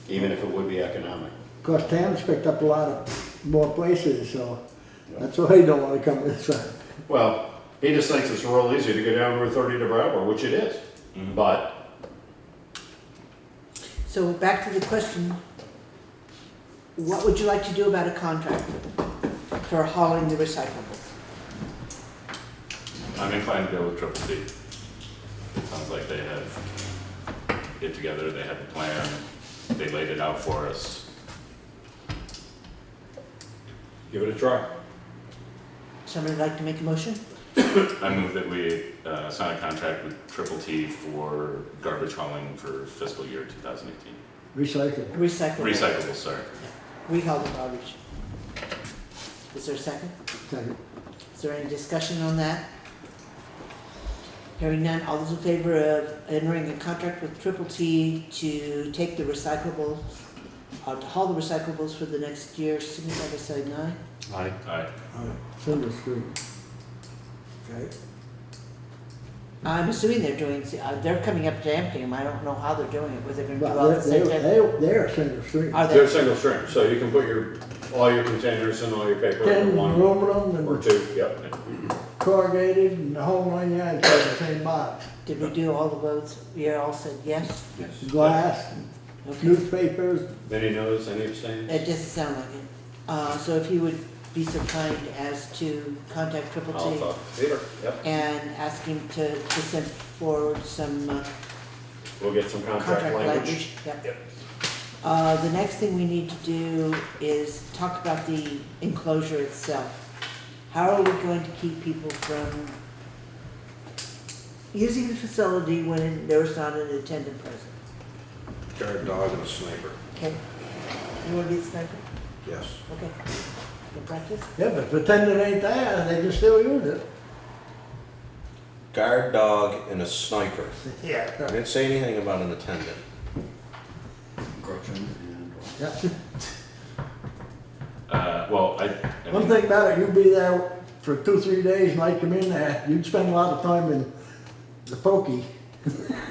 even if it would be economic. Of course, Tam's picked up a lot of more places, so that's why he don't wanna come this way. Well, he just thinks it's real easy to go down Route 30 to Bradford, which it is, but So back to the question, what would you like to do about a contract for hauling the recyclables? I'm inclined to go with Triple T. It sounds like they have it together, they have a plan, they laid it out for us. give it a try. Somebody like to make a motion? I move that we sign a contract with Triple T for garbage hauling for fiscal year 2018. Recycle. Recyclable. Recyclables, sorry. Rehaul the garbage. Is there a second? Second. Is there any discussion on that? Hearing none, all those in favor of entering a contract with Triple T to take the recyclables, to haul the recyclables for the next year, signify by saying aye. Aye. Aye. Single street. Okay. I'm assuming they're coming up to empty them, I don't know how they're doing it, whether they're gonna do all But at the same time. they're single street. Are They're they? single stream, so you can put all your containers and all your paper Ten in one aluminum or and two, yep. corrugated and the whole 9 yards are the same box. Did we do all the votes? You all said yes? Glass, Okay. newspapers, Any no's, any abstains? It doesn't sound like it. So if you would be so kind as to contact Triple I'll T talk to Peter, yep. and ask him to send forward some We'll get some contract contract language. language. Yep. Yep. The next thing we need to do is talk about the enclosure itself. How are we going to keep people from using the facility when there's not an attendant present? Guard dog and a sniper, Okay. You wanna be a sniper? yes. Okay. You practice? Yeah, but pretend it ain't there, and they can still use it. Guard dog and a sniper. Yeah. I didn't say anything about an attendant. Gretchen and. Yeah. Well, I One mean, thing about it, you'd be there for 2-3 days, and I'd come in there, you'd spend a lot of time in the pokey.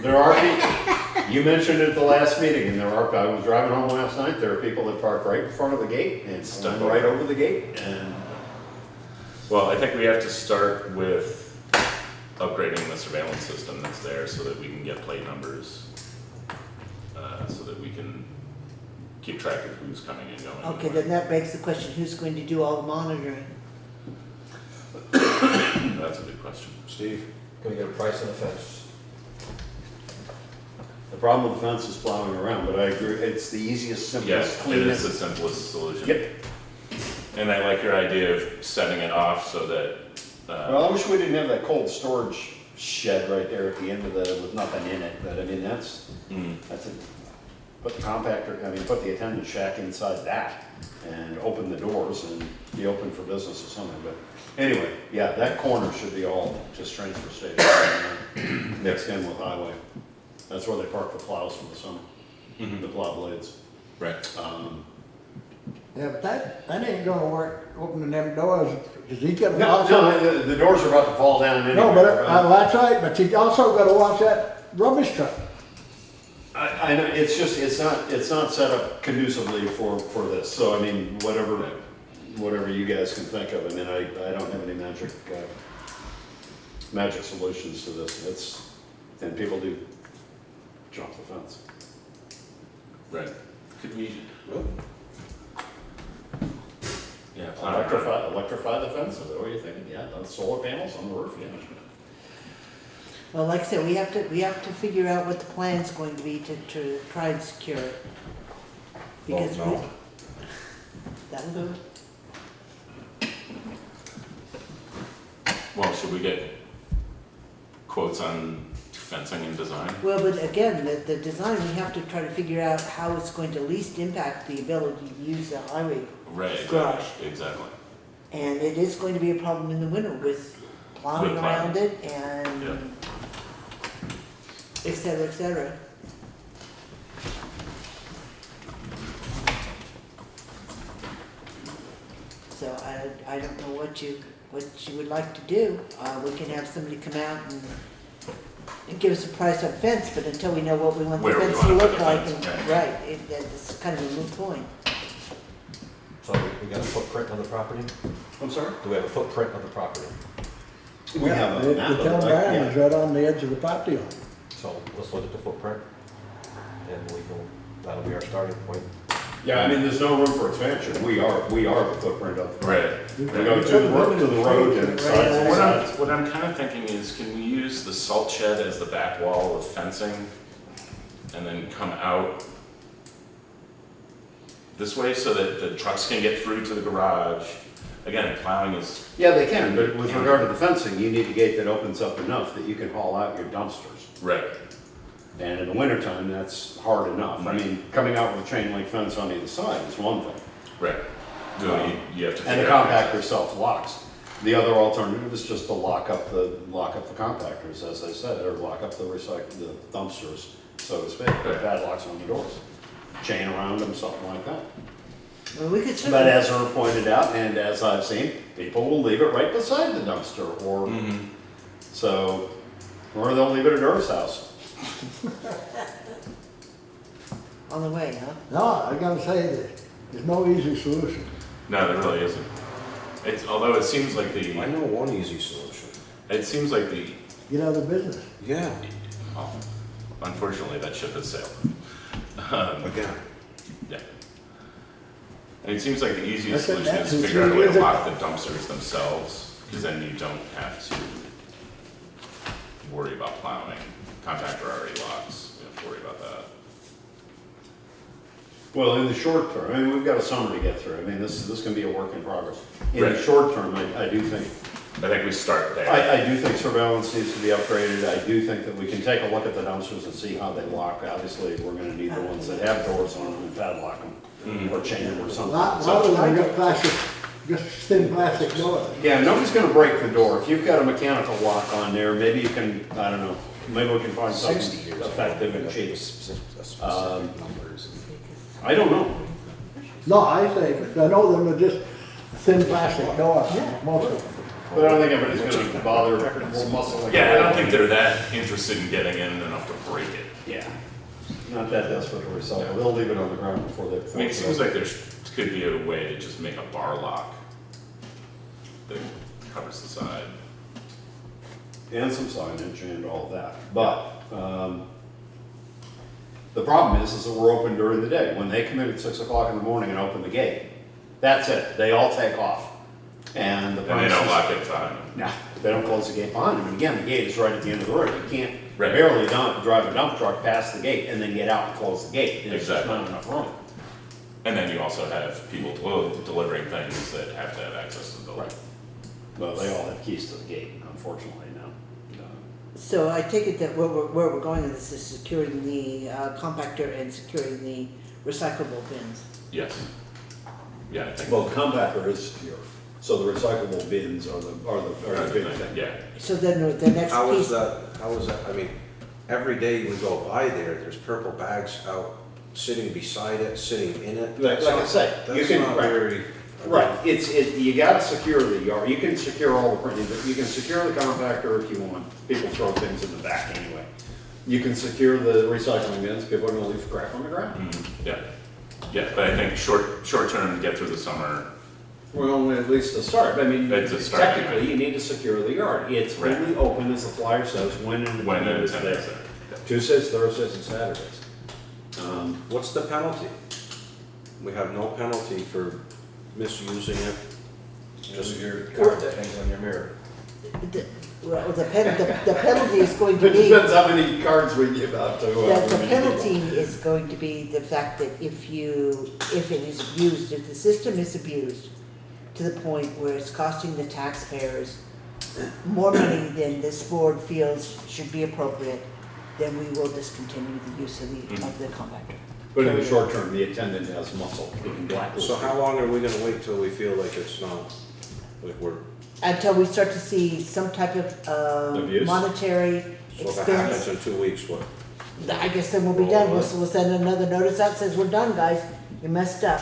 There are people, you mentioned it at the last meeting, and I was driving home last night, there are people that park right in front of the gate, and it's done right over the gate, and well, I think we have to start with upgrading the surveillance system that's there so that we can get plate numbers, so that we can keep track of who's coming and going. Okay, then that begs the question, who's going to do all the monitoring? That's a good question. Steve? Can we get a price on the fence? the problem with the fence is plowing around, but I agree, it's the easiest, Yeah, simplest, it is the cleanest. simplest solution. Yep. And I like your idea of setting it off so that, Well, I wish we didn't have that cold storage shed right there at the end of the, with nothing in it, but I mean, that's a, put the compactor, I mean, put the attendant shack inside that and open the doors and be open for business or something, but anyway, yeah, that corner should be all just transfer station, mixed in with highway. That's where they park the plows for the summer, the plow blades. right. Yeah, but that ain't gonna work, opening them doors, because he's got to No, watch. no, the doors are about to fall down anyway. No, but, right? that's right, but you also gotta watch that rubbish truck. I know, it's just, it's not set up conducively for this, so I mean, whatever you guys can think of, I mean, I don't have any magic solutions to this, and people do jump the fence. Right. Could we? Yeah. Electrify the fence, is that what you're thinking? Yeah, the solar panels on the roof, yeah. Well, like I said, we have to figure out what the plan's going to be to try and secure it. Because no. that'll do it. Well, should we get quotes on fencing and design? Well, but again, the design, we have to try to figure out how it's going to least impact the ability to use the highway. Right. Garage. Exactly. And it is going to be a problem in the winter with plowing With plowing. around it and Yeah. et cetera, et cetera. So I don't know what you would like to do. We can have somebody come out and give us a price on fence, but until we know what we want the Where we fence to wanna put look the like, fence, and- right. right, it's kind of a moot point. So we got a footprint on the property? I'm sorry? Do we have a footprint of the property? We have The a map of town it, barn yeah. is right on the edge of the property line. So let's look at the footprint, and that'll be our starting point. Yeah, I mean, there's no room for expansion, we are the footprint of the. Right. We go to the road and sides and sides. What I'm kind of thinking is, can we use the salt shed as the back wall of fencing and then come out this way so that the trucks can get through to the garage? Again, plowing is, Yeah, they can, but with regard to the fencing, you need a gate that opens up enough that you can haul out your dumpsters. right, And in the wintertime, that's hard enough. I mean, coming out with a chain link fence on either side is one thing. right. No, you have to. And the figure out- compactor self-locks. The other alternative is just to lock up the compactors, as I said, or lock up the dumpsters, so to speak, put padlocks on the doors. Chain around them, something like that. Well, we could But certainly, as Irv pointed out, and as I've seen, people will leave it right beside the dumpster, or, so, or they'll leave it at Irv's house. on the way, huh? No, I gotta say that there's no easy solution. No, there really isn't. Although it seems like I know one easy solution. Get out of business. Yeah, well, unfortunately, that ship has sailed. again. Yeah. And it seems like the easiest I said solution that is to 2-3 figure out a way years to ago. lock the dumpsters themselves, because then you don't have to worry about plowing. Compactor already locks, you don't have to worry about that. Well, in the short term, I mean, we've got a summer to get through. I mean, this can be a work in progress. In the Right. short term, I do think I think we start there. I do think surveillance needs to be upgraded. I do think that we can take a look at the dumpsters and see how they lock. Obviously, we're gonna need the ones that have doors on them and padlock them, or chain them or A something. lot of them got plastic, just thin plastic doors. Yeah, nobody's gonna break the door. If you've got a mechanical lock on there, maybe you can, I don't know, maybe we can find something effective and cheap. I don't know. No, I say, I know them are just thin plastic doors, most of them. But I don't think everybody's gonna bother muscle. Yeah, I don't think they're that interested in getting in enough to break it. Yeah. Not that desperate to recycle. They'll leave it on the ground before they. I mean, it seems like there could be a way to just make a bar lock that covers the side. And some signage and all that. But, the problem is that we're open during the day. When they come in at 6 o'clock in the morning and open the gate, that's it. They all take off. And the And they don't lock it behind them. No, they don't close the gate behind them. And again, the gate is right at the end of the road. You can't Right. barely drive a dump truck past the gate and then get out and close the gate. There's just Exactly. not enough room. And then you also have people delivering things that have to have access to the building. But they all have keys to the gate, unfortunately, now. So I take it that where we're going with this is securing the compactor and securing the recyclable bins. Yes. Yeah, I think. Well, the compactor is secure, so the recyclable bins are the big thing. Yeah. So then the next How piece. is that, I mean, every day we go by there's purple bags out, sitting beside it, sitting in it. Like I say, you That's can, not right, very. right, you gotta secure the yard, you can secure all the printing, but you can secure the compactor if you want, people throw things in the back anyway. You can secure the recycling bins, people are gonna leave crap on the ground. Yeah. Yeah, but I think short term, get through the summer. Well, at least to start, I mean, It's a start, technically, anyway. you need to secure the yard, it's Right. only open, as the flyer says, when and When when the it's tenant is there. there. Tuesdays, Thursdays, and Saturdays. What's the penalty? We have no penalty for misusing it. Just your card that hangs on your mirror. Well, the penalty is going to It be. depends how many cards we give out to. The penalty is going to be the fact that if it is abused, if the system is abused to the point where it's costing the taxpayers more money than this board feels should be appropriate, then we will discontinue the use of the compactor. But in the short term, the attendant has muscle, he can blacklist. So how long are we gonna wait till we feel like it's not, like we're, Until we start to see some type of Abuse? monetary so if it happens expense, in 2 weeks, what? I guess then we'll be done. We'll send another notice out, says we're done, guys, you messed up.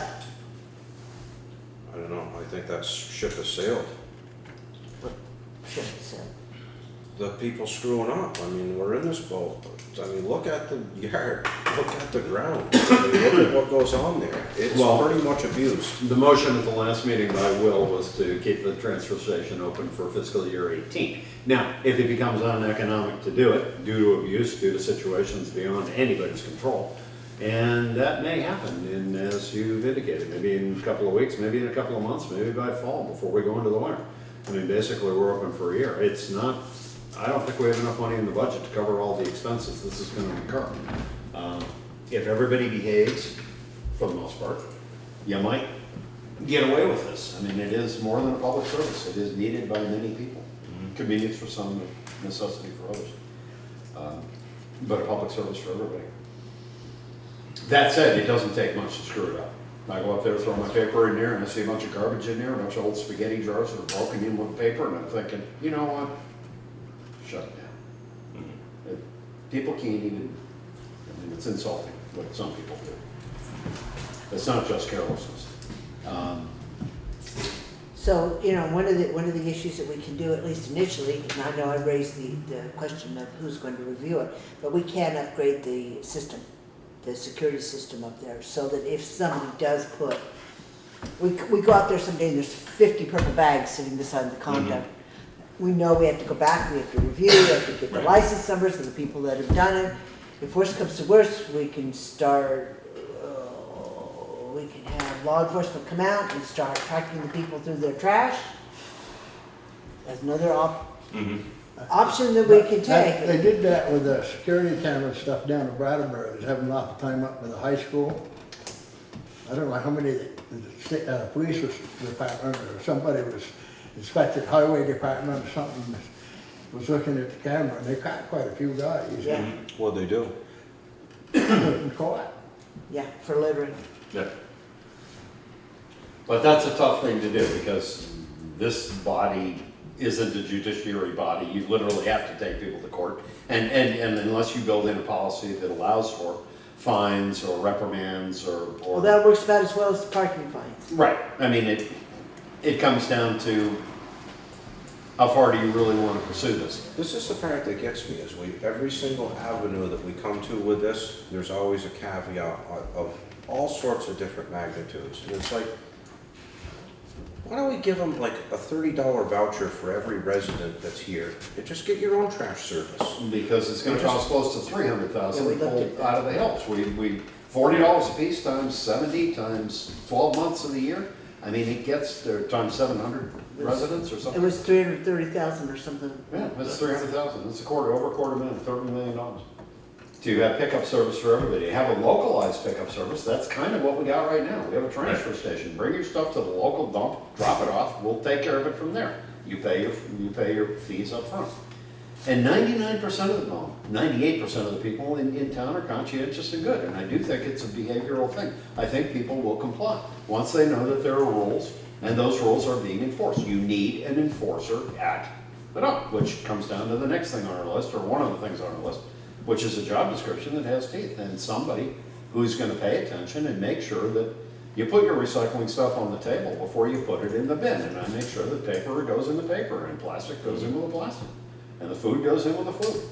I don't know, I think that ship has sailed. Should have said. The people screwing up, I mean, we're in this boat, I mean, look at the yard, look at the ground, I mean, look at what goes on there. It's Well- pretty much abused. The motion at the last meeting by Will was to keep the transfer station open for fiscal year 18. Now, if it becomes uneconomic to do it, due to abuse, due to situations beyond anybody's control, and that may happen, and as you've indicated, maybe in a couple of weeks, maybe in a couple of months, maybe by fall, before we go into the winter. I mean, basically, we're open for a year. It's not, I don't think we have enough money in the budget to cover all the expenses this is gonna incur. If everybody behaves, for the most part, you might get away with this. I mean, it is more than a public service. It is needed by many people. Convenience for some, necessity for others. But a public service for everybody. That said, it doesn't take much to screw it up. I go up there, throw my paper in there, and I see a bunch of garbage in there, a bunch of old spaghetti jars that are broken in with paper, and I'm thinking, you know what? Shut it down. People can't even, I mean, it's insulting what some people do. It's not just carelessness. So, one of the issues that we can do, at least initially, and I know I raised the question of who's going to review it, but we can upgrade the system, the security system up there, so that if somebody does put, we go out there someday and there's 50 purple bags sitting beside the conduct. We know we have to go back, we have to review, we have to get the license numbers of the people that have done it. If worst comes to worst, we can start, we can have law enforcement come out and start tracking the people through their trash. That's another option that we can take. They did that with the security camera stuff down at Brattleboro. They was having a lot of time up with the high school. I don't know how many, the police department or somebody was inspected highway department or something was looking at the camera, and they caught quite a few guys. Yeah, What'd they do? In court. yeah, for littering. Yeah. But that's a tough thing to do, because this body isn't a judiciary body. You literally have to take people to court. And unless you build in a policy that allows for fines or reprimands or. Well, that works about as well as the parking fines. Right, I mean, it comes down to how far do you really want to pursue this? This is the part that gets me, is every single avenue that we come to with this, there's always a caveat of all sorts of different magnitudes. And it's like, why don't we give them like a $30 voucher for every resident that's here, and just get your own trash service? Because it's gonna cost close to $300,000 Yeah, we looked at pulled out of the hills. We, $40 a piece times 70 times 12 months of the year. I mean, it gets there times 700 residents or It something. was 330,000 or something. Yeah, that's 300,000. It's over $250,000, $30 million. To have pickup service for everybody, have a localized pickup service, that's kind of what we got right now. We have a transfer station. Bring your stuff to the local dump, drop it off, we'll take care of it from there. You pay your fees up front. And 99% of the, well, 98% of the people in town are conscientious and good, and I do think it's a behavioral thing. I think people will comply, once they know that there are rules, and those rules are being enforced. You need an enforcer at the dump, which comes down to the next thing on our list, or one of the things on our list, which is a job description that has teeth, and somebody who's gonna pay attention and make sure that you put your recycling stuff on the table before you put it in the bin, and I make sure that paper goes in the paper, and plastic goes in with the plastic, and the food goes in with the food.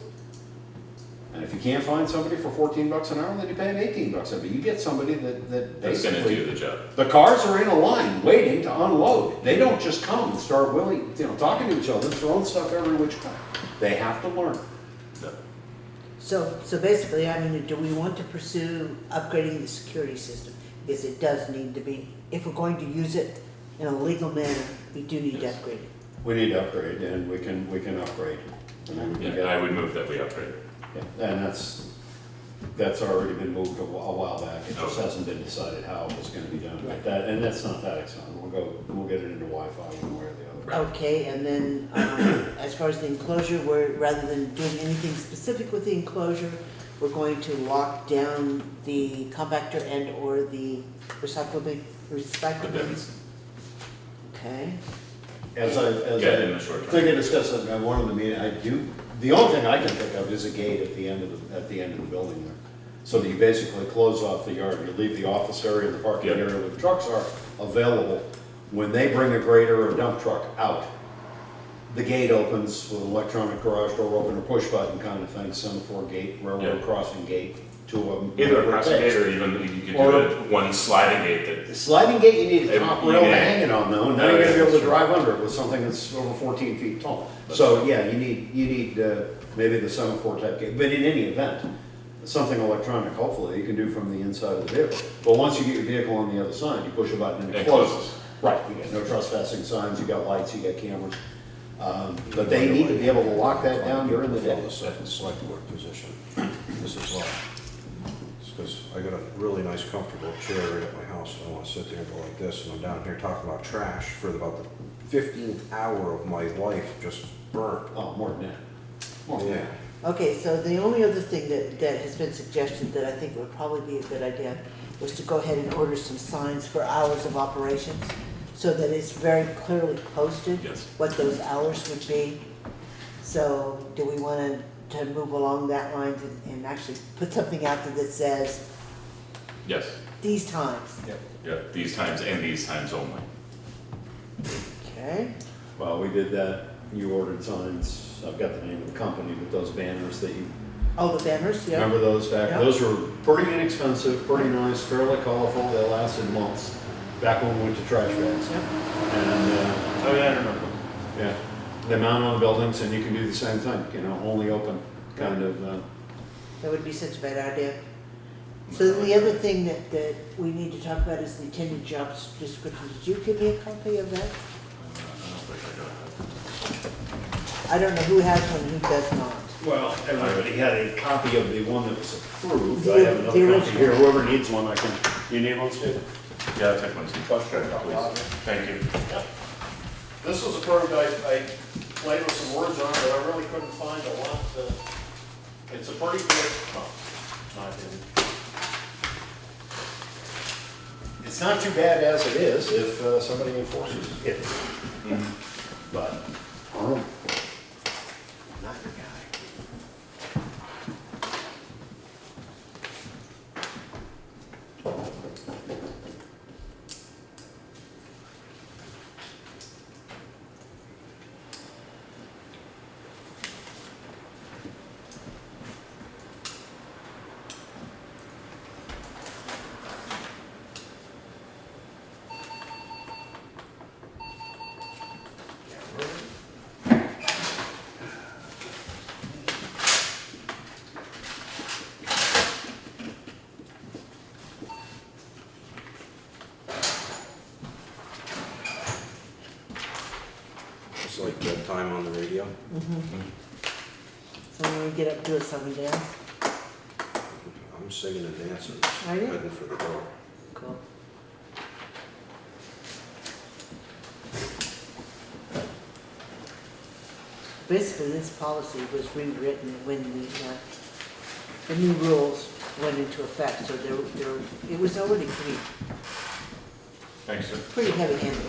And if you can't find somebody for $14 an hour, then you pay them $18 an hour. You get somebody that That's gonna basically, do the job. the cars are in a line waiting to unload. They don't just come and start talking to each other, throwing stuff every which way. They have to learn. So basically, I mean, do we want to pursue upgrading the security system? Because it does need to be, if we're going to use it in a legal manner, we do need to upgrade it. We need to upgrade, and we can upgrade. And then we can Yeah, get- I would move that we upgrade. Yeah, and that's already been moved a while back. It just Okay. hasn't been decided how it's gonna be done. But and that's not that exciting. We'll get it into Wi-Fi one way or the other. Okay, and then, as far as the enclosure, rather than doing anything specific with the enclosure, we're going to lock down the compactor and or the recycle bins. Okay, As I Yeah, in the short term. think I discussed at one of the meetings, the only thing I can think of is a gate at the end of the building there. So that you basically close off the yard, you leave the office area and the parking Yeah. area where the trucks are available. When they bring a grader or a dump truck out, the gate opens with an electronic garage door opener, push button kind of thing, semaphore gate, railroad Yeah. crossing gate, two of them. Either a whatever it crossing takes. gate or even you could Or- do it one sliding gate The that, sliding gate, you need a top You rail to need- hang it on though, and now Oh, you're gonna yeah, be able to that's drive under it with something that's over 14 feet tall. So, yeah, you need maybe the semaphore type gate, but in any event, something electronic, hopefully, you can do from the inside of the vehicle. But once you get your vehicle on the other side, you push a button and it It closes. closes. Right, you got no trespassing signs, you got lights, you got cameras. But they need to be able to lock that down during the day. Fill the second select board position. This is why. It's because I got a really nice comfortable chair right at my house, and I want to sit there and go like this, and I'm down here talking about trash for about the 15th hour of my life just burnt. Oh, more than that. More than Yeah. that. okay, so the only other thing that has been suggested that I think would probably be a good idea was to go ahead and order some signs for hours of operations, so that it's very clearly posted Yes. what those hours would be. So do we want to move along that line and actually put something out there that says yes, these times? yeah, these times and these times only. Okay, Well, we did that, you ordered signs, I've got the name of the company, but those banners that you, oh, the banners, yeah. remember those back? Yeah. Those were pretty inexpensive, pretty nice, fairly colorful, they lasted months, back when we went to trash bags. And, Oh, yeah, I remember. yeah, they mount on buildings and you can do the same thing, only open, kind of, That would be such a bad idea. So the other thing that we need to talk about is the attendant jobs description. Did you give me a copy of that? I don't know who has one and who does not. well, everybody had a copy of the one that was approved. The- I have the another copy original. here, whoever needs one, I can, you need one, Steve? Yeah, I'll take one too. Please. Thank you. This was approved, I played with some words on it, but I really couldn't find a lot to, it's a pretty good, well, not in. It's not too bad as it is if somebody enforces it. But, not your guy. It's like that time on the radio. So when we get up, do a song and dance. I'm singing and dancing, Are you? heading for the door. Cool. Basically, this policy was rewritten when the new rules went into effect, so it was already Thanks, sir. pretty heavy-handed.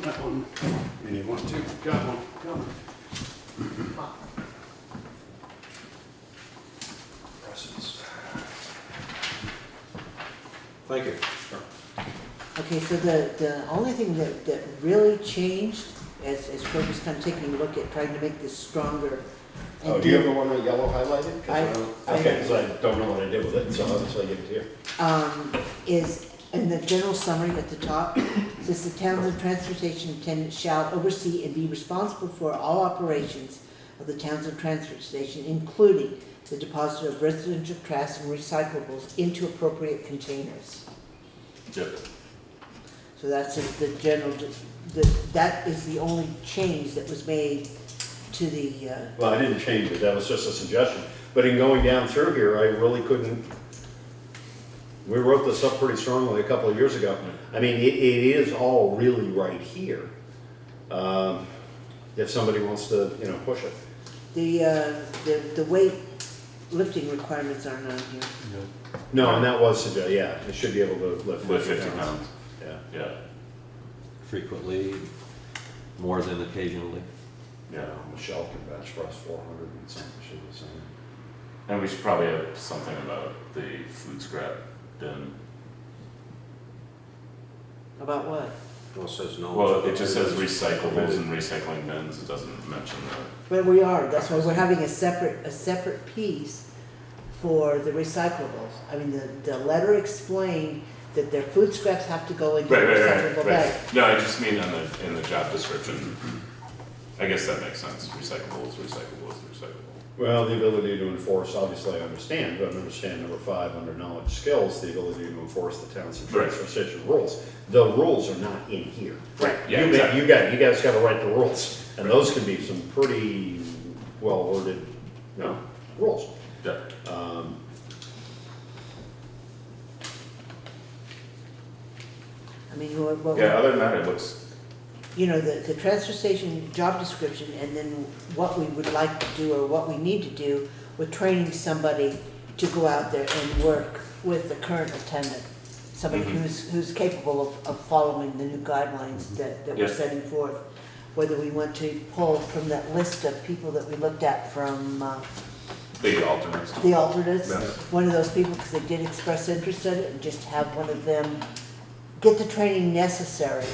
That one. You need one too? Got one. Got one. Presses. Thank you. Okay, so the only thing that really changed, as Craig was kind of taking a look at trying to make this stronger. and Oh, do you have the one that yellow highlighted? 'Cause I Okay, because I don't know what I did with it, so I'll give it to you. Is in the general summary at the top, says the Townshend Transportation Attendant shall oversee and be responsible for all operations of the Townshend Transfer Station, including the deposit of residential trash and recyclables into appropriate containers. Yep. So that's the general, that is the only change that was made to the, Well, I didn't change it, that was just a suggestion. But in going down through here, I really couldn't, we wrote this up pretty strongly a couple of years ago. I mean, it is all really right here. If somebody wants to, push it. the weight lifting requirements aren't on here. No, and that was, yeah, it should be able to lift With 50 50 pounds. Yeah. Yeah, Frequently, more than occasionally. yeah. Michelle can bench press 400 and something, she was saying. And we should probably have something about the food scrap bin. About what? Well, it says no. Well, it just says recyclables and recycling bins, it doesn't mention the. Well, we are, that's why we're having a separate piece for the recyclables. I mean, the letter explained that their food scraps have to go into a recyclable bag. No, I just mean in the job description. I guess that makes sense. Recyclable is recyclable is recyclable. Well, the ability to enforce, obviously I understand, but understand number 5, under knowledge skills, the ability to enforce the Townshend Transfer Station rules. The rules are not in here. Right. Yeah, You guys gotta write the rules, and those can be some pretty well worded, rules. Yeah. I mean, what Yeah, other than that, it looks, the transfer station job description, and then what we would like to do or what we need to do with training somebody to go out there and work with the current attendant. Somebody who's capable of following the new guidelines that we're Yeah. setting forth. Whether we want to pull from that list of people that we looked at from the alternates. the alternates, Yeah. one of those people, because they did express interest in it, and just have one of them get the training necessary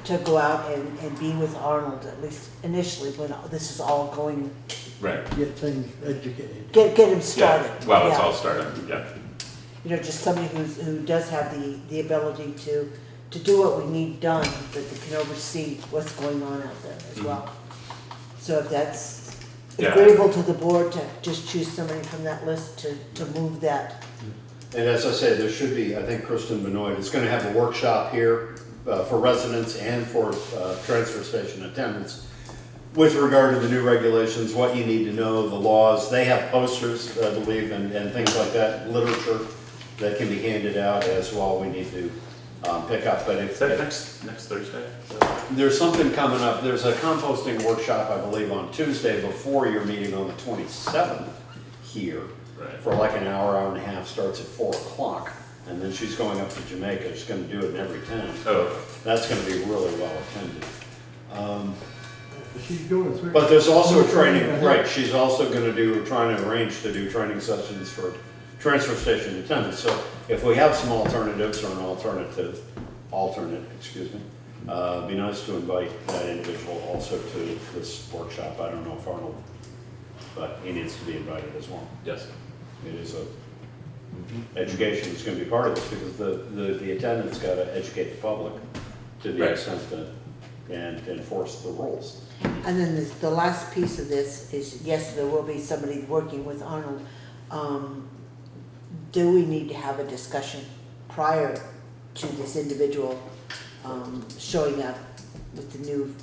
to go out and be with Arnold, at least initially, when this is all going, Right. Get things educated. get him started. Yeah. Well, it's Yeah. all started, yeah. Just somebody who does have the ability to do what we need done, but that can oversee what's going on out there as well. So if that's Yeah. agreeable to the board, to just choose somebody from that list to move that. And as I said, there should be, I think Kristen Benoit is gonna have a workshop here for residents and for transfer station attendants with regard to the new regulations, what you need to know, the laws. They have posters, I believe, and things like that, literature that can be handed out as well. We need to pick up, but if Is that next Thursday? there's something coming up, there's a composting workshop, I believe, on Tuesday before your meeting on the 27th here. Right. For like an hour, hour and a half, starts at 4 o'clock. And then she's going up to Jamaica, she's gonna do it in every town. Oh, That's gonna be really well attended. She's doing three. But there's also a training, right, she's also gonna trying to arrange to do training sessions for transfer station attendants. So if we have some alternatives or an alternate, excuse me, be nice to invite that individual also to this workshop. I don't know if Arnold, but he needs to be invited as well. yes. It is education is gonna be part of this because the attendant's gotta educate the public to the Right. extent that, and enforce the rules. And then the last piece of this is, yes, there will be somebody working with Arnold. Do we need to have a discussion prior to this individual showing up with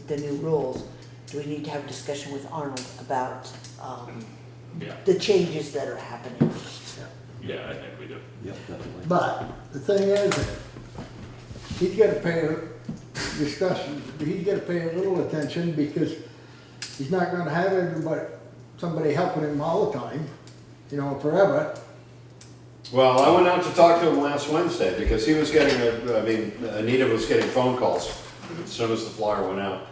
the new rules? Do we need to have a discussion with Arnold about Yeah. the changes that are happening? Yeah, I think we do. Yep, definitely. But the thing is, he's gotta pay he's gotta pay a little attention because he's not gonna have somebody helping him all the time, forever. Well, I went out to talk to him last Wednesday because he was getting Anita was getting phone calls as soon as the flyer went out.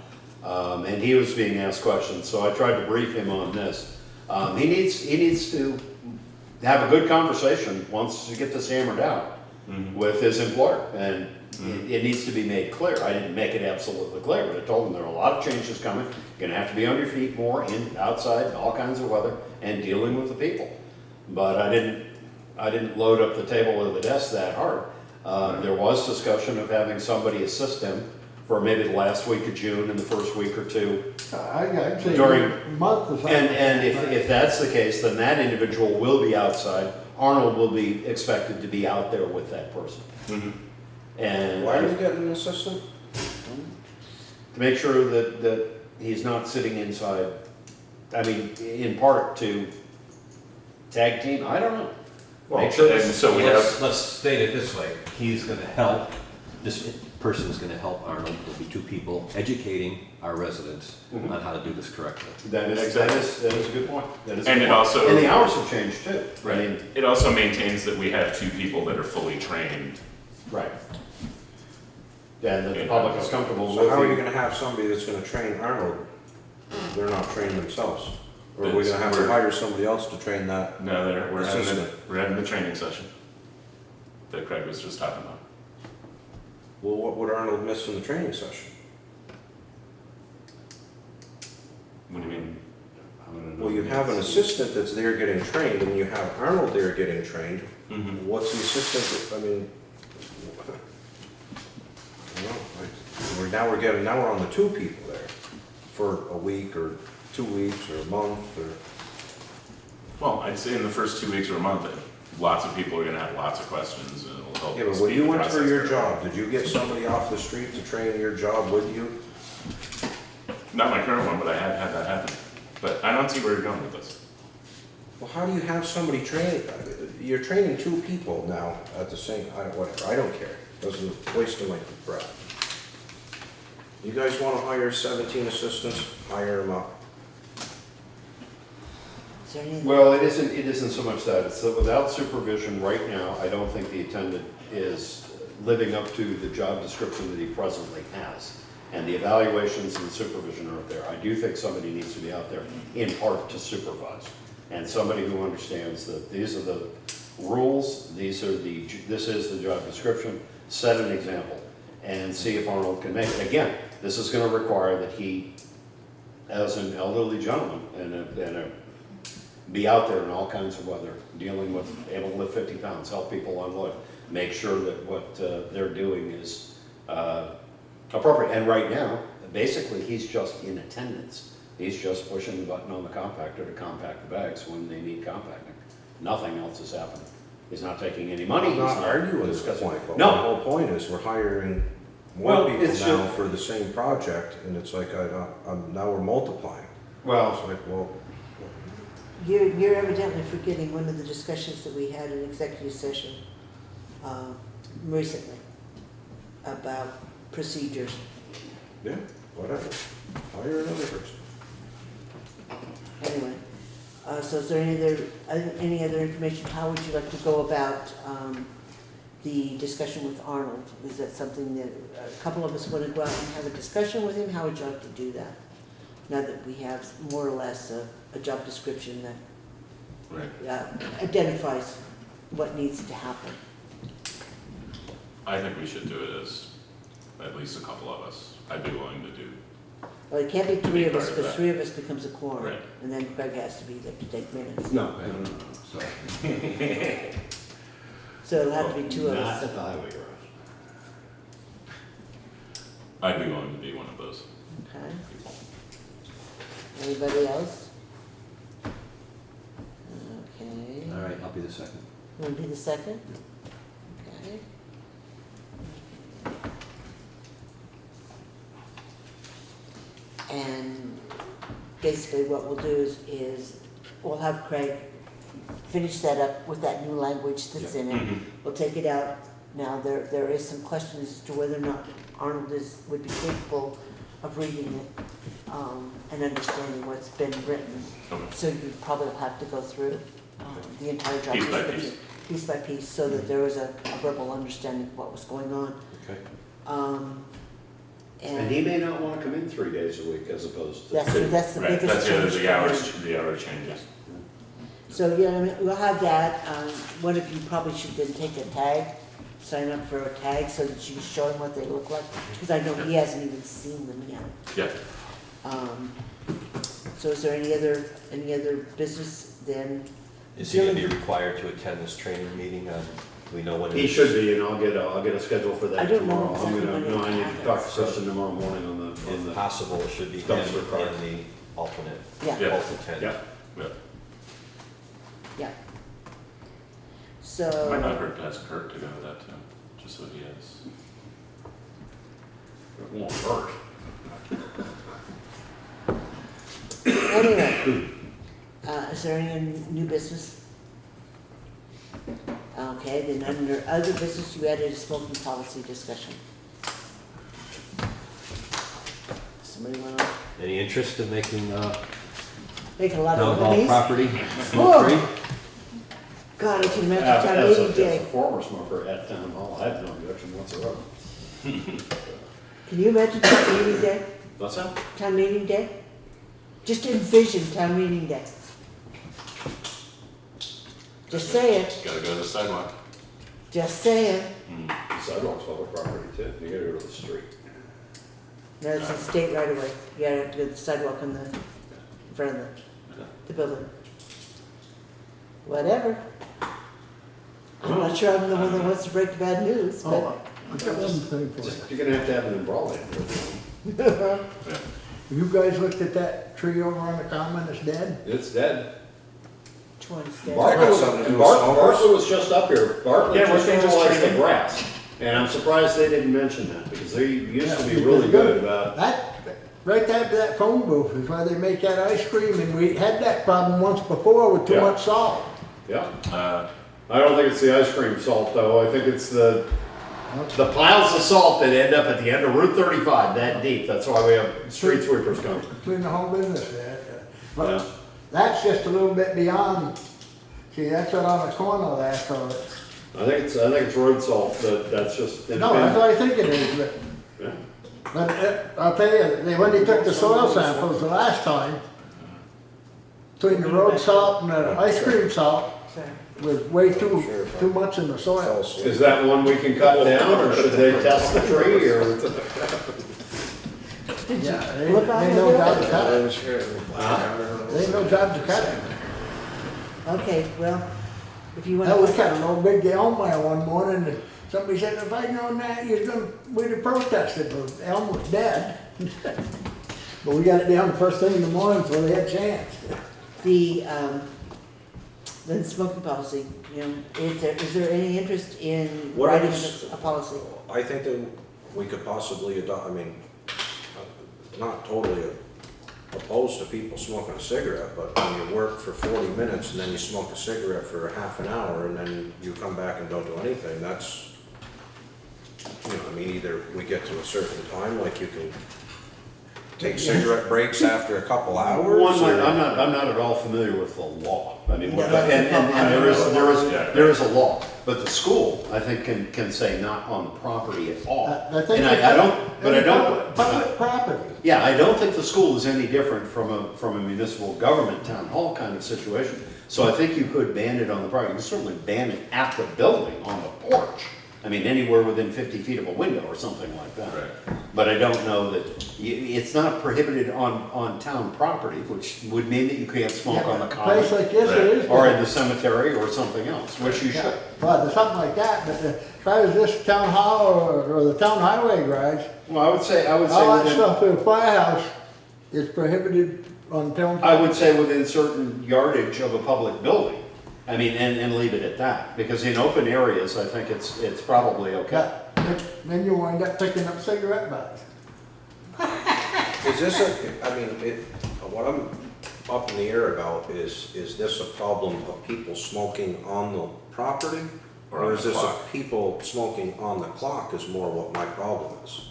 And he was being asked questions, so I tried to brief him on this. He needs to have a good conversation once you get this hammered out with his employer. And it needs to be made clear. I didn't make it absolutely clear, but I told him there are a lot of changes coming. You're gonna have to be on your feet more outside, all kinds of weather, and dealing with the people. But I didn't load up the table or the desk that hard. There was discussion of having somebody assist him for maybe the last week of June and the first week or two. I'd say During- a month or something. And if that's the case, then that individual will be outside. Arnold will be expected to be out there with that person. And Why are you getting an assistant? to make sure that he's not sitting inside, in part to tag team, I don't know. Well, Make sure and this- so we have, Let's state it this way, he's gonna help, this person's gonna help Arnold, there'll be two people educating our residents on how to do this correctly. That is a good point. That is a And good it point. also- And the hours have changed too. I right, mean, it also maintains that we have two people that are fully trained. right. And that the public is comfortable with. So how are you the- gonna have somebody that's gonna train Arnold? They're not trained themselves. Or are we It's- gonna have to hire somebody else to train that? No, Assistant. we're having the training session that Craig was just talking about. Well, what would Arnold miss in the training session? What do you mean? Well, you have an assistant that's there getting trained, and you have Arnold there getting trained. What's the assistant, I don't know, now we're on the two people there for a week or 2 weeks or a month or. Well, I'd say in the first 2 weeks or a month, lots of people are gonna have lots of questions and it'll help. Yeah, but when speed you the went for process your there. job, did you get somebody off the street to train your job with you? Not my current one, but I have had that happen. But I don't see where you're going with this. Well, how do you have somebody train, you're training two people now at the same, whatever, I don't care, doesn't waste of my breath. You guys wanna hire 17 assistants, hire them up. Is there any? Well, it isn't so much that, it's that without supervision right now, I don't think the attendant is living up to the job description that he presently has. And the evaluations and supervision are up there. I do think somebody needs to be out there in part to supervise. And somebody who understands that these are the rules, this is the job description, set an example and see if Arnold can make it. Again, this is gonna require that he, as an elderly gentleman be out there in all kinds of weather, dealing with, able to lift 50 pounds, help people unload, make sure that what they're doing is appropriate. And right now, basically, he's just in attendance. He's just pushing the button on the compactor to compact the bags when they need compacting. Nothing else is happening. He's not taking any money. I'm He's not arguing this discussing. point, but No. my whole point is we're hiring Well, more people it's now just- for the same project, and it's like, now we're multiplying. Well, It's like, well, You're evidently forgetting one of the discussions that we had in executive session recently. about procedures. Yeah, whatever. Hire another person. Anyway, so is there any other information? How would you like to go about the discussion with Arnold? Is that something that a couple of us want to go out and have a discussion with him? How would you like to do that? Now that we have more or less a job description that Right. identifies what needs to happen. I think we should do it as at least a couple of us. I'd be willing to do. Well, it can't be three of us, Part of because that. three of us becomes a quorum. Right. And then Craig has to be there to take minutes. No, So, So it'll have to be two of not us. at the highway garage. I'd be willing to be one of those Okay. people. Anybody else? Okay. all right, I'll be the second. You want to be the second? Okay. And basically what we'll do is we'll have Craig finish that up with that new language that's in it. We'll take it out. Now, there is some questions as to whether or not Arnold would be capable of reading it and understanding what's been written. Okay. So you probably will have to go through the entire job Piece by description, piece by piece, so that there was a verbal understanding of what was going on. Okay. And he may not want to come in 3 days a week as opposed to two. That's the Right, biggest that's the other, change. the for hours, him. the hour changes. So, yeah, I mean, we'll have that. One of you probably should then take a tag, sign up for a tag so that you can show him what they look like, because I know he hasn't even seen them yet. Yeah. So is there any other business then? Is he gonna be required to attend this training meeting? Do we know when it He is? should be, and I'll get a schedule for I that don't know tomorrow. exactly when it I need to talk to happens. Kristen tomorrow morning on If the, possible, it should be him dumpster car. and the alternate, Yeah. Yeah. both attend. yeah. Yeah. Yeah. Might not So, hurt to ask Kurt to go to that too, just so he is. It won't hurt. anyway, is there any new business? Okay, then under other business, you added a smoking policy discussion. Somebody want to Any interest in making make a lot town of hall enemies? property smoke-free? God, I can imagine As town a meeting day. former smoker at town hall, I have no objection whatsoever. Can you imagine town meeting day? What's that? Town meeting day? Just envision town meeting day. Just saying, Gotta go to the sidewalk. just saying. The sidewalk's public property too, you gotta go to the street. No, it's a state right away. You gotta have to go to the sidewalk in front of the building. Whatever. I'm not sure I'm the one that wants to break the bad news, but. Oh, I got one thing for you. Just, you're gonna have to have an umbrella in there. Yeah. You guys looked at that tree over on the common that's dead? It's dead. Which one's dead? Bartlett was, something to do and with Bartlett smokers? was just up here. Bartlett Yeah, just weren't they just fertilized the treating- grass. And I'm surprised they didn't mention that, because they used to be really good about, That, right after that phone booth is why they make that ice cream, and we had that problem once before with too Yeah. much salt. yeah. Uh, I don't think it's the ice cream salt though, I think it's the piles of salt that end up at the end of Route 35, that deep. That's why we have street sweepers coming. Clean the whole business there. Yeah. But that's just a little bit beyond, see, that's right on the corner there, so it's, I think it's road salt, that's just. no, that's what I think it is, but, Yeah. I'll tell you, when they took the soil samples the last time, between the road salt and the ice cream salt, Sorry. was way too much in the soil. Is that one we can cut down, or should they test the tree, or? Yeah, they Look out ain't no there. job to cut it. They ain't no job to cut it. Okay, well, if you Hell, we want cut an old big elm there one morning, and somebody said, if I'd known that, we'd have protested, but the elm was dead. But we got it down the first thing in the morning before they had a chance. the smoking policy, is there any interest in What writing is- a policy? I think that we could possibly adopt, not totally opposed to people smoking a cigarette, but when you work for 40 minutes and then you smoke a cigarette for half an hour and then you come back and don't do anything, that's You know, I mean, either we get to a certain time, like you can take cigarette breaks after a couple hours. One, or- I'm not at all familiar with the law. I mean, Yeah, that's the problem. and there is a law, but the school, I think, can say not on the property at all. I think And it's I don't, but I don't. Public property. Yeah, I don't think the school is any different from a municipal government town hall kind of situation. So I think you could ban it on the property. You can certainly ban it at the building, on the porch. I mean, anywhere within 50 feet of a window or something like that. Right. But I don't know that, it's not prohibited on town property, which would mean that you can't smoke on the A place common like this, it is. or in the cemetery or something else, which you should. Well, there's something like that, but as far as this town hall or the town highway garage, Well, I would say all that within, stuff in a firehouse is prohibited on town. I would say within certain yardage of a public building. I mean, and leave it at that, because in open areas, I think it's probably okay. Then you wind up picking up cigarette butts. Is this I mean, what I'm up in the air about is this a problem of people smoking on the property? Or on Or the is this clock. a people smoking on the clock is more what my problem is?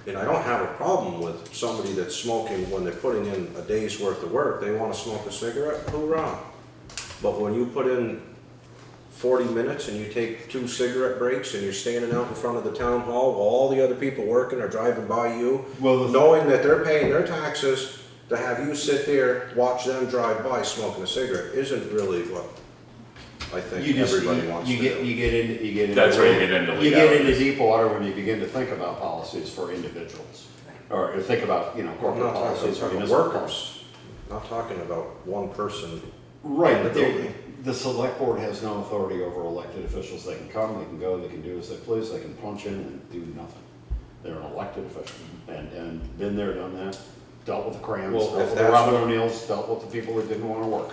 And I don't have a problem with somebody that's smoking when they're putting in a day's worth of work, they wanna smoke a cigarette, hoorah. But when you put in 40 minutes and you take 2 cigarette breaks and you're standing out in front of the town hall while all the other people working are driving by you, Well, knowing that they're paying their taxes to have you sit there, watch them drive by smoking a cigarette, isn't really what I think everybody wants to do. You get into. That's where you get into You get into legalities. deep water when you begin to think about policies for individuals. Or think about, I'm corporate not policies for talking about municipal. workers, not talking about one person. Right, in the but building. the select board has no authority over elected officials. They can come, they can go, they can do as they please, they can punch in and do nothing. They're an elected official, and been there, done that, dealt with the Crams, Well, dealt if with the that's Robin what- O'Neills, dealt with the people that didn't wanna work.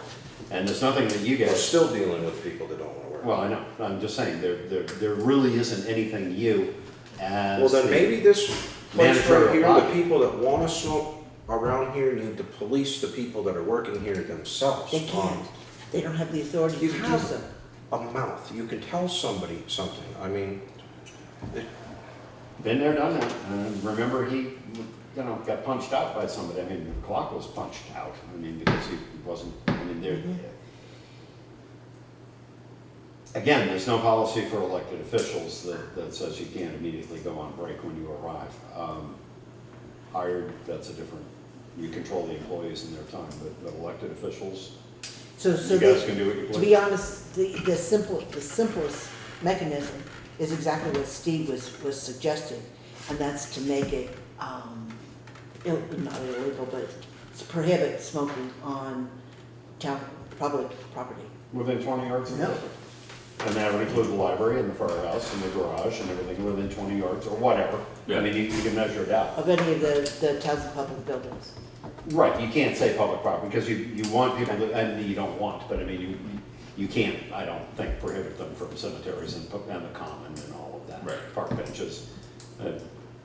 And there's nothing that you We're guys, still dealing with people that don't wanna work. well, I know, I'm just saying, there really isn't anything you as. Well, then the maybe this place manager right here, of the body. people that wanna smoke around here need to police the people that are working here themselves. They can't. They don't have the authority You to do have so. a mouth, you can tell somebody something, I mean, Been there, done that. And remember, he, got punched out by somebody. I mean, the clock was punched out. I mean, because he wasn't, again, there's no policy for elected officials that says you can't immediately go on break when you arrive. Hired, that's a different, you control the employees and their time, but elected officials, So you guys can do what you to please. be honest, the simplest mechanism is exactly what Steve was suggesting, and that's to make it, not illegal, but to prohibit smoking on town, public property. Within 20 yards of the Yeah. building. And that would include the library and the firehouse and the garage and everything within 20 yards or whatever. Yeah. I mean, you can measure it out. Of any of the town's public buildings. Right, you can't say public property because you want people to, and you don't want, but I mean, you can't, I don't think, prohibit them from cemeteries and the common and all of that. Right. Park benches,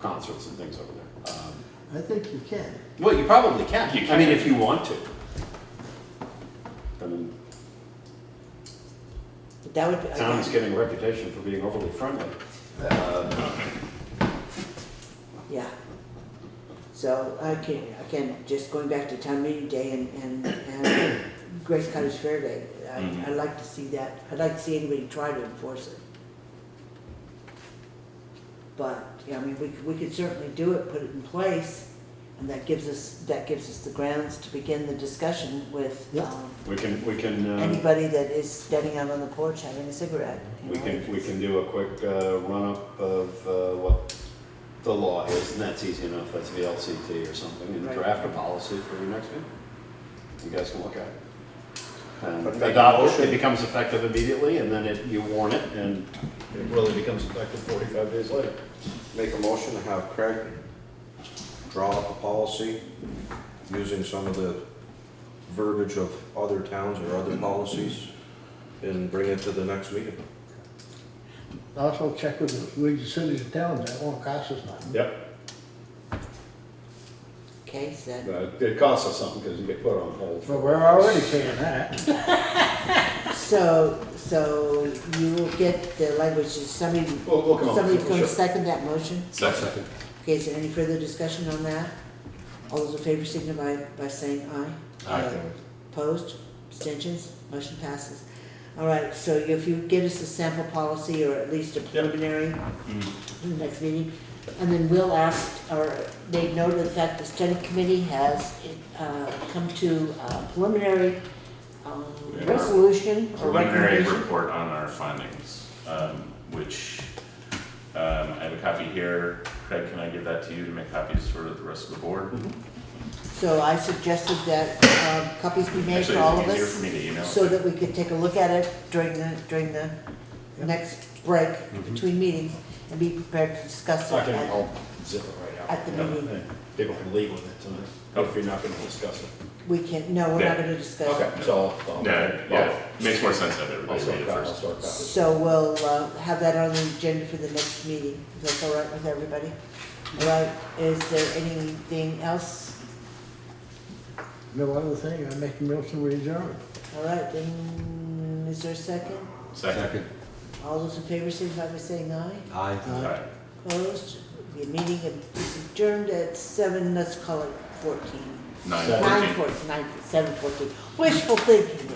concerts and things over there. I think you can. Well, you probably can. You I mean, can. if you want to. I mean, But that would be. the town is getting a reputation for being overly friendly. Yeah. So, again, just going back to town meeting day and Grace Cottage Fair Day, Mhm. I'd like to see that, I'd like to see anybody try to enforce it. But, yeah, I mean, we could certainly do it, put it in place, and that gives us the grounds to begin the discussion with, Yeah. We can, anybody that is standing out on the porch having a cigarette. you we know. can do a quick run-up of what the law is, and that's easy enough, that's VLCT or something, and Right. draft a policy for your next meeting. You guys can look at it. And But make a adopt it, motion. it becomes effective immediately, and then you warn it, and it really becomes effective 45 days later. make a motion to have Craig draw up a policy using some of the verbiage of other towns or other policies and bring it to the next meeting. Also check with the League of Cities and Towns, that won't cost us nothing. Yep. Okay, so that, It costs us something because you get put on hold. But we're already paying that. so So you will get the language, is somebody, We'll come up with somebody it, going to sure. second that motion? Second. Okay, is there any further discussion on that? All those in favor signify by saying aye. Aye. Opposed, abstentions, motion passes. All right, so if you get us a sample policy or at least a preliminary in the next meeting, and then we'll ask, or they know the fact the study committee has come to a preliminary Yeah. resolution or Preliminary recommendation. report on our findings, which, I have a copy here. Craig, can I give that to you to make copies for the rest of the board? So I suggested that copies be made Actually, for all it's of easier us, for me to email. so that we could take a look at it during the next break between meetings and be prepared to discuss it I can, at, I'll zip it right out. at the meeting. And people can leave with it tonight, if you're not gonna discuss it. We can, no, we're not Yeah. gonna discuss it. Okay, so I'll. Yeah, it makes more sense to have I'll everybody start read it copy, I'll first. start copy. So we'll have that on the agenda for the next meeting. Is that all right with everybody? All right, is there anything else? No other thing, I make a motion we adjourn. All right, then, is there a second? Second. All those in favor, signify by saying aye. Aye. Aye. Opposed? The meeting is adjourned at 7, let's call it 14. 9:14. 9:14, 7:14. Wishful thinking.